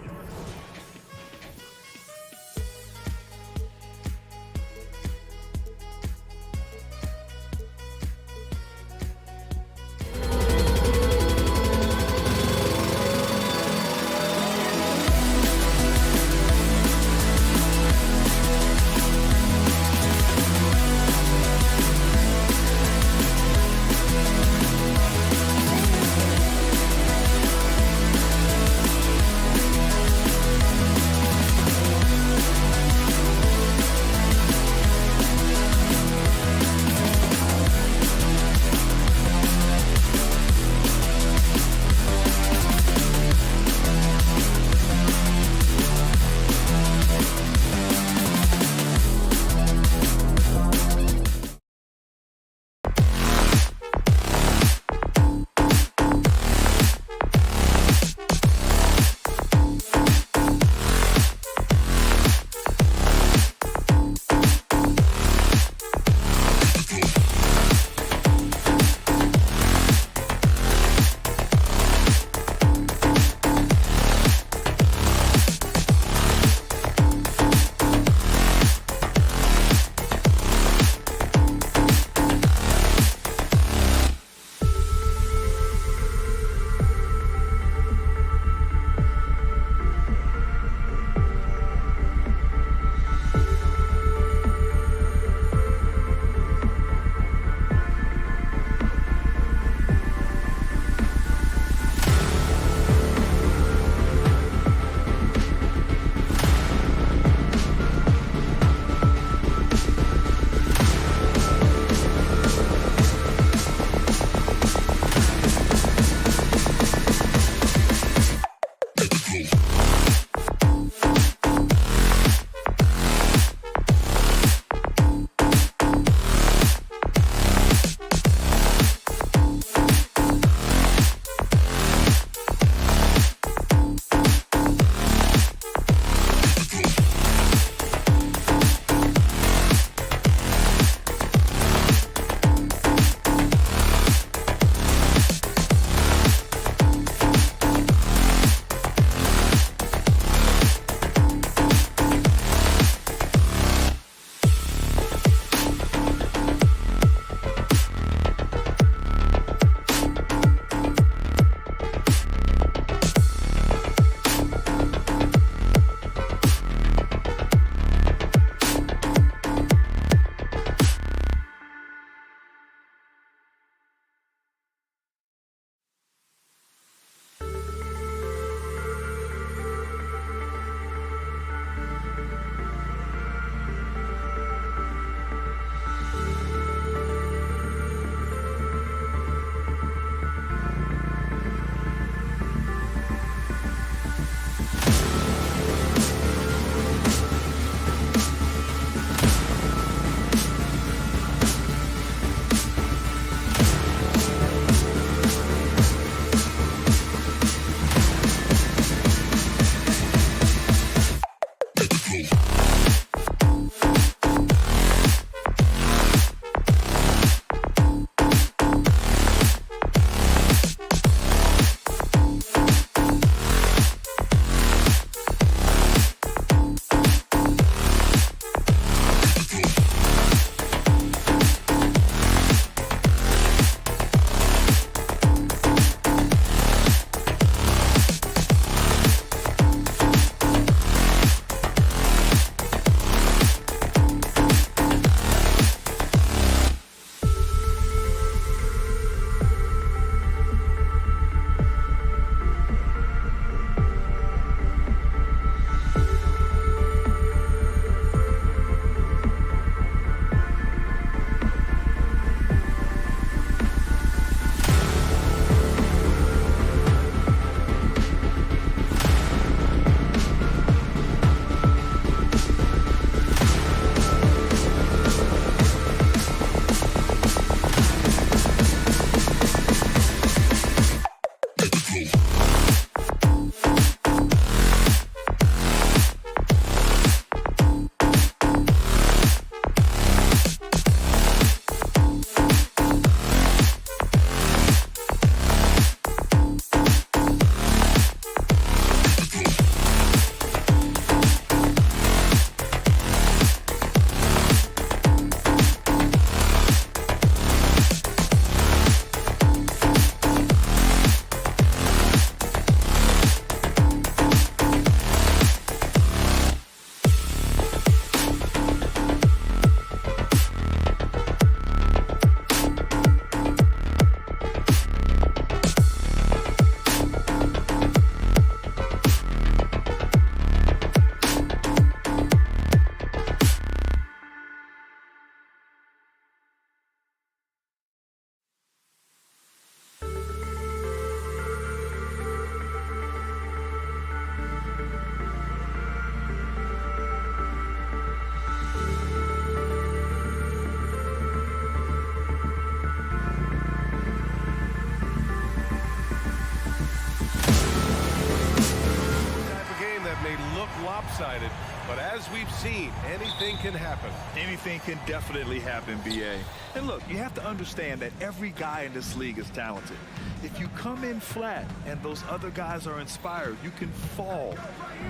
lopsided, but as we've seen, anything can happen. Anything can definitely happen, BA. And look, you have to understand that every guy in this league is talented. If you come in flat and those other guys are inspired, you can fall.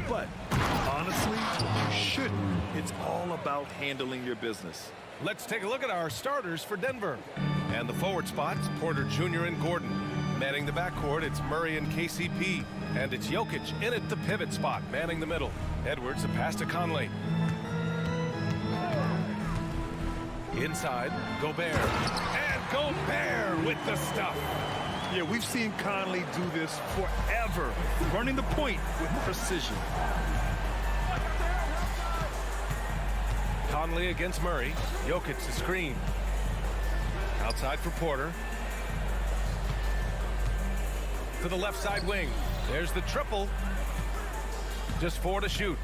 But honestly, you shouldn't. It's all about handling your business. Let's take a look at our starters for Denver. And the forward spots, Porter Jr. and Gordon. Manning the backcourt, it's Murray and KCP. And it's Jokic in at the pivot spot, manning the middle. Edwards, a pass to Conley. Inside, Gobert. And Gobert with the stuff. Yeah, we've seen Conley do this forever, running the point with precision. Conley against Murray. Jokic the screen. Outside for Porter. To the left side wing. There's the triple. Just 4 to shoot.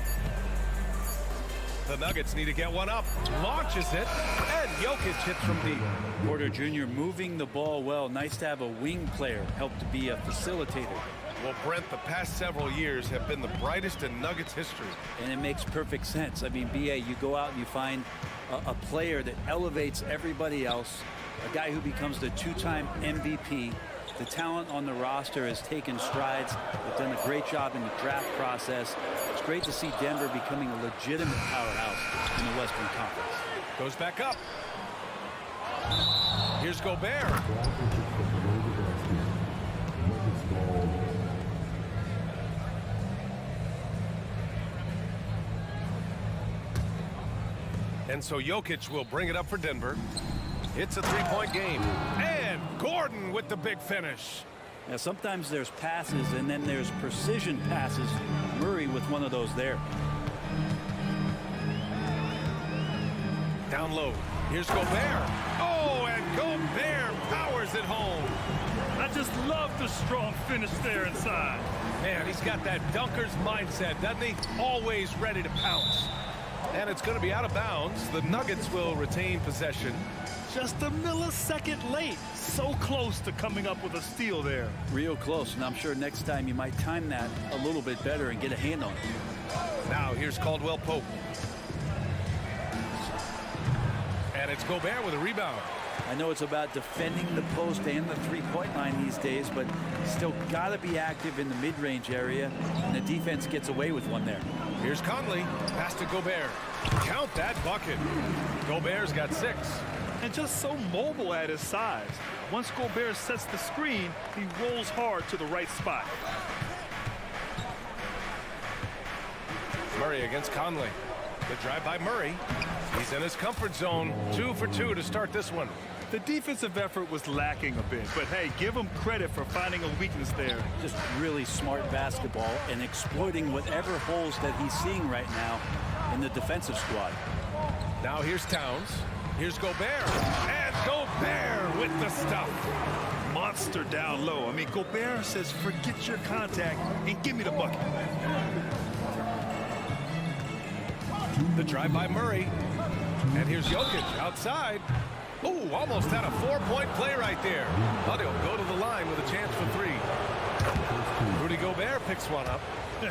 The Nuggets need to get one up. Launches it. And Jokic hits from deep. Porter Jr. moving the ball well. Nice to have a wing player help to be a facilitator. Well, Brent, the past several years have been the brightest in Nuggets history. And it makes perfect sense. I mean, BA, you go out and you find a player that elevates everybody else, a guy who becomes the 2-time MVP. The talent on the roster has taken strides. They've done a great job in the draft process. It's great to see Denver becoming a legitimate powerhouse in the Western Conference. Goes back up. Here's Gobert. And so Jokic will bring it up for Denver. It's a 3-point game. And Gordon with the big finish. Now, sometimes there's passes and then there's precision passes. Murray with one of those there. Down low. Here's Gobert. Oh, and Gobert powers it home. I just love the strong finish there inside. Man, he's got that dunker's mindset, doesn't he? Always ready to pounce. And it's going to be out of bounds. The Nuggets will retain possession. Just a millisecond late. So close to coming up with a steal there. Real close, and I'm sure next time you might time that a little bit better and get a hand on it. Now here's Caldwell Pope. And it's Gobert with a rebound. I know it's about defending the post and the three-point line these days, but still got to be active in the mid-range area, and the defense gets away with one there. Here's Conley. Pass to Gobert. Count that bucket. Gobert's got 6. And just so mobile at his size. Once Gobert sets the screen, he rolls hard to the right spot. Murray against Conley. The drive by Murray. He's in his comfort zone. 2 for 2 to start this one. The defensive effort was lacking a bit, but hey, give him credit for finding a weakness there. Just really smart basketball and exploiting whatever holes that he's seeing right now in the defensive squad. Now here's Towns. Here's Gobert. And Gobert with the stuff. Monster down low. I mean, Gobert says, forget your contact and give me the bucket. The drive by Murray. And here's Jokic outside. Oh, almost had a 4-point play right there. But he'll go to the line with a chance for 3. Rudy Gobert picks one up.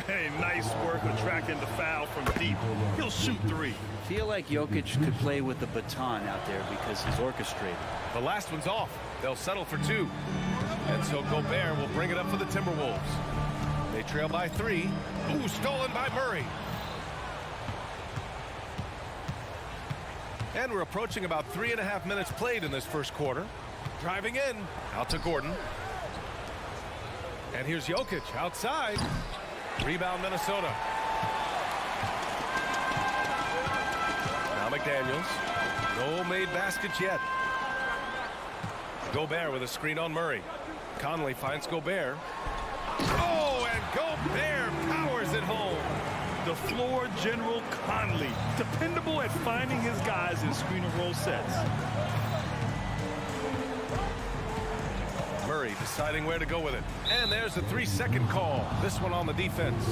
Hey, nice work attracting the foul from deep. He'll shoot 3. Feel like Jokic could play with the baton out there because he's orchestrated. The last one's off. They'll settle for 2. And so Gobert will bring it up for the Timberwolves. They trail by 3. Ooh, stolen by Murray. And we're approaching about 3.5 minutes played in this first quarter. Driving in. Out to Gordon. And here's Jokic outside. Rebound Minnesota. Now McDaniels. No made baskets yet. Gobert with a screen on Murray. Conley finds Gobert. Oh, and Gobert powers it home. The floor general Conley, dependable at finding his guys in screen and roll sets. Murray deciding where to go with it. And there's a 3-second call. This one on the defense.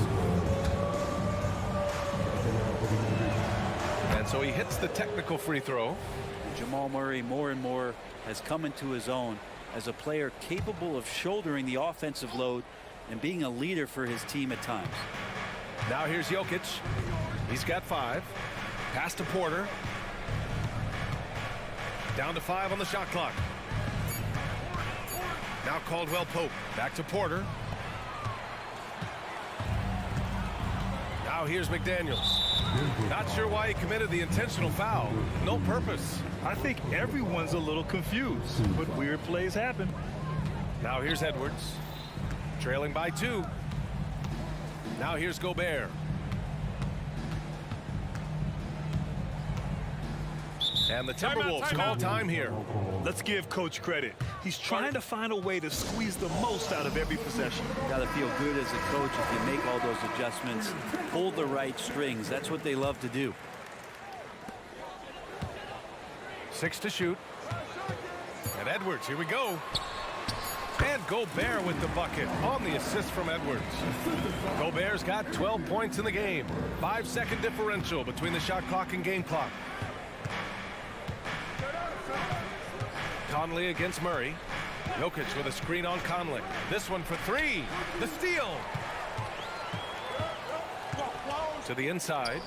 And so he hits the technical free throw. Jamal Murray more and more has come into his own as a player capable of shouldering the offensive load and being a leader for his team at times. Now here's Jokic. He's got 5. Pass to Porter. Down to 5 on the shot clock. Now Caldwell Pope. Back to Porter. Now here's McDaniels. Not sure why he committed the intentional foul. No purpose. I think everyone's a little confused, but weird plays happen. Now here's Edwards. Trailing by 2. Now here's Gobert. And the Timberwolves call time here. Let's give Coach credit. He's trying to find a way to squeeze the most out of every possession. Got to feel good as a coach if you make all those adjustments, pull the right strings. That's what they love to do. 6 to shoot. And Edwards, here we go. And Gobert with the bucket on the assist from Edwards. Gobert's got 12 points in the game. 5-second differential between the shot clock and game clock. Conley against Murray. Jokic with a screen on Conley. This one for 3. The steal. To the inside.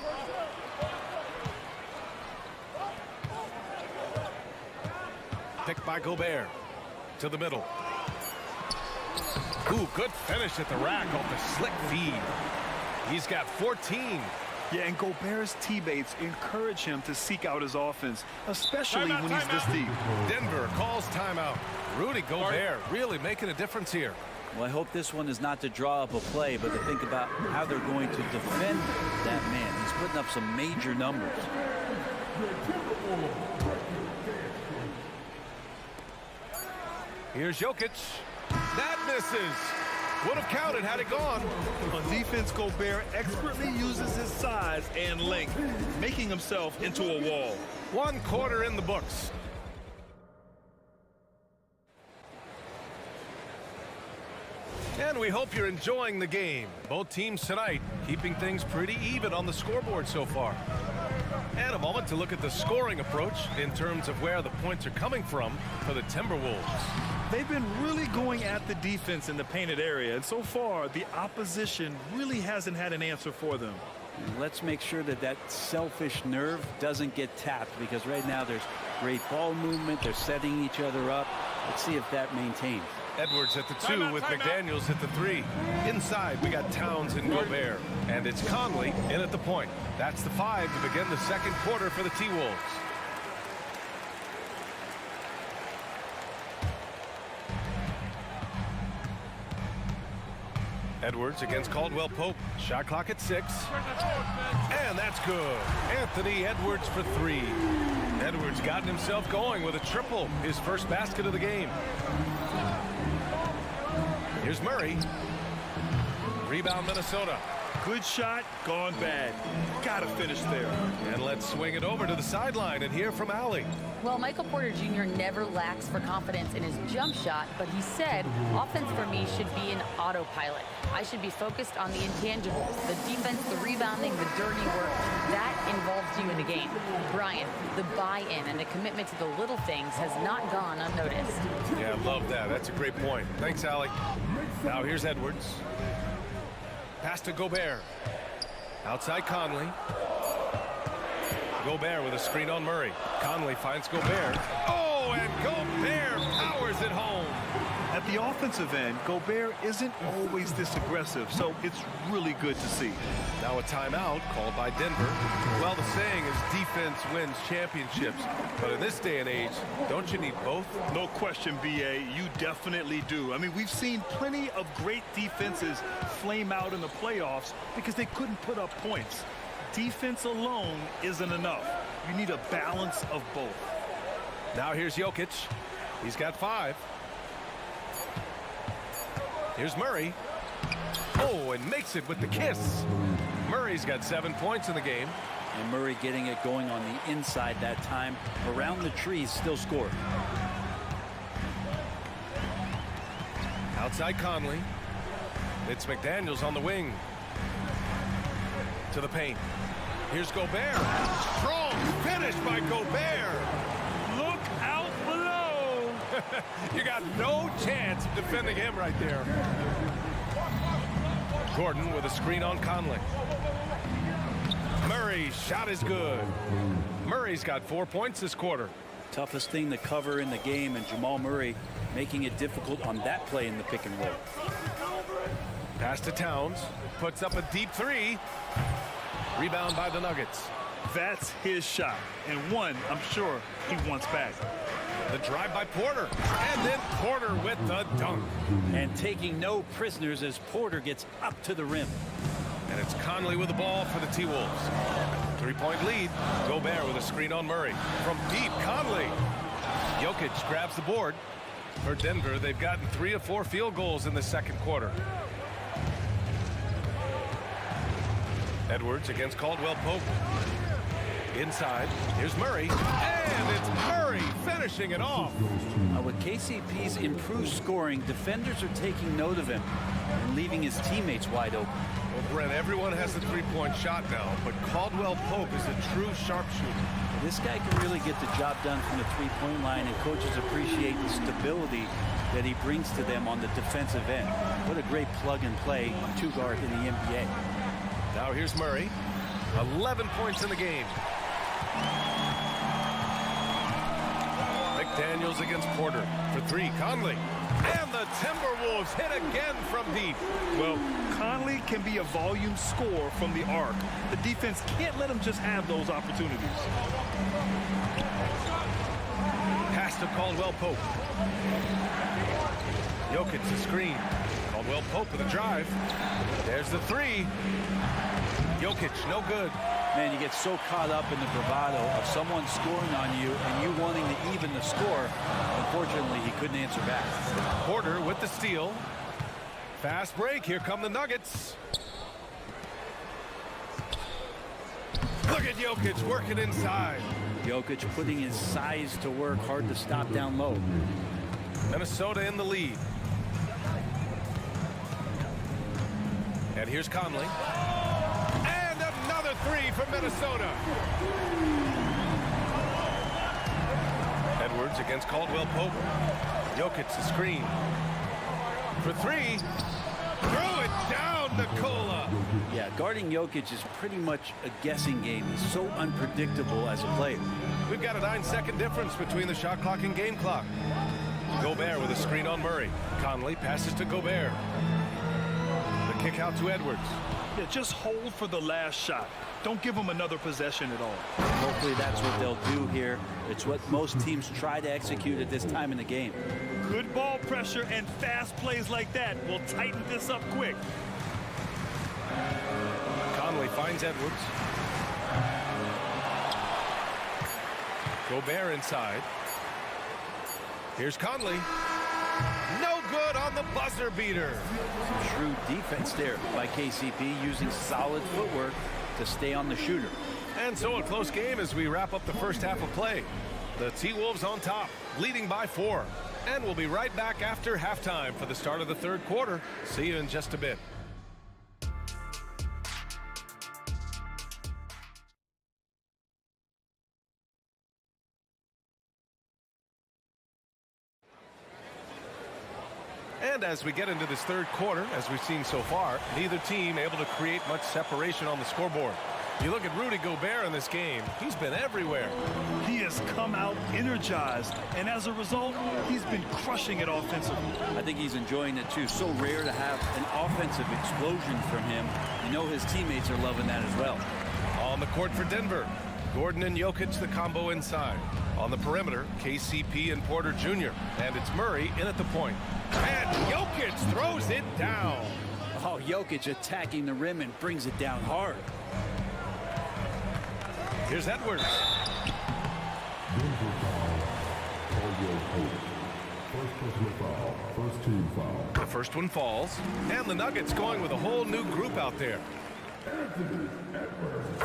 Picked by Gobert. To the middle. Ooh, good finish at the rack off the slick feed. He's got 14. Yeah, and Gobert's teammates encourage him to seek out his offense, especially when he's this deep. Denver calls timeout. Rudy Gobert really making a difference here. Well, I hope this one is not to draw up a play, but to think about how they're going to defend that man. He's putting up some major numbers. Here's Jokic. That misses. Would have counted had it gone. On defense, Gobert expertly uses his size and length, making himself into a wall. 1 quarter in the books. And we hope you're enjoying the game. Both teams tonight keeping things pretty even on the scoreboard so far. And a moment to look at the scoring approach in terms of where the points are coming from for the Timberwolves. They've been really going at the defense in the painted area, and so far the opposition really hasn't had an answer for them. And let's make sure that that selfish nerve doesn't get tapped, because right now there's great ball movement. They're setting each other up. Let's see if that maintains. Edwards at the 2 with McDaniels at the 3. Inside, we got Towns and Gobert. And it's Conley in at the point. That's the 5 to begin the second quarter for the T-Wolves. Edwards against Caldwell Pope. Shot clock at 6. And that's good. Anthony Edwards for 3. Edwards gotten himself going with a triple. His first basket of the game. Here's Murray. Rebound Minnesota. Good shot, gone bad. Gotta finish there. And let's swing it over to the sideline and hear from Allie. Well, Michael Porter Jr. never lacks for confidence in his jump shot, but he said, offense for me should be an autopilot. I should be focused on the intangibles, the defense, the rebounding, the dirty work. That involves you in the game. Brian, the buy-in and the commitment to the little things has not gone unnoticed. Yeah, I love that. That's a great point. Thanks, Allie. Now here's Edwards. Pass to Gobert. Outside Conley. Gobert with a screen on Murray. Conley finds Gobert. Oh, and Gobert powers it home. At the offensive end, Gobert isn't always this aggressive, so it's really good to see. Now a timeout called by Denver. Well, the saying is defense wins championships, but in this day and age, don't you need both? No question, B.A., you definitely do. I mean, we've seen plenty of great defenses flame out in the playoffs because they couldn't put up points. Defense alone isn't enough. You need a balance of both. Now here's Jokic. He's got 5. Here's Murray. Oh, and makes it with the kiss. Murray's got 7 points in the game. And Murray getting it going on the inside that time. Around the trees, still scored. Outside Conley. It's McDaniels on the wing. To the paint. Here's Gobert. Strong finish by Gobert. Look out below. You got no chance of defending him right there. Gordon with a screen on Conley. Murray's shot is good. Murray's got 4 points this quarter. Toughest thing to cover in the game, and Jamal Murray making it difficult on that play in the pick and roll. Pass to Towns. Puts up a deep three. Rebound by the Nuggets. That's his shot, and one I'm sure he wants back. The drive by Porter, and then Porter with the dunk. And taking no prisoners as Porter gets up to the rim. And it's Conley with the ball for the T-Wolves. 3-point lead. Gobert with a screen on Murray. From deep, Conley. Jokic grabs the board. For Denver, they've gotten 3 of 4 field goals in the second quarter. Edwards against Caldwell Pope. Inside, here's Murray, and it's Murray finishing it off. With KCP's improved scoring, defenders are taking note of him and leaving his teammates wide open. Well, Brent, everyone has the three-point shot now, but Caldwell Pope is a true sharpshooter. This guy can really get the job done from the three-point line, and coaches appreciate the stability that he brings to them on the defensive end. What a great plug-and-play two-guard in the NBA. Now here's Murray. 11 points in the game. McDaniels against Porter. For 3, Conley. And the Timberwolves hit again from deep. Well, Conley can be a volume scorer from the arc. The defense can't let him just have those opportunities. Pass to Caldwell Pope. Jokic the screen. Caldwell Pope with a drive. There's the 3. Jokic, no good. Man, you get so caught up in the bravado of someone scoring on you and you wanting to even the score. Unfortunately, he couldn't answer back. Porter with the steal. Fast break. Here come the Nuggets. Look at Jokic working inside. Jokic putting his size to work, hard to stop down low. Minnesota in the lead. And here's Conley. And another 3 for Minnesota. Edwards against Caldwell Pope. Jokic the screen. For 3. Throw it down, Nikola. Yeah, guarding Jokic is pretty much a guessing game. He's so unpredictable as a player. We've got a 9-second difference between the shot clock and game clock. Gobert with a screen on Murray. Conley passes to Gobert. The kick out to Edwards. Yeah, just hold for the last shot. Don't give him another possession at all. Hopefully that's what they'll do here. It's what most teams try to execute at this time in the game. Good ball pressure and fast plays like that will tighten this up quick. Conley finds Edwards. Gobert inside. Here's Conley. No good on the buzzer beater. Some shrewd defense there by KCP, using solid footwork to stay on the shooter. And so a close game as we wrap up the first half of play. The T-Wolves on top, leading by 4. And we'll be right back after halftime for the start of the third quarter. See you in just a bit. And as we get into this third quarter, as we've seen so far, neither team able to create much separation on the scoreboard. You look at Rudy Gobert in this game, he's been everywhere. He has come out energized, and as a result, he's been crushing it offensively. I think he's enjoying it too. So rare to have an offensive explosion from him. You know his teammates are loving that as well. On the court for Denver, Gordon and Jokic, the combo inside. On the perimeter, KCP and Porter Jr. And it's Murray in at the point. And Jokic throws it down. Oh, Jokic attacking the rim and brings it down hard. Here's Edwards. The first one falls. And the Nuggets going with a whole new group out there.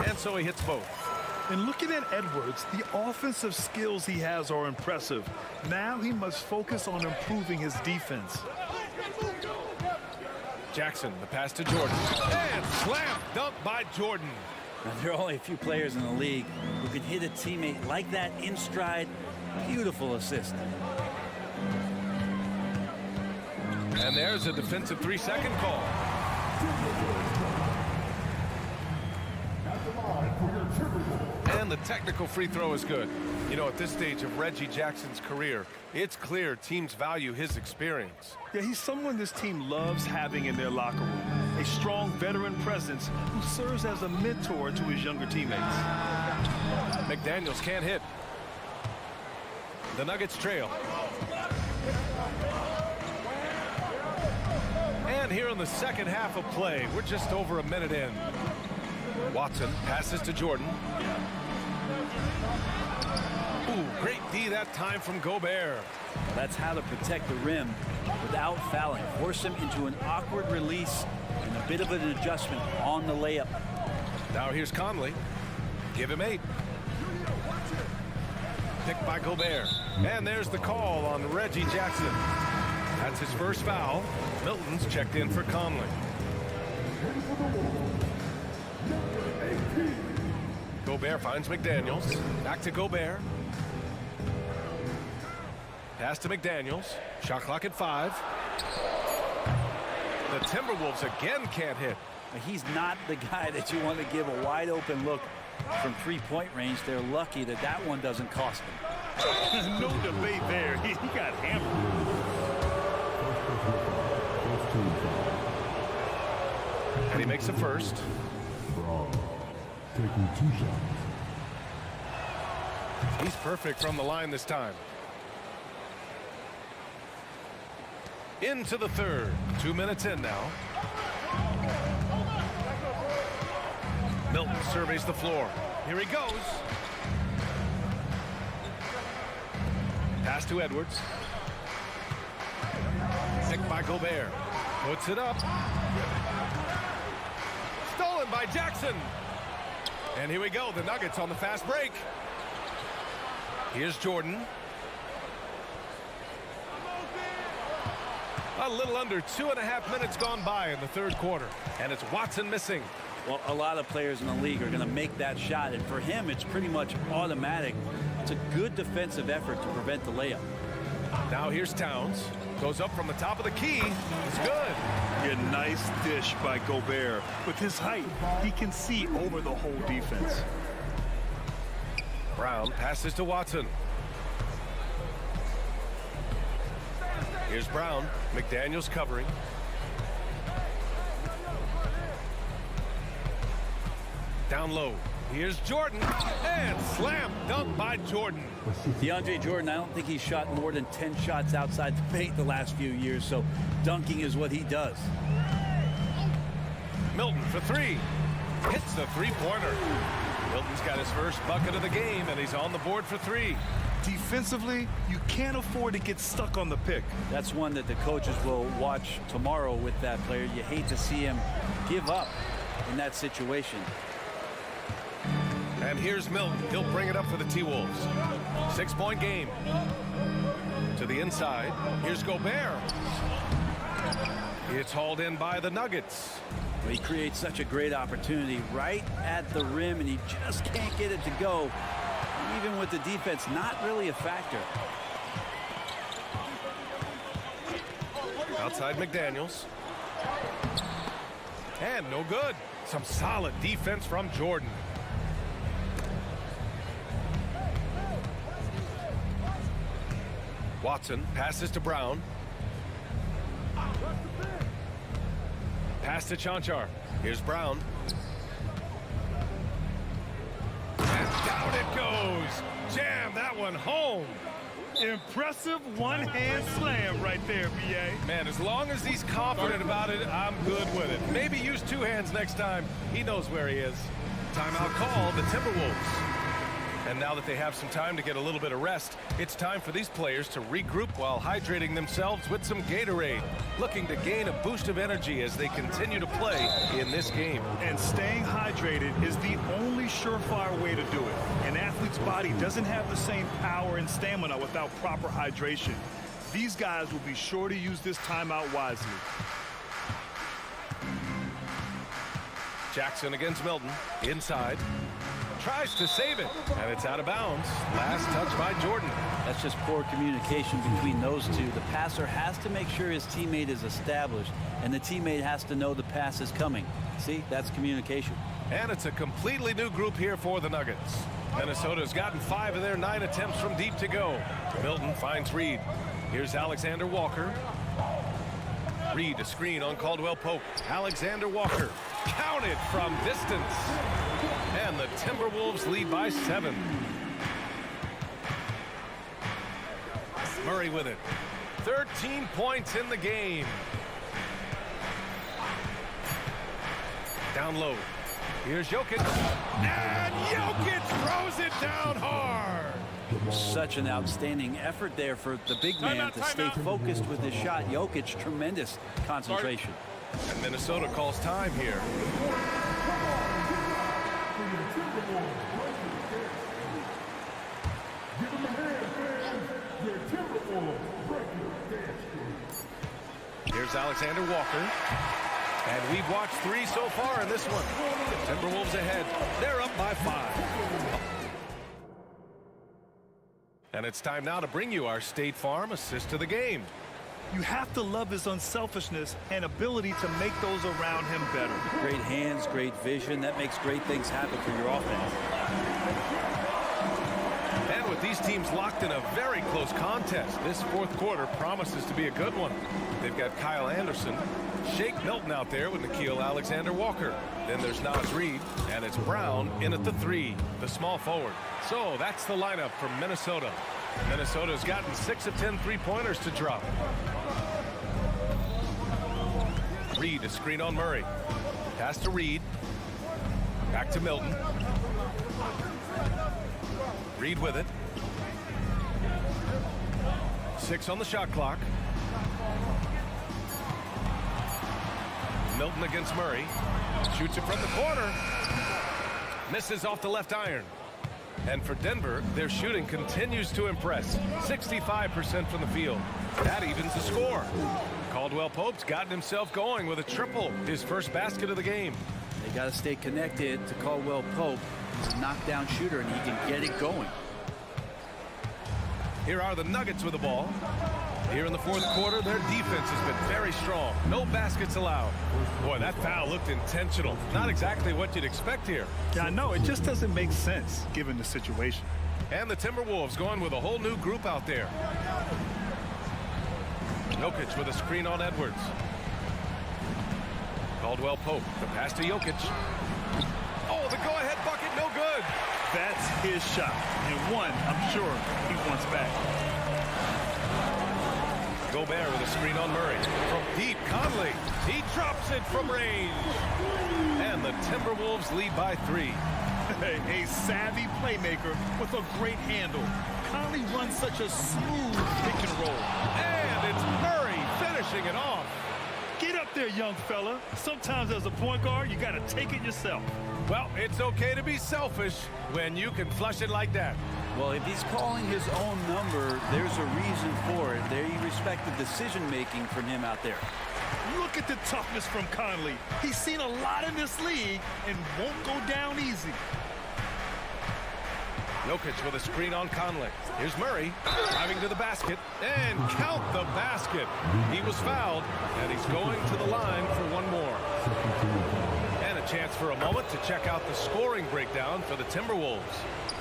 And so he hits both. And looking at Edwards, the offensive skills he has are impressive. Now he must focus on improving his defense. Jackson, the pass to Jordan. And slam dunk by Jordan. Now, there are only a few players in the league who can hit a teammate like that in stride. Beautiful assist. And there's a defensive 3-second call. And the technical free throw is good. You know, at this stage of Reggie Jackson's career, it's clear teams value his experience. Yeah, he's someone this team loves having in their locker room. A strong veteran presence who serves as a mentor to his younger teammates. McDaniels can't hit. The Nuggets trail. And here in the second half of play, we're just over a minute in. Watson passes to Jordan. Ooh, great D that time from Gobert. That's how to protect the rim without fouling. Force him into an awkward release and a bit of an adjustment on the layup. Now here's Conley. Give him 8. Picked by Gobert. And there's the call on Reggie Jackson. That's his first foul. Milton's checked in for Conley. Gobert finds McDaniels. Back to Gobert. Pass to McDaniels. Shot clock at 5. The Timberwolves again can't hit. He's not the guy that you want to give a wide open look from three-point range. They're lucky that that one doesn't cost them. No debate there. He got hammered. And he makes a first. Taking 2 shots. He's perfect from the line this time. Into the third. 2 minutes in now. Milton surveys the floor. Here he goes. Pass to Edwards. Picked by Gobert. Puts it up. Stolen by Jackson. And here we go. The Nuggets on the fast break. Here's Jordan. A little under 2.5 minutes gone by in the third quarter. And it's Watson missing. Well, a lot of players in the league are going to make that shot, and for him, it's pretty much automatic. It's a good defensive effort to prevent the layup. Now here's Towns. Goes up from the top of the key. It's good. Yeah, nice dish by Gobert. With his height, he can see over the whole defense. Brown passes to Watson. Here's Brown. McDaniels covering. Down low. Here's Jordan. And slam dunk by Jordan. DeAndre Jordan, I don't think he's shot more than 10 shots outside the paint the last few years, so dunking is what he does. Milton for 3. Hits the three-pointer. Milton's got his first bucket of the game, and he's on the board for 3. Defensively, you can't afford to get stuck on the pick. That's one that the coaches will watch tomorrow with that player. You hate to see him give up in that situation. And here's Milton. He'll bring it up for the T-Wolves. 6-point game. To the inside. Here's Gobert. It's hauled in by the Nuggets. He creates such a great opportunity right at the rim, and he just can't get it to go. Even with the defense, not really a factor. Outside McDaniels. And no good. Some solid defense from Jordan. Watson passes to Brown. Pass to Chanchar. Here's Brown. And down it goes. Jam that one home. Impressive one-hand slam right there, B.A. Man, as long as he's confident about it, I'm good with it. Maybe use 2 hands next time. He knows where he is. Timeout call, the Timberwolves. And now that they have some time to get a little bit of rest, it's time for these players to regroup while hydrating themselves with some Gatorade, looking to gain a boost of energy as they continue to play in this game. And staying hydrated is the only surefire way to do it. An athlete's body doesn't have the same power and stamina without proper hydration. These guys will be sure to use this timeout wisely. Jackson against Milton, inside. tries to save it, and it's out of bounds. Last touch by Jordan. That's just poor communication between those two. The passer has to make sure his teammate is established, and the teammate has to know the pass is coming. See, that's communication. And it's a completely new group here for the Nuggets. Minnesota's gotten 5 of their 9 attempts from deep to go. Milton finds Reed. Here's Alexander Walker. Reed, a screen on Caldwell Pope. Alexander Walker counted from distance. And the Timberwolves lead by 7. Murray with it. 13 points in the game. Down low. Here's Jokic. And Jokic throws it down hard. Such an outstanding effort there for the big man to stay focused with his shot. Jokic, tremendous concentration. And Minnesota calls time here. Here's Alexander Walker. And we've watched 3 so far in this one. Timberwolves ahead. They're up by 5. And it's time now to bring you our State Farm assist of the game. You have to love his unselfishness and ability to make those around him better. Great hands, great vision. That makes great things happen for your offense. And with these teams locked in a very close contest, this 4th quarter promises to be a good one. They've got Kyle Anderson, Shake Milton out there with Nickeil Alexander-Walker. Then there's Naz Reid, and it's Brown in at the 3, the small forward. So that's the lineup for Minnesota. Minnesota's gotten 6 of 10 3-pointers to drop. Reed, a screen on Murray. Pass to Reed. Back to Milton. Reed with it. 6 on the shot clock. Milton against Murray. Shoots it from the corner. Misses off the left iron. And for Denver, their shooting continues to impress. 65% from the field. That evens the score. Caldwell Pope's gotten himself going with a triple, his first basket of the game. They got to stay connected to Caldwell Pope. He's a knockdown shooter, and he can get it going. Here are the Nuggets with the ball. Here in the 4th quarter, their defense has been very strong. No baskets allowed. Boy, that foul looked intentional. Not exactly what you'd expect here. Yeah, I know. It just doesn't make sense given the situation. And the Timberwolves going with a whole new group out there. Jokic with a screen on Edwards. Caldwell Pope, the pass to Jokic. Oh, the go-ahead bucket, no good. That's his shot, and one I'm sure he wants back. Gobert with a screen on Murray. From deep, Conley. He drops it from range. And the Timberwolves lead by 3. A savvy playmaker with a great handle. Conley runs such a smooth pick and roll. And it's Murray finishing it off. Get up there, young fella. Sometimes as a point guard, you got to take it yourself. Well, it's okay to be selfish when you can flush it like that. Well, if he's calling his own number, there's a reason for it. They respect the decision-making from him out there. Look at the toughness from Conley. He's seen a lot in this league and won't go down easy. Jokic with a screen on Conley. Here's Murray driving to the basket and count the basket. He was fouled, and he's going to the line for one more. And a chance for a moment to check out the scoring breakdown for the Timberwolves.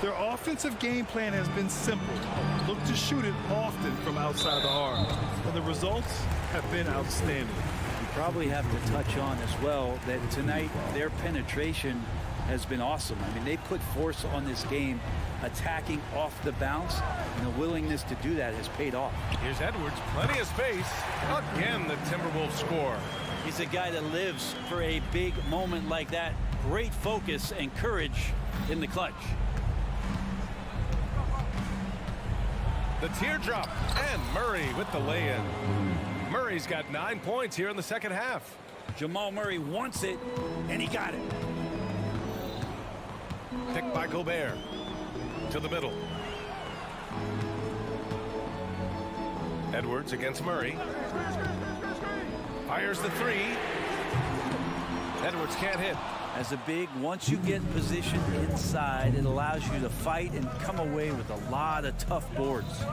Their offensive game plan has been simple. Look to shoot it often from outside the arc. And the results have been outstanding. You probably have to touch on as well that tonight their penetration has been awesome. I mean, they put force on this game, attacking off the bounce, and the willingness to do that has paid off. Here's Edwards, plenty of space. Again, the Timberwolves score. He's a guy that lives for a big moment like that. Great focus and courage in the clutch. The teardrop, and Murray with the lay-in. Murray's got 9 points here in the second half. Jamal Murray wants it, and he got it. Picked by Gobert. To the middle. Edwards against Murray. Fires the 3. Edwards can't hit. As a big, once you get positioned inside, it allows you to fight and come away with a lot of tough boards.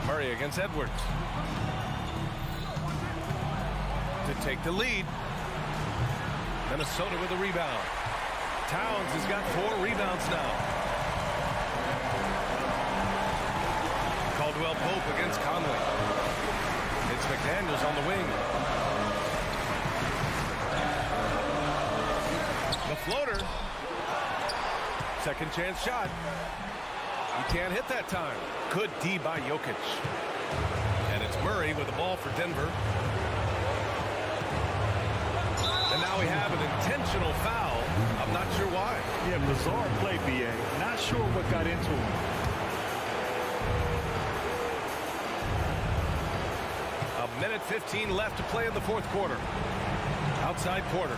Murray against Edwards. To take the lead. Minnesota with a rebound. Towns has got 4 rebounds now. Caldwell Pope against Conley. It's McDaniels on the wing. The floater. Second chance shot. You can't hit that time. Good D by Jokic. And it's Murray with the ball for Denver. And now we have an intentional foul. I'm not sure why. Yeah, bizarre play, BA. Not sure what got into him. A minute 15 left to play in the fourth quarter. Outside Porter.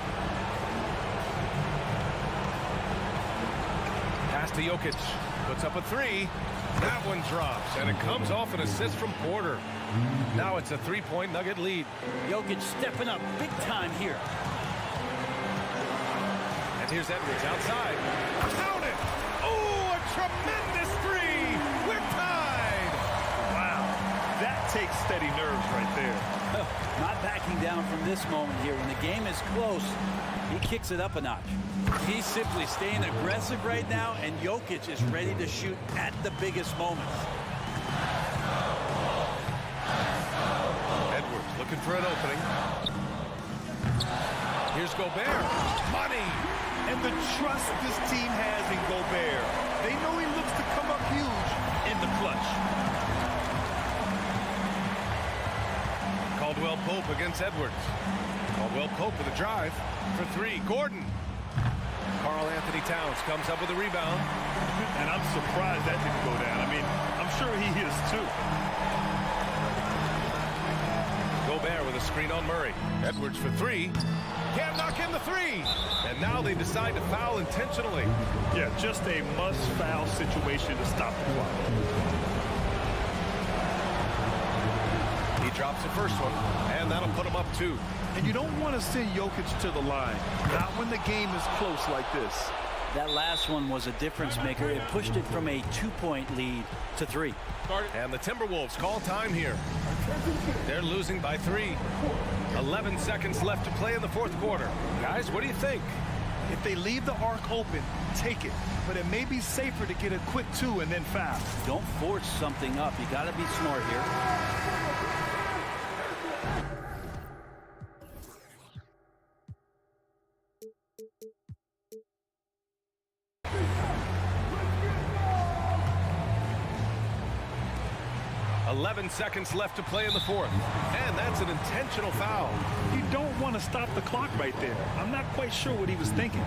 Pass to Jokic. Puts up a 3. That one drops, and it comes off an assist from Porter. Now it's a 3-point Nugget lead. Jokic stepping up big time here. And here's Edwards outside. Count it! Oh, a tremendous 3! We're tied! Wow, that takes steady nerves right there. Not backing down from this moment here. When the game is close, he kicks it up a notch. He's simply staying aggressive right now, and Jokic is ready to shoot at the biggest moments. Edwards looking for an opening. Here's Gobert. Money! And the trust this team has in Gobert. They know he looks to come up huge in the clutch. Caldwell Pope against Edwards. Caldwell Pope with a drive for 3. Gordon. Karl Anthony Towns comes up with a rebound. And I'm surprised that didn't go down. I mean, I'm sure he is too. Gobert with a screen on Murray. Edwards for 3. Can't knock in the 3. And now they decide to foul intentionally. Yeah, just a must-foul situation to stop the clock. He drops the first one, and that'll put him up 2. And you don't want to send Jokic to the line, not when the game is close like this. That last one was a difference maker. It pushed it from a 2-point lead to 3. And the Timberwolves call time here. They're losing by 3. 11 seconds left to play in the fourth quarter. Guys, what do you think? If they leave the arc open, take it. But it may be safer to get a quick 2 and then foul. Don't force something up. You got to be smart here. Seconds left to play in the fourth. And that's an intentional foul. You don't want to stop the clock right there. I'm not quite sure what he was thinking.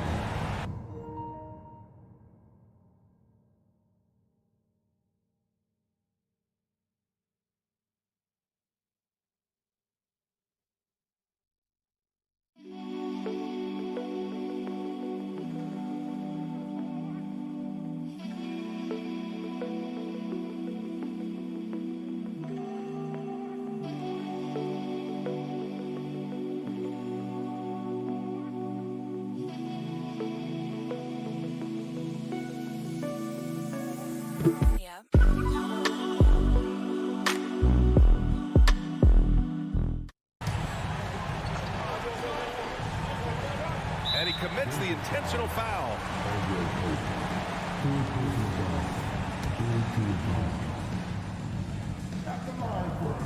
And he commits the intentional foul.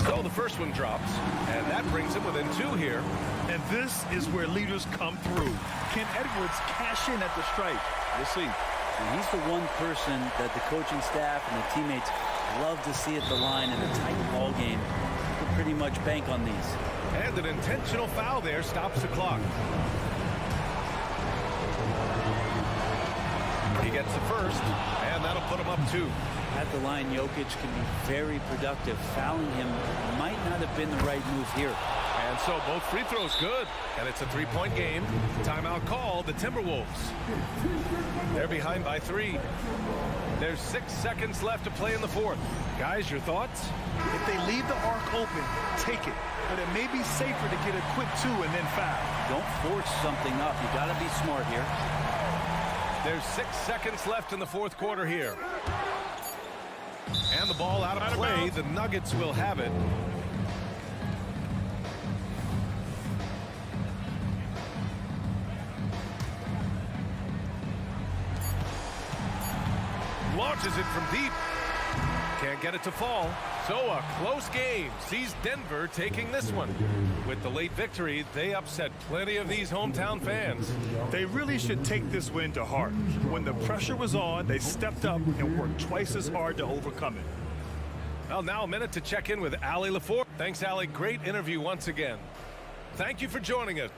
So the first one drops, and that brings him within 2 here. And this is where leaders come through. Can Edwards cash in at the stripe? We'll see. And he's the one person that the coaching staff and the teammates love to see at the line in a tight ball game. You can pretty much bank on these. And an intentional foul there stops the clock. He gets the first, and that'll put him up 2. At the line, Jokic can be very productive. Fouling him might not have been the right move here. And And so both free throws good. And it's a three-point game. Timeout called, the Timberwolves. They're behind by 3. There's 6 seconds left to play in the fourth. Guys, your thoughts? If they leave the arc open, take it. But it may be safer to get a quick 2 and then foul. Don't force something up. You got to be smart here. There's 6 seconds left in the fourth quarter here. And the ball out of play. The Nuggets will have it. Launches it from deep. Can't get it to fall. So a close game sees Denver taking this one. With the late victory, they upset plenty of these hometown fans. They really should take this win to heart. When the pressure was on, they stepped up and worked twice as hard to overcome it. Well, now a minute to check in with Allie LaForge. Thanks, Allie. Great interview once again. Thank you for joining us.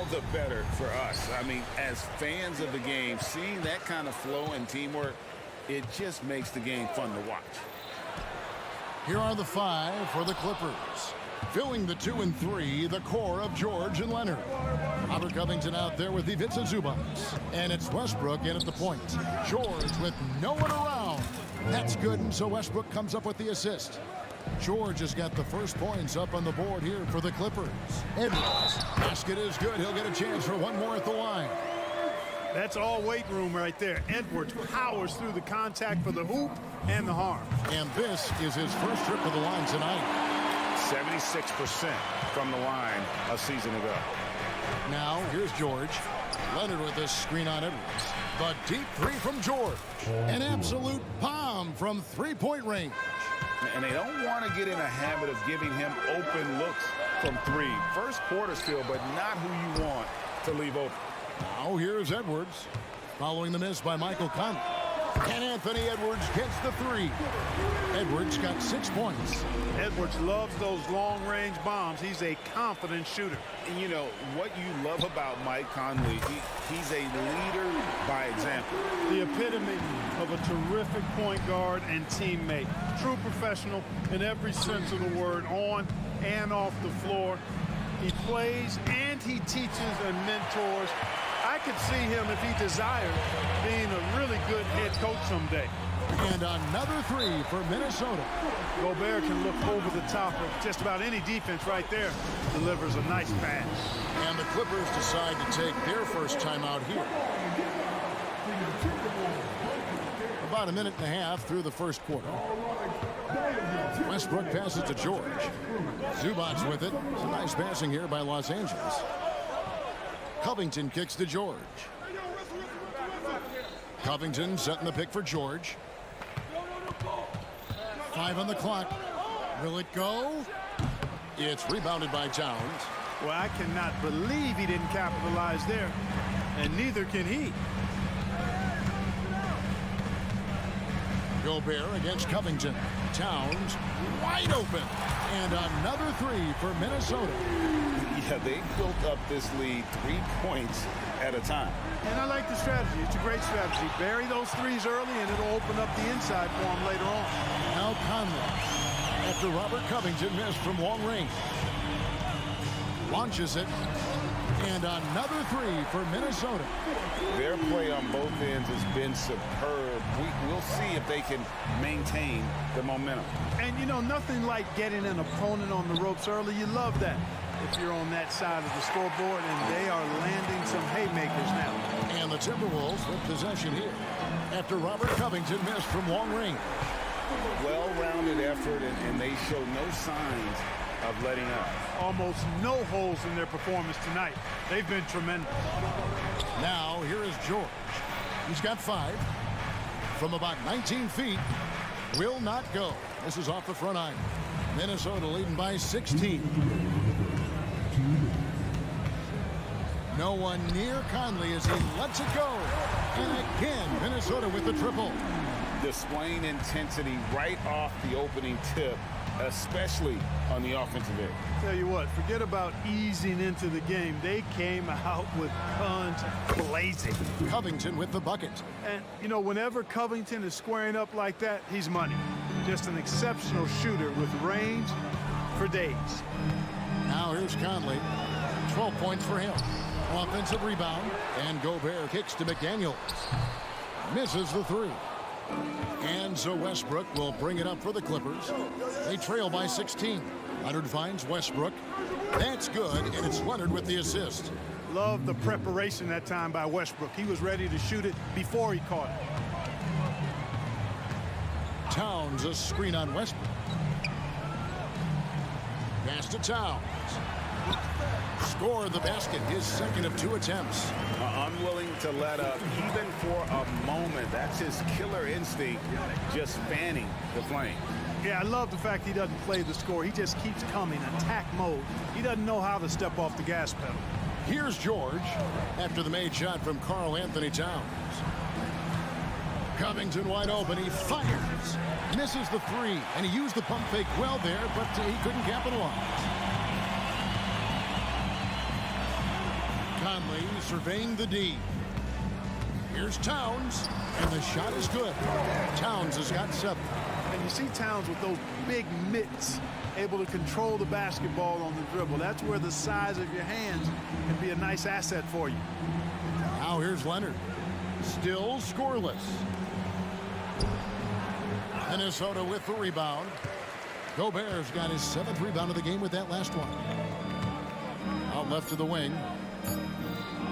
the better for us. I mean, as fans of the game, seeing that kind of flow and teamwork, it just makes the game fun to watch. Here are the 5 for the Clippers. Filling the 2 and 3, the core of George and Leonard. Robert Covington out there with Ivica Zubac. And it's Westbrook in at the point. George with no one around. That's good, and so Westbrook comes up with the assist. George has got the first points up on the board here for the Clippers. Edwards, basket is good. He'll get a chance for one more at the line. That's all weight room right there. Edwards powers through the contact for the hoop and the harm. And this is his first trip to the line tonight. 76% from the line a season ago. Now, here's George. Leonard with this screen on Edwards. The deep 3 from George. An absolute bomb from three-point range. And they don't want to get in a habit of giving him open looks from 3. First quarter still, but not who you want to leave open. Now here's Edwards. Following the miss by Michael Conley. And Anthony Edwards gets the 3. Edwards got 6 points. Edwards loves those long-range bombs. He's a confident shooter. And you know, what you love about Mike Conley, he's a leader by example. The epitome of a terrific point guard and teammate. True professional in every sense of the word, on and off the floor. He plays and he teaches and mentors. I could see him, if he desired, being a really good head coach someday. And another 3 for Minnesota. Gobert can look over the top of just about any defense right there. Delivers a nice pass. And the Clippers decide to take their first timeout here. About a minute and a half through the first quarter. Westbrook passes to George. Zubac's with it. Some nice passing here by Los Angeles. Covington kicks to George. Covington setting the pick for George. 5 on the clock. Will it go? It's rebounded by Towns. Well, I cannot believe he didn't capitalize there, and neither can he. Gobert against Covington. Towns wide open. And another 3 for Minnesota. Yeah, they built up this lead 3 points at a time. And I like the strategy. It's a great strategy. Bury those 3s early, and it'll open up the inside for him later on. Now Conley, after Robert Covington missed from long range. Launches it. And another 3 for Minnesota. Their play on both ends has been superb. We'll see if they can maintain the momentum. And, you know, nothing like getting an opponent on the ropes early. You love that if you're on that side of the scoreboard, and they are landing some haymakers now. And the Timberwolves with possession here after Robert Covington missed from long range. Well-rounded effort, and they show no signs of letting up. Almost no holes in their performance tonight. They've been tremendous. Now here is George. He's got 5 from about 19 feet. Will not go. This is off the front iron. Minnesota leading by 16. No one near Conley as he lets it go. And again, Minnesota with the triple. Displaying intensity right off the opening tip, especially on the offensive end. Tell you what, forget about easing into the game. They came out with guns blazing. Covington with the bucket. And, you know, whenever Covington is squaring up like that, he's money. Just an exceptional shooter with range for days. Now here's Conley. 12 points for him. Offensive rebound. And Gobert kicks to McDaniels. Misses the 3. And so Westbrook will bring it up for the Clippers. They trail by 16. Leonard finds Westbrook. That's good, and it's Leonard with the assist. Love the preparation that time by Westbrook. He was ready to shoot it before he caught it. Towns a screen on Westbrook. Pass to Towns. Score the basket, his second of 2 attempts. Unwilling to let up even for a moment. That's his killer instinct, just fanning the flame. Yeah, I love the fact he doesn't play the score. He just keeps coming, attack mode. He doesn't know how to step off the gas pedal. Here's George after the made shot from Karl Anthony Towns. Covington wide open, he fires. Misses the 3, and he used the pump fake well there, but he couldn't capitalize. Conley surveying the D. Here's Towns, and the shot is good. Towns has got 7. And you see Towns with those big mitts, able to control the basketball on the dribble. That's where the size of your hands can be a nice asset for you. Now here's Leonard. Still scoreless. Minnesota with the rebound. Gobert's got his 7th rebound of the game with that last one. Out left to the wing.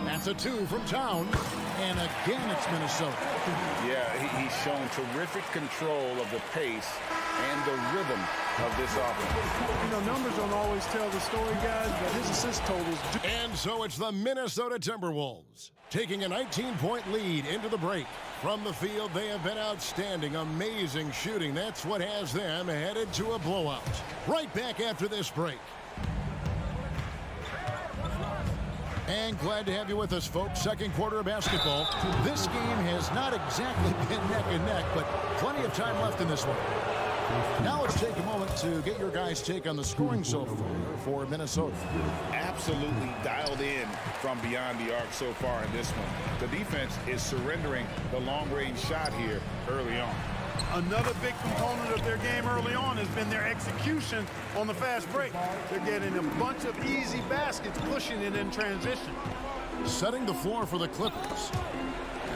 That's a 2 from Towns. And again, it's Minnesota. Yeah, he's shown terrific control of the pace and the rhythm of this offense. You know, numbers don't always tell the story, guys, but his assist totals do. And so it's the Minnesota Timberwolves taking a 19-point lead into the break. From the field, they have been outstanding. Amazing shooting. That's what has them headed to a blowout. Right back after this break. And glad to have you with us, folks. Second quarter of basketball. This game has not exactly been neck and neck, but plenty of time left in this one. Now let's take a moment to get your guys' take on the scoring so far for Minnesota. Absolutely dialed in from beyond the arc so far in this one. The defense is surrendering the long-range shot here early on. Another big component of their game early on has been their execution on the fast break. They're getting a bunch of easy baskets, pushing it in transition. Setting the floor for the Clippers.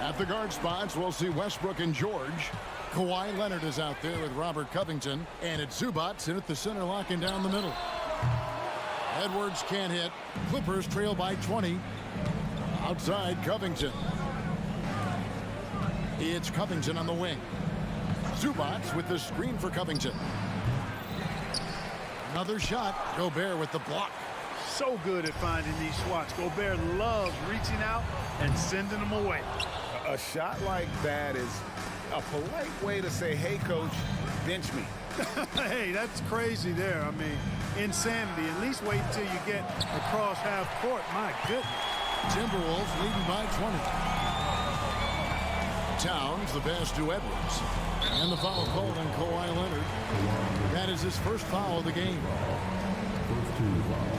At the guard spots, we'll see Westbrook and George. Kawhi Leonard is out there with Robert Covington. And it's Zubats in at the center, locking down the middle. Edwards can't hit. Clippers trail by 20. Outside, Covington. It's Covington on the wing. Zubats with the screen for Covington. Another shot. Gobert with the block. So good at finding these swats. Gobert loves reaching out and sending them away. A shot like that is a polite way to say, hey, coach, bench me. Hey, that's crazy there. I mean, insanity. At least wait until you get across half court. My goodness. Timberwolves leading by 20. Towns, the pass to Edwards. And the foul called on Kawhi Leonard. That is his first foul of the game. First team foul.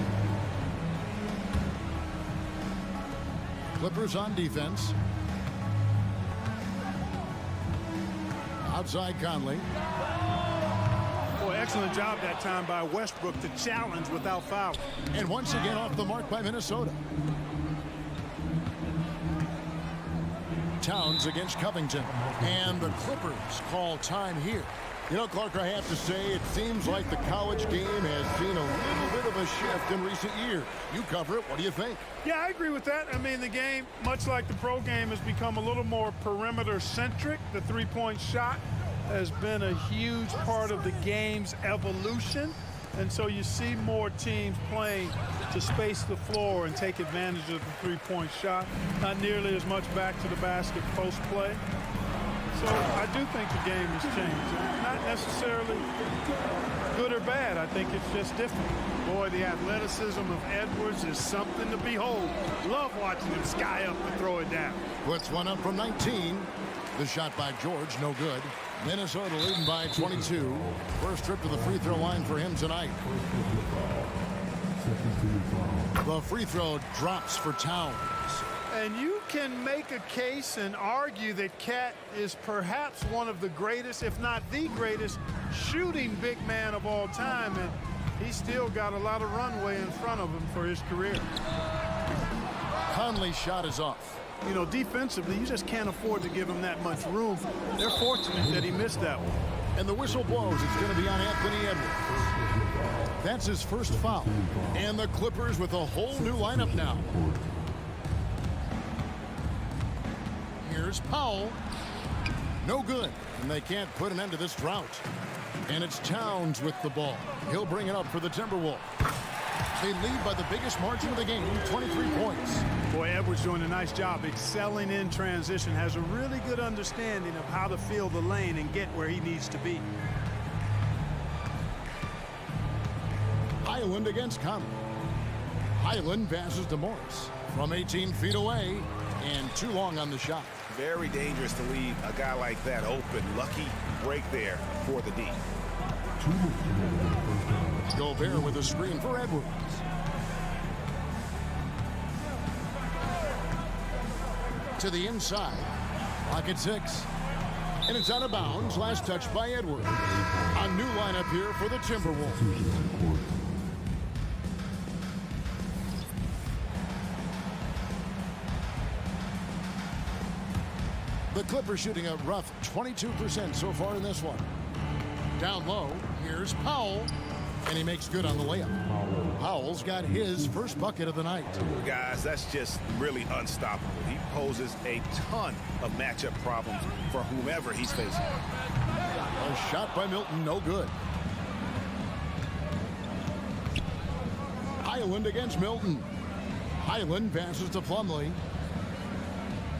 Clippers on defense. Outside Conley. Boy, excellent job that time by Westbrook to challenge without foul. And once again off the mark by Minnesota. Towns against Covington. And the Clippers call time here. You know, Clark, I have to say, it seems like the college game has seen a little bit of a shift in recent years. You cover it. What do you think? Yeah, I agree with that. I mean, the game, much like the pro game, has become a little more perimeter-centric. The three-point shot has been a huge part of the game's evolution. And so you see more teams playing to space the floor and take advantage of the three-point shot. Not nearly as much back to the basket post play. So I do think the game has changed. Not necessarily good or bad. I think it's just different. Boy, the athleticism of Edwards is something to behold. Love watching him sky up and throw it down. Puts one up from 19. The shot by George, no good. Minnesota leading by 22. First trip to the free throw line for him tonight. The free throw drops for Towns. And you can make a case and argue that Cat is perhaps one of the greatest, if not the greatest, shooting big man of all time. And he's still got a lot of runway in front of him for his career. Conley's shot is off. You know, defensively, you just can't afford to give him that much room. They're fortunate that he missed that one. And the whistle blows. It's going to be on Anthony Edwards. That's his first foul. And the Clippers with a whole new lineup now. Here's Powell. No good. And they can't put an end to this drought. And it's Towns with the ball. He'll bring it up for the Timberwolves. They lead by the biggest margin of the game, 23 points. Boy, Edwards doing a nice job excelling in transition. Has a really good understanding of how to feel the lane and get where he needs to be. Highland against Conley. Highland passes to Morris from 18 feet away and too long on the shot. Very dangerous to leave a guy like that open. Lucky break there for the D. Gobert with a screen for Edwards. to the inside. Clock at 6. And it's out of bounds. Last touch by Edwards. A new lineup here for the Timberwolves. The Clippers shooting a rough 22% so far in this one. Down low, here's Powell. And he makes good on the layup. Powell's got his first bucket of the night. Guys, that's just really unstoppable. He poses a ton of matchup problems for whomever he's facing. A shot by Milton, no good. Highland against Milton. Highland passes to Plumlee.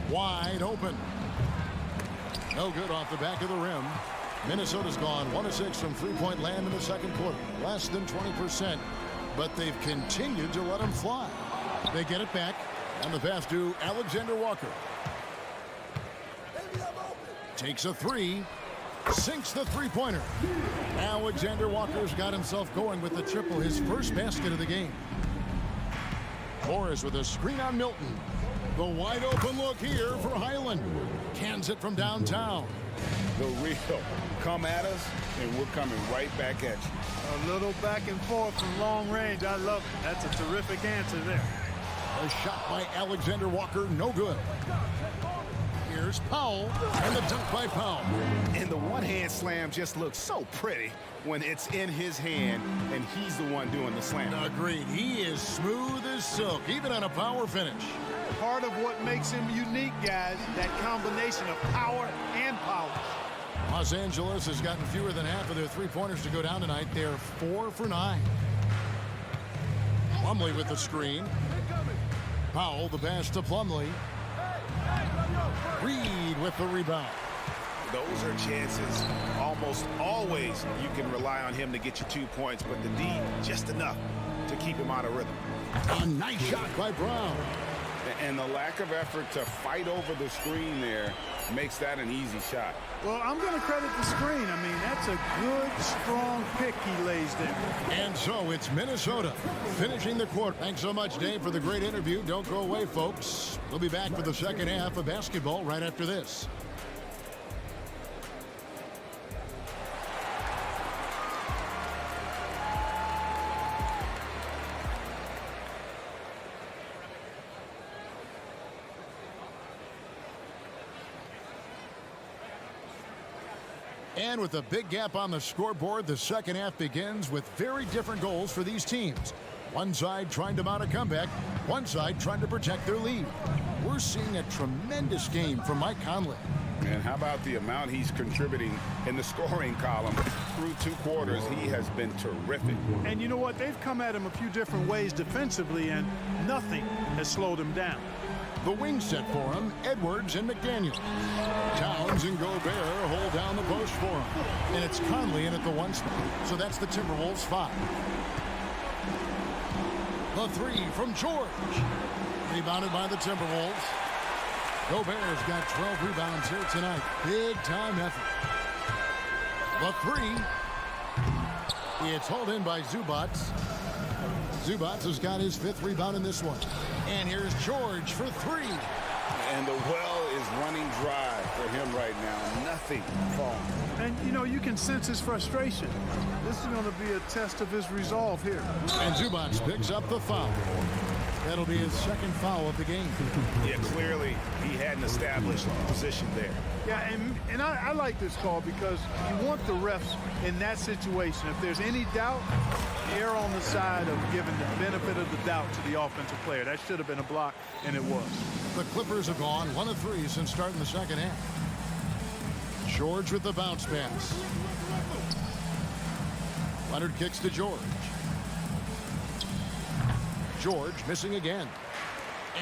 Wide open. No good off the back of the rim. Minnesota's gone 1 of 6 from three-point land in the second quarter. Less than 20%, but they've continued to let them fly. They get it back, and the pass to Alexander Walker. Takes a three, sinks the three-pointer. Alexander Walker's got himself going with the triple, his first basket of the game. Morris with a screen on Milton. The wide open look here for Highland. Cans it from downtown. The real come at us, and we're coming right back at you. A little back and forth from long range. I love it. That's a terrific answer there. A shot by Alexander Walker, no good. Here's Powell, and the dunk by Powell. And the one-hand slam just looks so pretty when it's in his hand, and he's the one doing the slam. Agreed. He is smooth as silk, even on a power finish. Part of what makes him unique, guys, that combination of power and polish. Los Angeles has gotten fewer than half of their three-pointers to go down tonight. They're 4 for 9. Plumlee with the screen. Powell, the pass to Plumlee. Reed with the rebound. Those are chances. Almost always you can rely on him to get you 2 points, but the D, just enough to keep him out of rhythm. A nice shot by Brown. And the lack of effort to fight over the screen there makes that an easy shot. Well, I'm going to credit the screen. I mean, that's a good, strong pick he lays there. And so it's Minnesota finishing the quarter. Thanks so much, Dave, for the great interview. Don't go away, folks. We'll be back for the second half of basketball right after this. And with a big gap on the scoreboard, the second half begins with very different goals for these teams. One side trying to mount a comeback, one side trying to protect their lead. We're seeing a tremendous game from Mike Conley. And how about the amount he's contributing in the scoring column? Through 2 quarters, he has been terrific. And you know what? They've come at him a few different ways defensively, and nothing has slowed him down. The wing set for him, Edwards and McDaniel. Towns and Gobert hold down the post for him. And it's Conley in at the 1 spot. So that's the Timberwolves 5. The 3 from George. Rebounded by the Timberwolves. Gobert's got 12 rebounds here tonight. Big time effort. The 3. It's hauled in by Zubac. Zubac has got his 5th rebound in this one. And here's George for 3. And the well is running dry for him right now. Nothing falling. And, you know, you can sense his frustration. This is going to be a test of his resolve here. And Zubac picks up the foul. That'll be his 2nd foul of the game. Yeah, clearly he had an established position there. Yeah, and I like this call because you want the refs in that situation. If there's any doubt, err on the side of giving the benefit of the doubt to the offensive player. That should have been a block, and it was. The Clippers have gone 1 of 3 since starting the second half. George with the bounce pass. Leonard kicks to George. George missing again.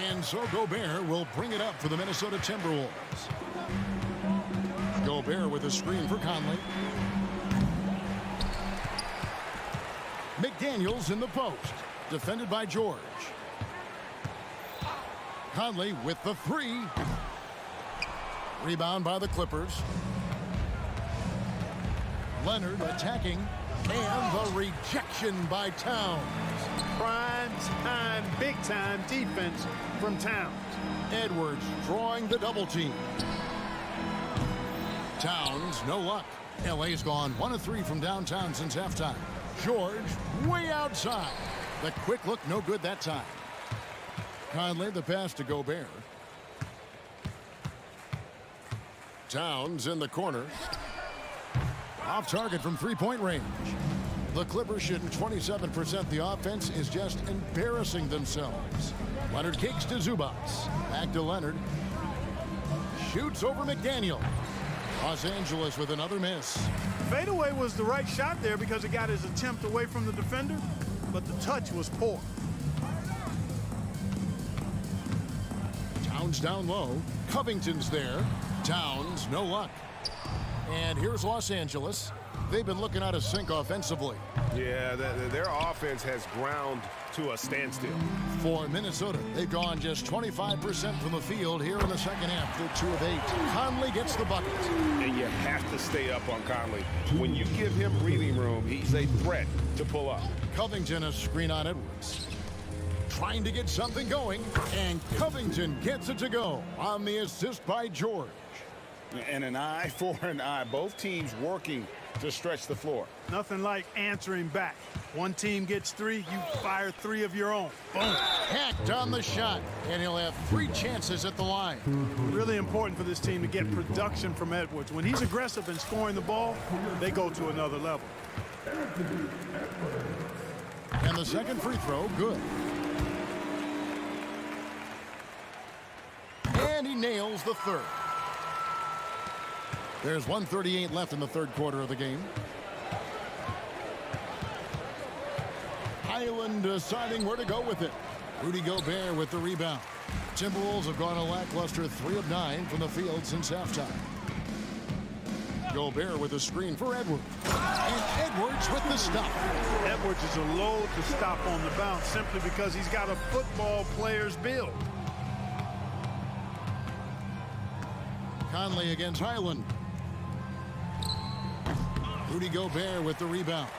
And so Gobert will bring it up for the Minnesota Timberwolves. Gobert with a screen for Conley. McDaniels in the post. Defended by George. Conley with the 3. Rebound by the Clippers. Leonard attacking. And the rejection by Towns. Prime prime-time, big-time defense from Towns. Edwards drawing the double team. Towns, no luck. LA's gone 1 of 3 from downtown since halftime. George way outside. The quick look, no good that time. Conley, the pass to Gobert. Towns in the corner. Off target from three-point range. The Clippers shooting 27%. The offense is just embarrassing themselves. Leonard kicks to Zubac. Back to Leonard. Shoots over McDaniel. Los Angeles with another miss. Fadeaway was the right shot there because it got his attempt away from the defender, but the touch was poor. Towns down low. Covington's there. Towns, no luck. And here's Los Angeles. They've been looking out of sync offensively. Yeah, their offense has ground to a standstill. For Minnesota, they've gone just 25% from the field here in the second half. They're 2 of 8. Conley gets the bucket. And you have to stay up on Conley. When you give him breathing room, he's a threat to pull up. Covington, a screen on Edwards. Trying to get something going, and Covington gets it to go on the assist by George. And an eye for an eye. Both teams working to stretch the floor. Nothing like answering back. One team gets 3, you fire 3 of your own. Boom. Hacked on the shot, and he'll have 3 chances at the line. Really important for this team to get production from Edwards. When he's aggressive and scoring the ball, they go to another level. And the second free throw, good. And he nails the third. There's 1:38 left in the third quarter of the game. Highland deciding where to go with it. Rudy Gobert with the rebound. Timberwolves have gone a lackluster 3 of 9 from the field since halftime. Gobert with a screen for Edwards. And Edwards with the stop. Edwards is a load to stop on the bounce simply because he's got a football player's build. Conley against Highland. Rudy Gobert with the rebound.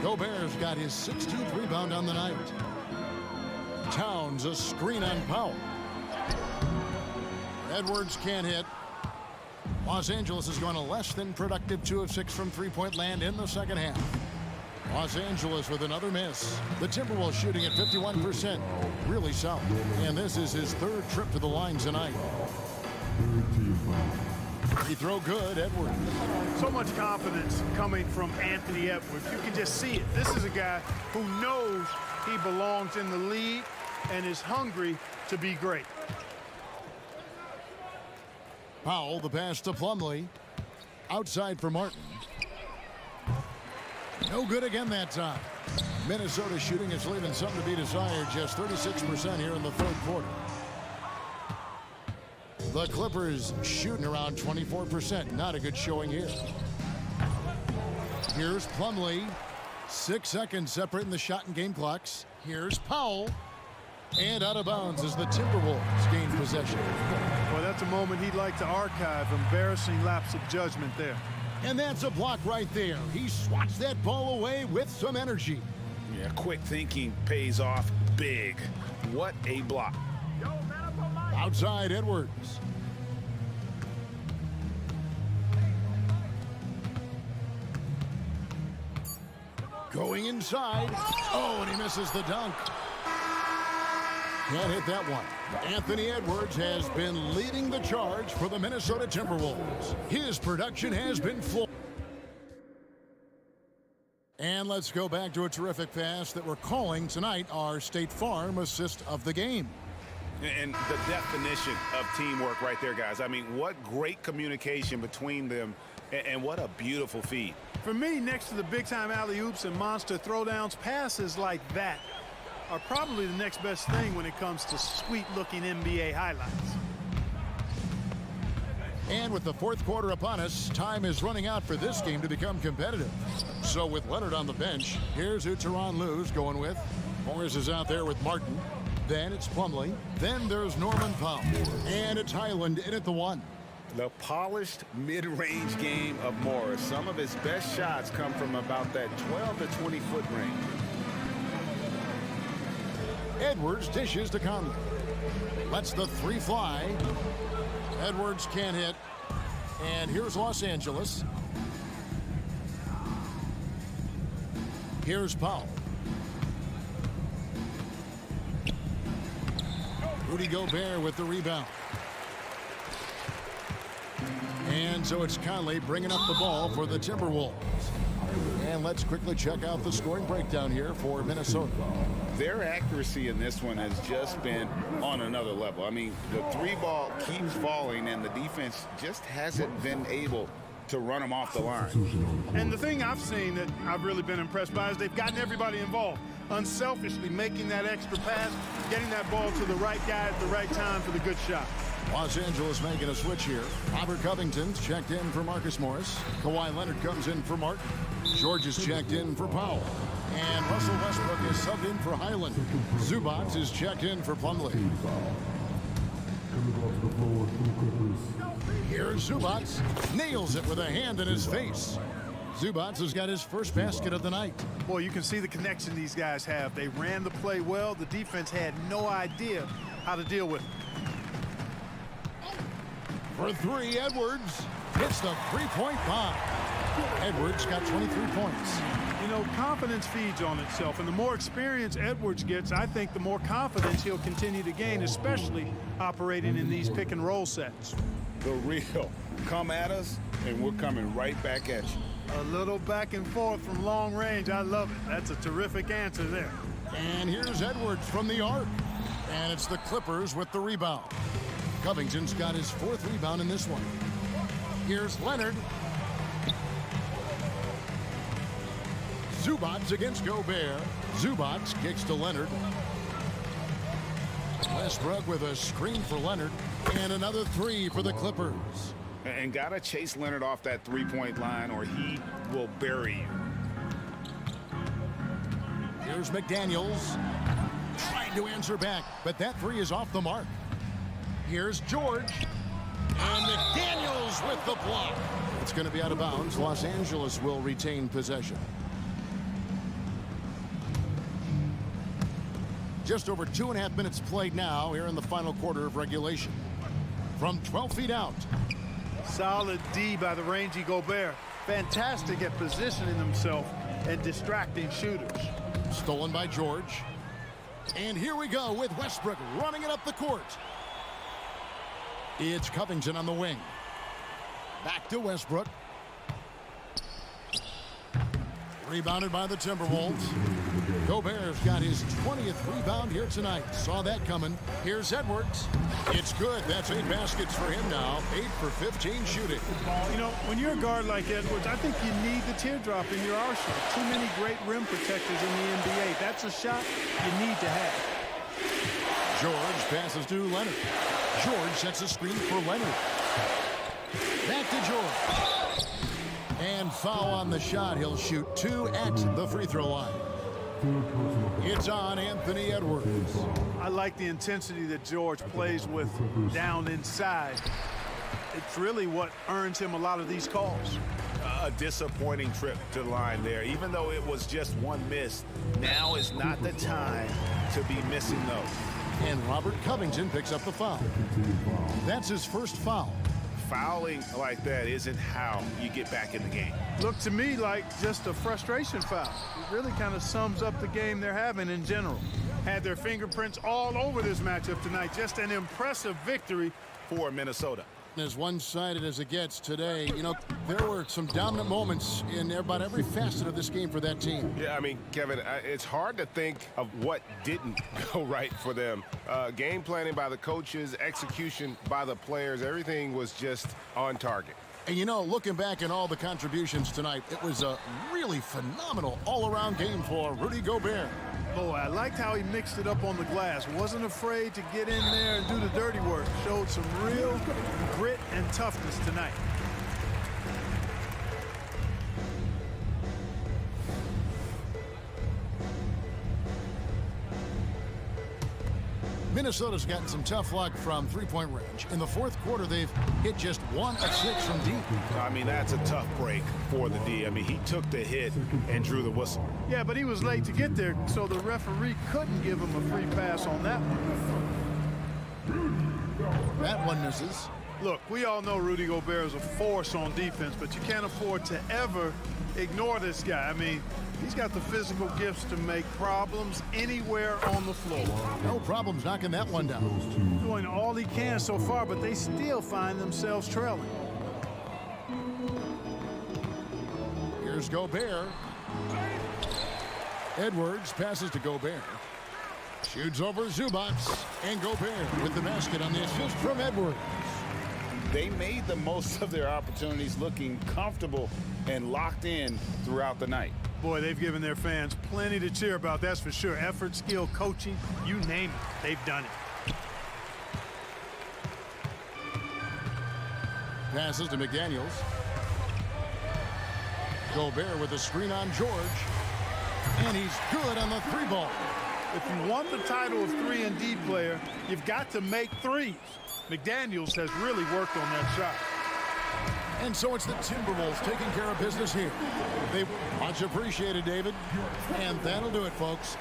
Gobert's got his 16th rebound on the night. Towns a screen on Powell. Edwards can't hit. Los Angeles has gone a less than productive 2 of 6 from three-point land in the second half. Los Angeles with another miss. The Timberwolves shooting at 51%. Really solid. And this is his 3rd trip to the line tonight. He throw good, Edwards. So much confidence coming from Anthony Edwards. You can just see it. This is a guy who knows he belongs in the league and is hungry to be great. Powell, the pass to Plumlee. Outside for Martin. No good again that time. Minnesota shooting is leaving something to be desired. Just 36% here in the third quarter. The Clippers shooting around 24%. Not a good showing here. Here's Plumlee. 6 seconds separating the shot and game clocks. Here's Powell. And out of bounds as the Timberwolves gain possession. Well, that's a moment he'd like to archive. Embarrassing lapse of judgment there. And that's a block right there. He swats that ball away with some energy. Yeah, quick thinking pays off big. What a block. Outside Edwards. Going inside. Oh, and he misses the dunk. Can't hit that one. Anthony Edwards has been leading the charge for the Minnesota Timberwolves. His production has been full. And let's go back to a terrific pass that we're calling tonight our State Farm assist of the game. And the definition of teamwork right there, guys. I mean, what great communication between them, and what a beautiful feed. For me, next to the big-time alley-oops and monster throwdowns, passes like that are probably the next best thing when it comes to sweet-looking NBA highlights. And with the fourth quarter upon us, time is running out for this game to become competitive. So with Leonard on the bench, here's who Tyronn Lue's going with. Morris is out there with Martin. Then it's Plumlee. Then there's Norman Powell. And it's Highland in at the 1. The polished mid-range game of Morris. Some of his best shots come from about that 12 to 20-foot range. Edwards dishes to Conley. Lets the three fly. Edwards can't hit. And here's Los Angeles. Here's Powell. Rudy Gobert with the rebound. And so it's Conley bringing up the ball for the Timberwolves. And let's quickly check out the scoring breakdown here for Minnesota. Their accuracy in this one has just been on another level. I mean, the three ball keeps falling, and the defense just hasn't been able to run them off the line. And the thing I've seen that I've really been impressed by is they've gotten everybody involved, unselfishly making that extra pass, getting that ball to the right guy at the right time for the good shot. Los Angeles making a switch here. Robert Covington's checked in for Marcus Morris. Kawhi Leonard comes in for Martin. George is checked in for Powell. And Russell Westbrook is subbed in for Highland. Zubac is checked in for Plumlee. Here's Zubac. Nails it with a hand in his face. Zubac has got his first basket of the night. Boy, you can see the connection these guys have. They ran the play well. The defense had no idea how to deal with it. For three, Edwards hits the three-point bomb. Edwards got 23 points. You know, confidence feeds on itself, and the more experience Edwards gets, I think the more confidence he'll continue to gain, especially operating in these pick-and-roll sets. The real come at us, and we're coming right back at you. A little back and forth from long range. I love it. That's a terrific answer there. And here's Edwards from the arc. And it's the Clippers with the rebound. Covington's got his fourth rebound in this one. Here's Leonard. Zubac against Gobert. Zubac kicks to Leonard. Westbrook with a screen for Leonard. And another three for the Clippers. And gotta chase Leonard off that three-point line or he will bury you. Here's McDaniels. Trying to answer back, but that three is off the mark. Here's George. And McDaniels with the block. It's going to be out of bounds. Los Angeles will retain possession. Just over 2.5 minutes played now here in the final quarter of regulation. From 12 feet out. Solid D by the rangy Gobert. Fantastic at positioning himself and distracting shooters. Stolen by George. And here we go with Westbrook running it up the court. It's Covington on the wing. Back to Westbrook. Rebounded by the Timberwolves. Gobert's got his 20th rebound here tonight. Saw that coming. Here's Edwards. It's good. That's 8 baskets for him now. 8 for 15 shooting. You know, when you're a guard like Edwards, I think you need the teardrop in your arsenal. Too many great rim protectors in the NBA. That's a shot you need to have. George passes to Leonard. George sets a screen for Leonard. Back to George. And foul on the shot. He'll shoot 2 at the free throw line. It's on Anthony Edwards. I like the intensity that George plays with down inside. It's really what earns him a lot of these calls. A disappointing trip to the line there. Even though it was just one miss, now is not the time to be missing those. And Robert Covington picks up the foul. That's his first foul. Fouling like that isn't how you get back in the game. Looked to me like just a frustration foul. It really kind of sums up the game they're having in general. Had their fingerprints all over this matchup tonight. Just an impressive victory for Minnesota. As one-sided as it gets today, you know, there were some dominant moments in about every facet of this game for that team. Yeah, I mean, Kevin, it's hard to think of what didn't go right for them. Game planning by the coaches, execution by the players, everything was just on target. And, you know, looking back at all the contributions tonight, it was a really phenomenal all-around game for Rudy Gobert. Boy, I liked how he mixed it up on the glass. Wasn't afraid to get in there and do the dirty work. Showed some real grit and toughness tonight. Minnesota's gotten some tough luck from three-point range. In the fourth quarter, they've hit just 1 of 6 from deep. I mean, that's a tough break for the D. I mean, he took the hit and drew the whistle. Yeah, but he was late to get there, so the referee couldn't give him a free pass on that one. That one misses. Look, we all know Rudy Gobert is a force on defense, but you can't afford to ever ignore this guy. I mean, he's got the physical gifts to make problems anywhere on the floor. No problems knocking that one down. Doing all he can so far, but they still find themselves trailing. Here's Gobert. Edwards passes to Gobert. Shoots over Zubac. And Gobert with the basket on the assist from Edwards. They made the most of their opportunities, looking comfortable and locked in throughout the night. Boy, they've given their fans plenty to cheer about, that's for sure. Effort, skill, coaching, you name it, they've done it. Passes to McDaniels. Gobert with a screen on George. And he's good on the 3-ball. If you want the title of 3-and-D player, you've got to make threes. McDaniels has really worked on that shot. And so it's the Timberwolves taking care of business here. They much appreciated, David. And that'll do it, folks.